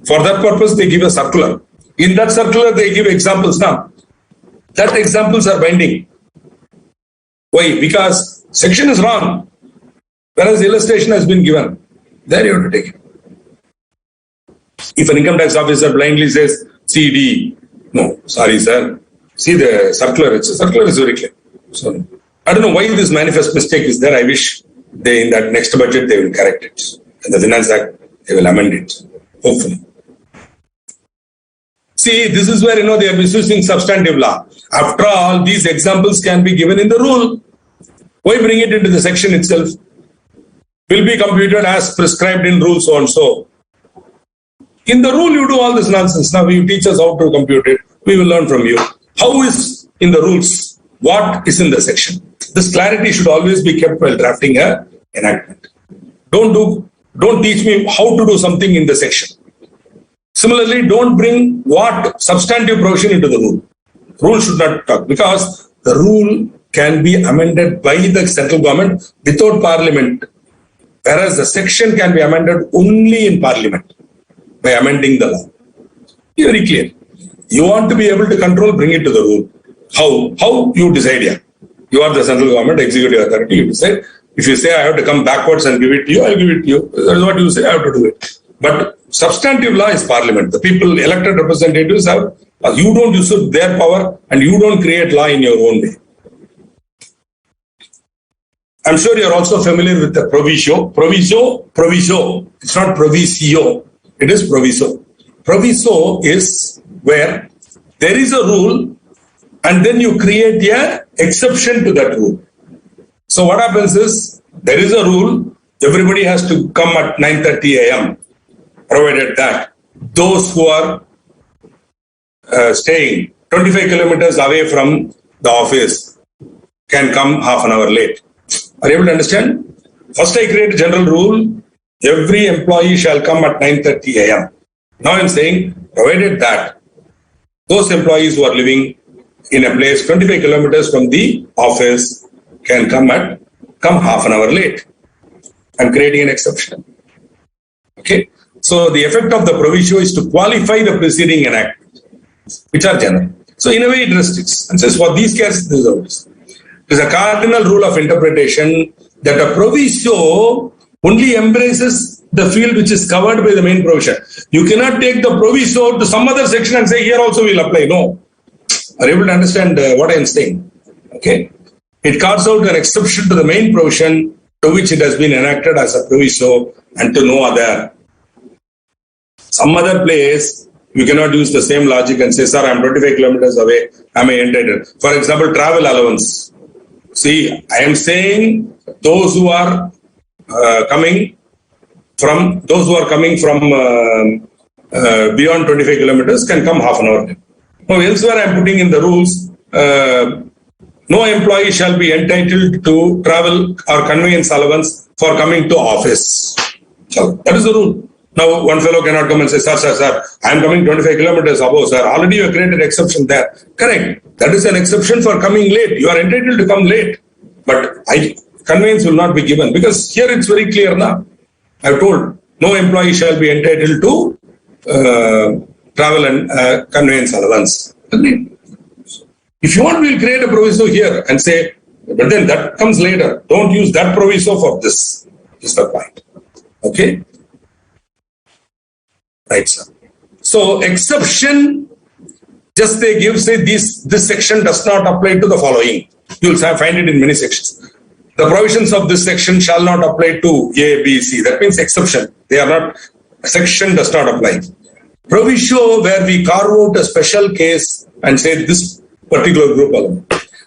For that purpose, they give a circular. In that circular, they give examples now. That examples are binding. Why? Because section is wrong, whereas illustration has been given. There you have to take it. If an income tax officer blindly says CD, no, sorry sir, see the circular, the circular is very clear. So I don't know why this manifest mistake is there. I wish they in that next budget they will correct it. In the Finance Act, they will amend it, hopefully. See, this is where, they are misusing substantive law. After all, these examples can be given in the rule. Why bring it into the section itself? Will be computed as prescribed in rule so and so. In the rule, you do all this nonsense. Now, you teach us how to compute it. We will learn from you. How is in the rules? What is in the section? This clarity should always be kept while drafting an enactment. Don't teach me how to do something in the section. Similarly, don't bring what substantive provision into the rule. Rule should not talk because the rule can be amended by the central government without parliament, whereas the section can be amended only in parliament by amending the law. Be very clear. You want to be able to control, bring it to the rule. How you decide here? You are the central government, executive authority, you decide. If you say I have to come backwards and give it to you, I'll give it to you. That is what you say, I have to do it. But substantive law is parliament. The people, elected representatives have, you don't usurp their power and you don't create law in your own way. I'm sure you're also familiar with the proviso. Proviso. It's not provisio. It is proviso. Proviso is where there is a rule and then you create an exception to that rule. So what happens is, there is a rule, everybody has to come at 9:30 a.m. provided that those who are staying 25 kilometers away from the office can come half an hour late. Are you able to understand? First I create a general rule, every employee shall come at 9:30 a.m. Now I'm saying, provided that those employees who are living in a place 25 kilometers from the office can come half an hour late. I'm creating an exception. Okay. So the effect of the proviso is to qualify the preceding enactment, which are general. So in a way it restricts and says for these cases this is this. It is a cardinal rule of interpretation that a proviso only embraces the field which is covered by the main provision. You cannot take the proviso to some other section and say here also we'll apply. No. Are you able to understand what I am saying? Okay. It carves out an exception to the main provision to which it has been enacted as a proviso and to no other. Some other place, you cannot use the same logic and say, sir, I'm 25 kilometers away. Am I entitled? For example, travel allowance. See, I am saying those who are coming from beyond 25 kilometers can come half an hour. Now, elsewhere I am putting in the rules, no employee shall be entitled to travel or conveyance allowance for coming to office. So that is the rule. Now, one fellow cannot come and say, sir, I am coming 25 kilometers above, sir. Already you have created exception there. Correct. That is an exception for coming late. You are entitled to come late. But conveyance will not be given because here it's very clear now. I have told no employee shall be entitled to travel and conveyance allowance. Agreed. If you want, we'll create a proviso here and say, but then that comes later. Don't use that proviso for this. Is the point. Okay? Right, sir. So exception, just they give, say this section does not apply to the following. You'll find it in many sections. The provisions of this section shall not apply to A, B, C. That means exception. They are not, section does not apply. Proviso where we carve out a special case and say this particular group alone.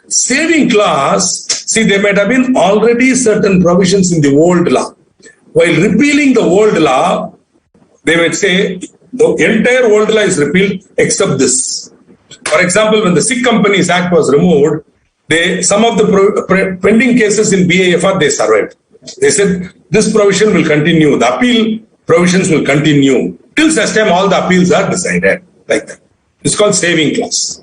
Saving clause, see, there might have been already certain provisions in the old law. While repealing the old law, they might say the entire old law is repealed except this. For example, when the Sick Companies Act was removed, some of the pending cases in BIFR, they survived. They said this provision will continue. The appeal provisions will continue till such time all the appeals are decided. Like that. It's called saving clause.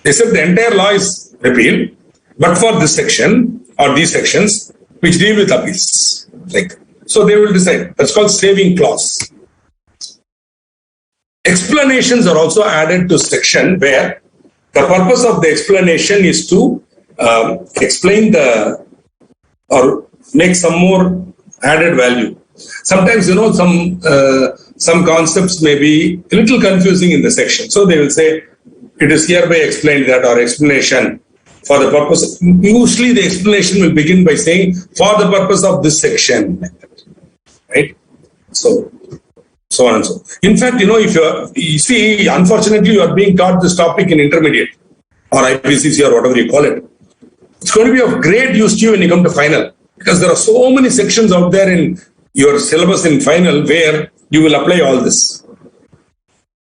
They said the entire law is repealed, but for this section or these sections which deal with appeals. Like that. So they will decide. That's called saving clause. Explanations are also added to section where the purpose of the explanation is to explain or make some more added value. Sometimes, some concepts may be a little confusing in the section. So they will say, it is hereby explained that our explanation for the purpose, usually the explanation will begin by saying, for the purpose of this section. Right? So on and so. In fact, if you see, unfortunately, you are being taught this topic in intermediate or IPCC or whatever you call it. It's going to be of great use to you when you come to final because there are so many sections out there in your syllabus in final where you will apply all this.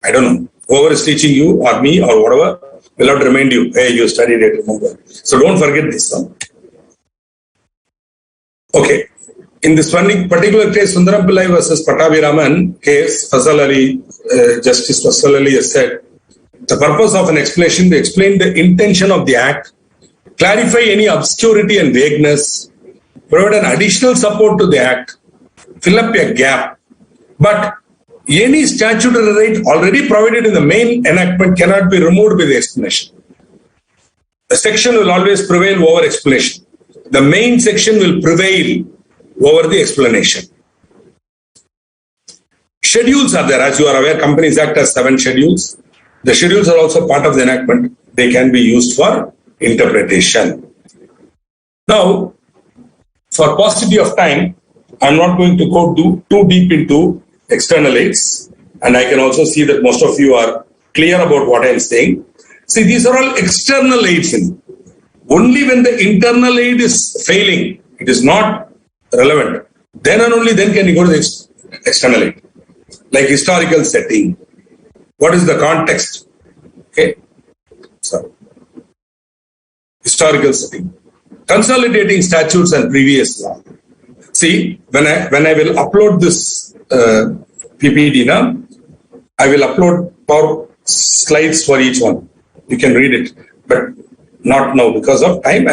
I don't know. Whoever is teaching you or me or whatever will have to remind you, hey, you studied it, remember. So don't forget this one. Okay. In this particular case, Sundaram Pillai versus Pattabhiraman case, Justice Fasal Ali has said, the purpose of an explanation to explain the intention of the act, clarify any obscurity and vagueness, provide an additional support to the act, fill up a gap. But any statutory right already provided in the main enactment cannot be removed by the explanation. The section will always prevail over explanation. The main section will prevail over the explanation. Schedules are there. As you are aware, Companies Act has 7 schedules. The schedules are also part of the enactment. They can be used for interpretation. Now, for paucity of time, I'm not going to go too deep into external aids. And I can also see that most of you are clear about what I'm saying. See, these are all external aids. Only when the internal aid is failing, it is not relevant. Then and only then can you go to the external aid. Like historical setting. What is the context? Okay. So, historical setting. Consolidating statutes and previous law. See, when I will upload this PPT now, I will upload power slides for each one. You can read it, but not now because of time.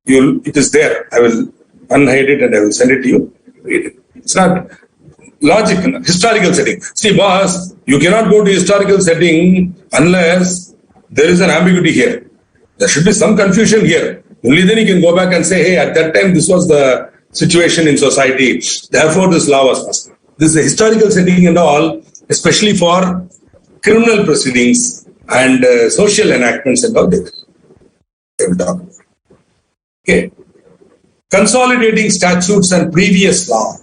It is there. I will unhide it and I will send it to you. Read it. It's not logical. Historical setting. See, boss, you cannot go to historical setting unless there is an ambiguity here. There should be some confusion here. Only then you can go back and say, hey, at that time this was the situation in society. Therefore, this law was passed. This is a historical setting and all, especially for criminal proceedings and social enactments and all. They will talk about. Okay. Consolidating statutes and previous law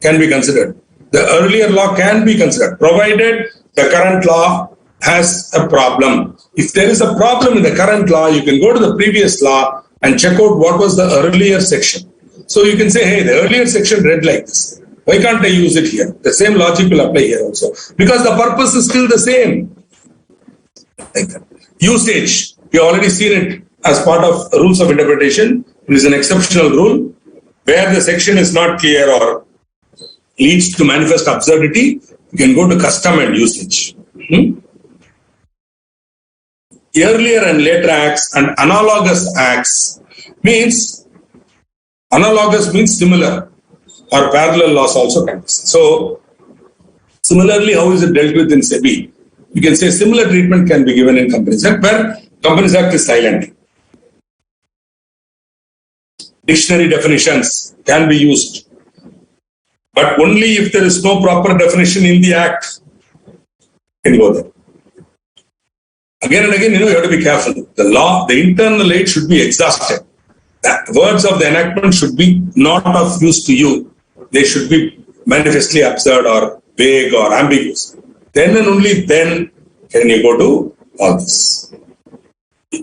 can be considered. The earlier law can be considered, provided the current law has a problem. If there is a problem in the current law, you can go to the previous law and check out what was the earlier section. So you can say, hey, the earlier section read like this. Why can't I use it here? The same logic will apply here also. Because the purpose is still the same. Like that. Usage, we already seen it as part of rules of interpretation. It is an exceptional rule where the section is not clear or leads to manifest absurdity. You can go to custom and usage. Earlier and later acts and analogous acts means similar or parallel laws also can be. So similarly, how is it dealt with in SEBI? You can say similar treatment can be given in Companies Act, where Companies Act is silent. Dictionary definitions can be used, but only if there is no proper definition in the act can go there. Again and again, you have to be careful. The law, the internal aid should be exhausted. The words of the enactment should be not of use to you. They should be manifestly absurd or vague or ambiguous. Then and only then can you go to all this.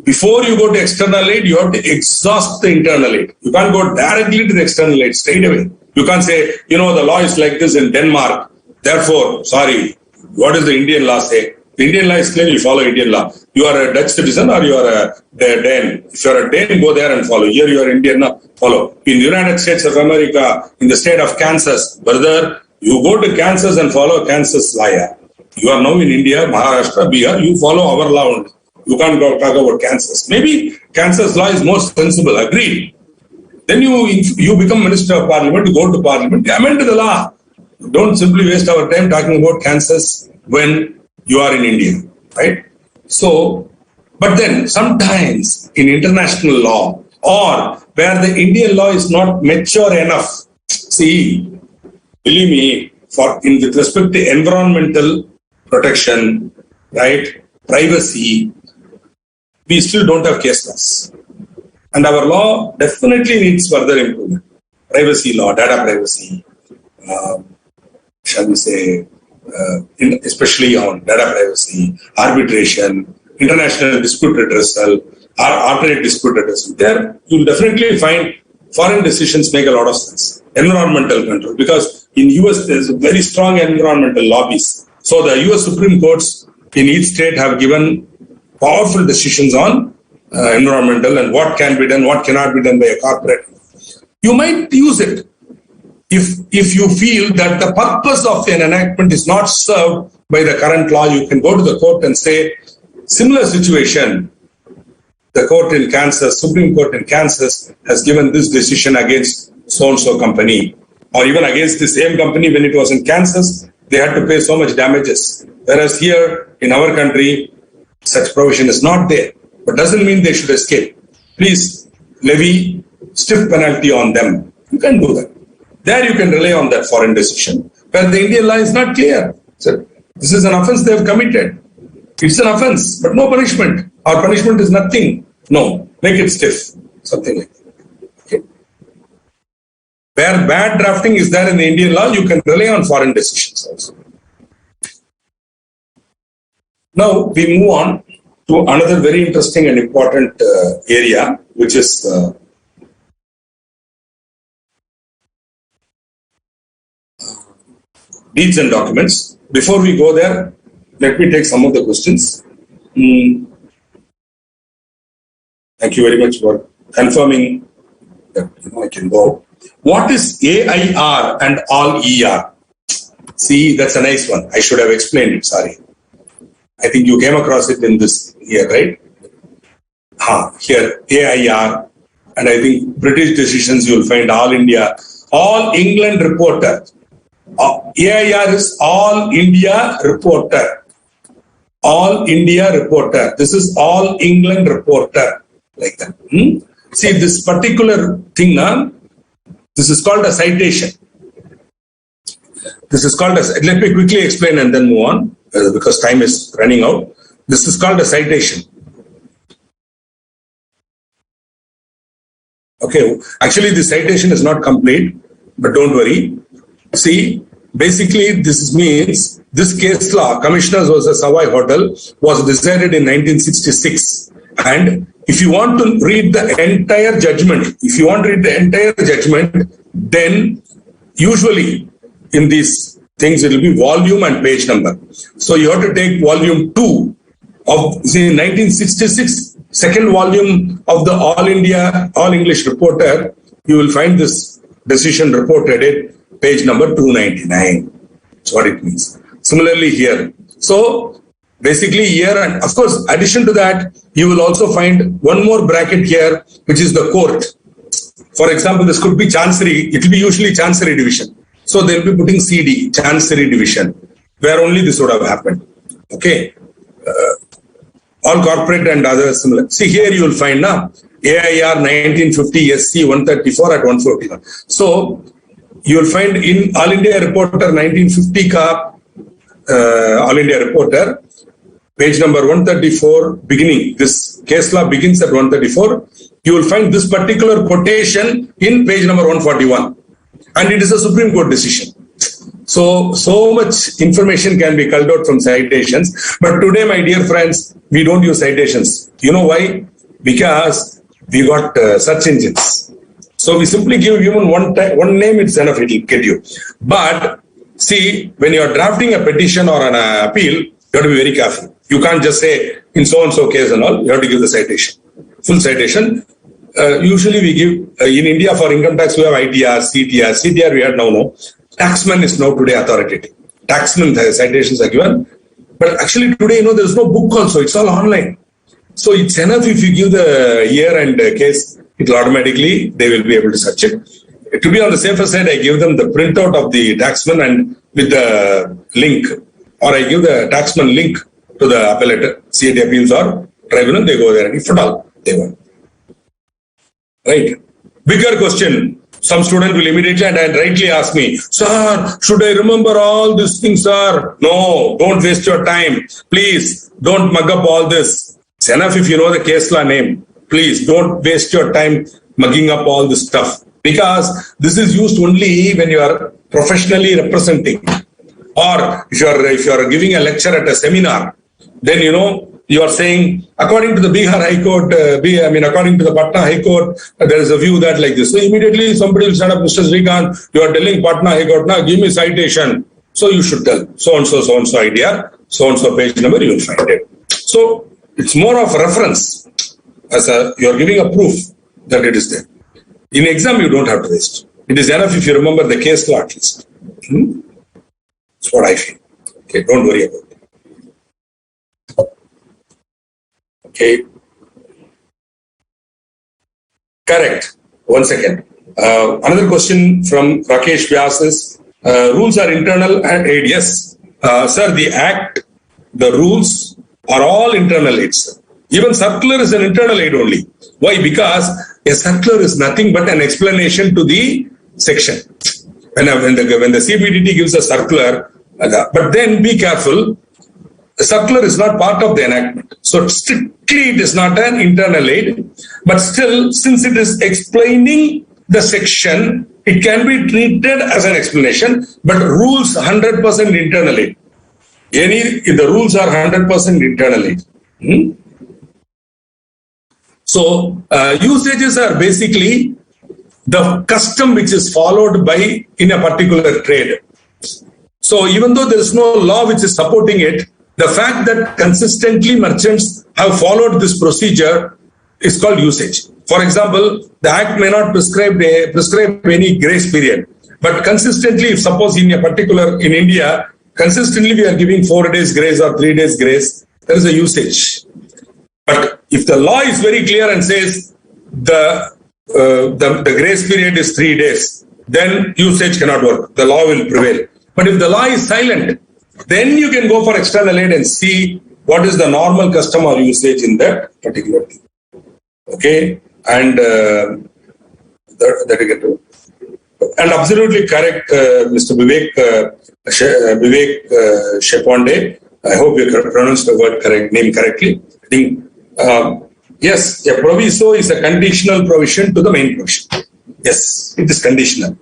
Before you go to external aid, you have to exhaust the internal aid. You can't go directly to the external aid straight away. You can't say, the law is like this in Denmark. Therefore, sorry, what does the Indian law say? The Indian law is clear, you follow Indian law. You are a Dutch citizen or you are a Dane. If you are a Dane, go there and follow. Here you are Indian, follow. In the United States of America, in the state of Kansas, brother, you go to Kansas and follow Kansas law. You are now in India, Maharashtra, Bihar, you follow our law only. You can't go talk about Kansas. Maybe Kansas law is most sensible, agreed. Then you become Minister of Parliament, you go to Parliament, amend the law. Don't simply waste our time talking about Kansas when you are in India, right? So, but then sometimes in international law or where the Indian law is not mature enough, see, believe me, with respect to environmental protection, right, privacy, we still don't have case laws. And our law definitely needs further improvement. Privacy law, data privacy, shall we say, especially on data privacy, arbitration, international dispute redressal, or alternate dispute redressal. There, you will definitely find foreign decisions make a lot of sense. Environmental control, because in US there is a very strong environmental lobbies. So the US Supreme Courts in each state have given powerful decisions on environmental and what can be done, what cannot be done by a corporate. You might use it if you feel that the purpose of an enactment is not served by the current law. You can go to the court and say, similar situation, the court in Kansas, Supreme Court in Kansas has given this decision against so-and-so company, or even against the same company when it was in Kansas, they had to pay so much damages. Whereas here in our country, such provision is not there, but doesn't mean they should escape. Please levy stiff penalty on them. You can do that. There you can rely on that foreign decision, where the Indian law is not clear. So this is an offense they have committed. It's an offense, but no punishment. Or punishment is nothing. No, make it stiff. Something like that. Okay. Where bad drafting is there in the Indian law, you can rely on foreign decisions also. Now we move on to another very interesting and important area, which is deeds and documents. Before we go there, let me take some of the questions. Thank you very much for confirming that I can go. What is AIR and all ER? See, that's a nice one. I should have explained it. Sorry. I think you came across it in this here, right? Here, AIR. And I think British decisions, you will find All India, All England Reporter. AIR is All India Reporter. All India Reporter. This is All England Reporter. Like that. See, this particular thing, this is called a citation. This is called a, let me quickly explain and then move on because time is running out. This is called a citation. Okay, actually the citation is not complete, but don't worry. See, basically this means this case law, Commissioners versus Savoy Hotel, was decided in 1966. And if you want to read the entire judgment, then usually in these things it will be volume and page number. So you have to take volume 2 of, see, 1966, second volume of the All India, All English Reporter, you will find this decision reported at page number 299. That's what it means. Similarly here. So basically here, and of course, addition to that, you will also find one more bracket here, which is the court. For example, this could be Chancery. It will be usually Chancery Division. So they'll be putting CD, Chancery Division, where only this would have happened. Okay. All corporate and other similar. See, here you will find now AIR 1950 SC 134 at 141. So you will find in All India Reporter 1950 ka All India Reporter, page number 134, beginning, this case law begins at 134. You will find this particular quotation in page number 141. And it is a Supreme Court decision. So much information can be culled out from citations. But today, my dear friends, we don't use citations. You know why? Because we got search engines. So we simply give human one name, it's enough, it will get you. But see, when you are drafting a petition or an appeal, you have to be very careful. You can't just say in so-and-so case and all, you have to give the citation, full citation. Usually we give, in India for income tax, we have ITR, CTR. CTR we had now, no. Taxman is now today authoritative. Taxman citations are given. But actually today, there's no book also. It's all online. So it's enough if you give the year and case, it will automatically, they will be able to search it. To be on the safer side, I give them the printout of the taxman and with the link. Or I give the taxman link to the appellate, CAT appeals or tribunal, they go there and if at all, they want. Right. Bigger question. Some student will immediately and rightly ask me, sir, should I remember all these things, sir? No, don't waste your time. Please, don't mug up all this. It's enough if you know the case law name. Please, don't waste your time mugging up all this stuff. Because this is used only when you are professionally representing. Or if you are giving a lecture at a seminar, then you are saying, according to the Bihar High Court, according to the Patna High Court, there is a view that like this. So immediately somebody will stand up, Mr. Srikanth, you are telling Patna High Court, now give me citation. So you should tell so-and-so idea, so-and-so page number, you will find it. So it's more of a reference. You are giving a proof that it is there. In exam, you don't have to waste. It is enough if you remember the case law at least. That's what I feel. Okay, don't worry about it. Okay. Correct. 1 second. Another question from Rakesh Vyas is, rules are internal and aid. Yes. Sir, the act, the rules are all internal aids. Even circular is an internal aid only. Why? Because a circular is nothing but an explanation to the section. When the CBDT gives a circular, but then be careful, the circular is not part of the enactment. So strictly it is not an internal aid, but still, since it is explaining the section, it can be treated as an explanation, but rules 100% internal aid. The rules are 100% internal aid. So usages are basically the custom which is followed by in a particular trade. So even though there is no law which is supporting it, the fact that consistently merchants have followed this procedure is called usage. For example, the Act may not prescribe any grace period, but consistently, if suppose in a particular, in India, consistently we are giving 4 days grace or 3 days grace, there is a usage. But if the law is very clear and says the grace period is 3 days, then usage cannot work. The law will prevail. But if the law is silent, then you can go for external aid and see what is the normal custom or usage in that particular thing. Okay, and that you get to. And absolutely correct, Mr. Vivek Sheponde. I hope you pronounced the word name correctly. I think yes, a proviso is a conditional provision to the main provision. Yes, it is conditional.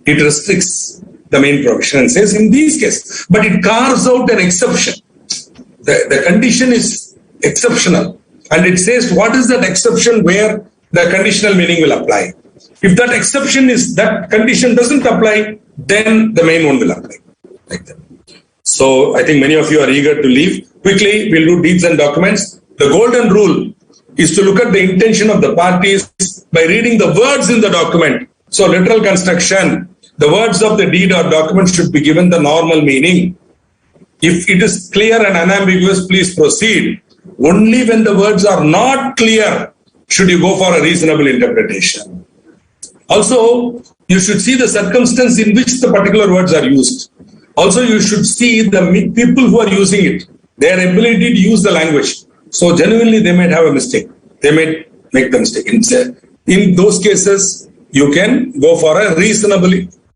It restricts the main provision and says in these cases, but it carves out an exception. The condition is exceptional, and it says what is that exception where the conditional meaning will apply. If that exception is that condition doesn't apply, then the main one will apply. Like that. So I think many of you are eager to leave. Quickly, we'll do deeds and documents. The golden rule is to look at the intention of the parties by reading the words in the document. So literal construction, the words of the deed or document should be given the normal meaning. If it is clear and unambiguous, please proceed. Only when the words are not clear should you go for a reasonable interpretation. Also, you should see the circumstance in which the particular words are used. Also, you should see the people who are using it, their ability to use the language. So genuinely, they might have a mistake. They might make the mistake. In those cases, you can go for a reasonable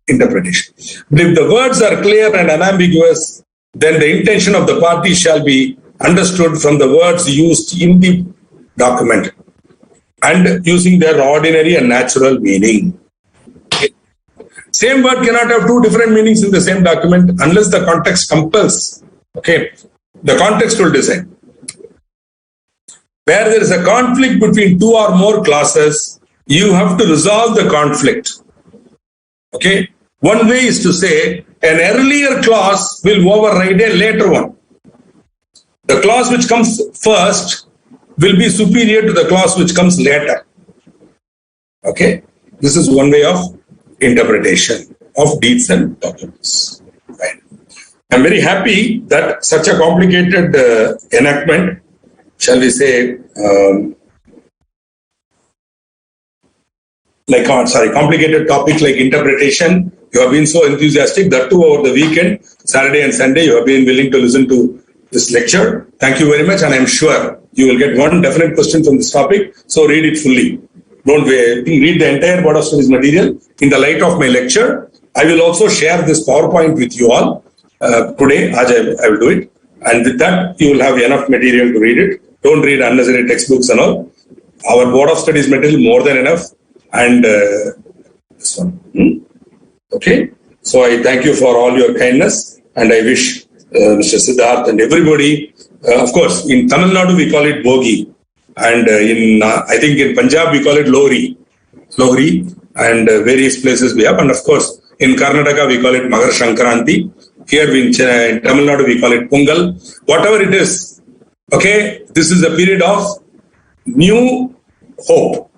interpretation. But if the words are clear and unambiguous, then the intention of the party shall be understood from the words used in the document and using their ordinary and natural meaning. Same word cannot have two different meanings in the same document unless the context compels. Okay, the context will decide. Where there is a conflict between two or more clauses, you have to resolve the conflict. Okay, one way is to say an earlier clause will override a later one. The clause which comes first will be superior to the clause which comes later. Okay, this is one way of interpretation of deeds and documents. Right. I'm very happy that such a complicated enactment, shall we say, complicated topic like interpretation, you have been so enthusiastic, that too over the weekend, Saturday and Sunday, you have been willing to listen to this lecture. Thank you very much, and I'm sure you will get one definite question from this topic, so read it fully. Don't wait. Read the entire Board of Studies material in the light of my lecture. I will also share this PowerPoint with you all today. I will do it, and with that you will have enough material to read it. Don't read unnecessary textbooks and all. Our Board of Studies material more than enough, and this one. Okay. So I thank you for all your kindness, and I wish Mr. Siddharth and everybody. Of course, in Tamil Nadu we call it Bogi. And I think in Punjab we call it Lohri, and various places we have. And of course, in Karnataka we call it Magar Shankranti. Here in Tamil Nadu we call it Pongal. Whatever it is, okay, this is a period of new hope.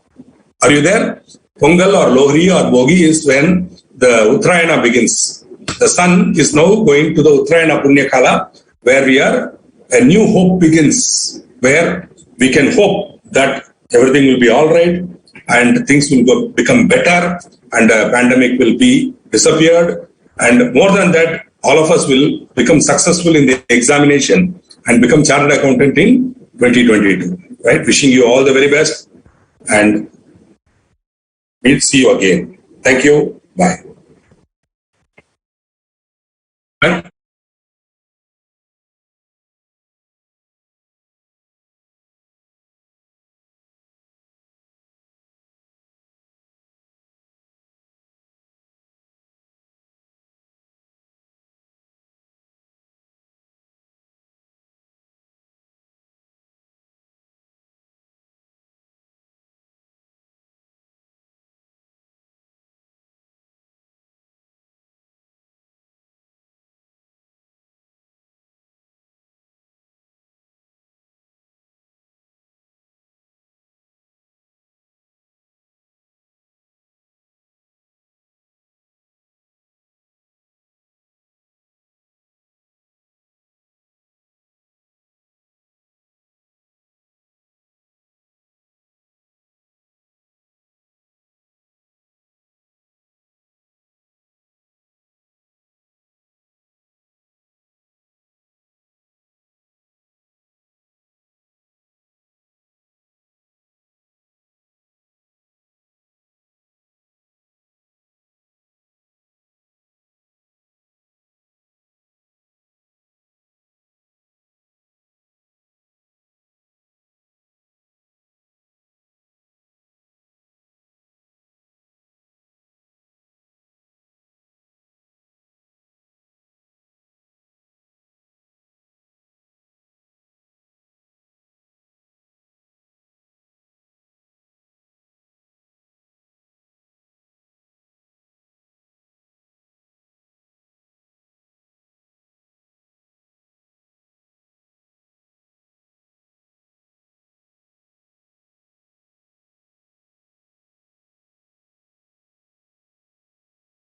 Are you there? Pongal or Lohri or Bogi is when the Uttarayana begins. The sun is now going to the Uttarayana Punyakala, where a new hope begins, where we can hope that everything will be all right and things will become better and the pandemic will be disappeared. And more than that, all of us will become successful in the examination and become chartered accountant in 2022. Right? Wishing you all the very best, and we'll see you again. Thank you. Bye.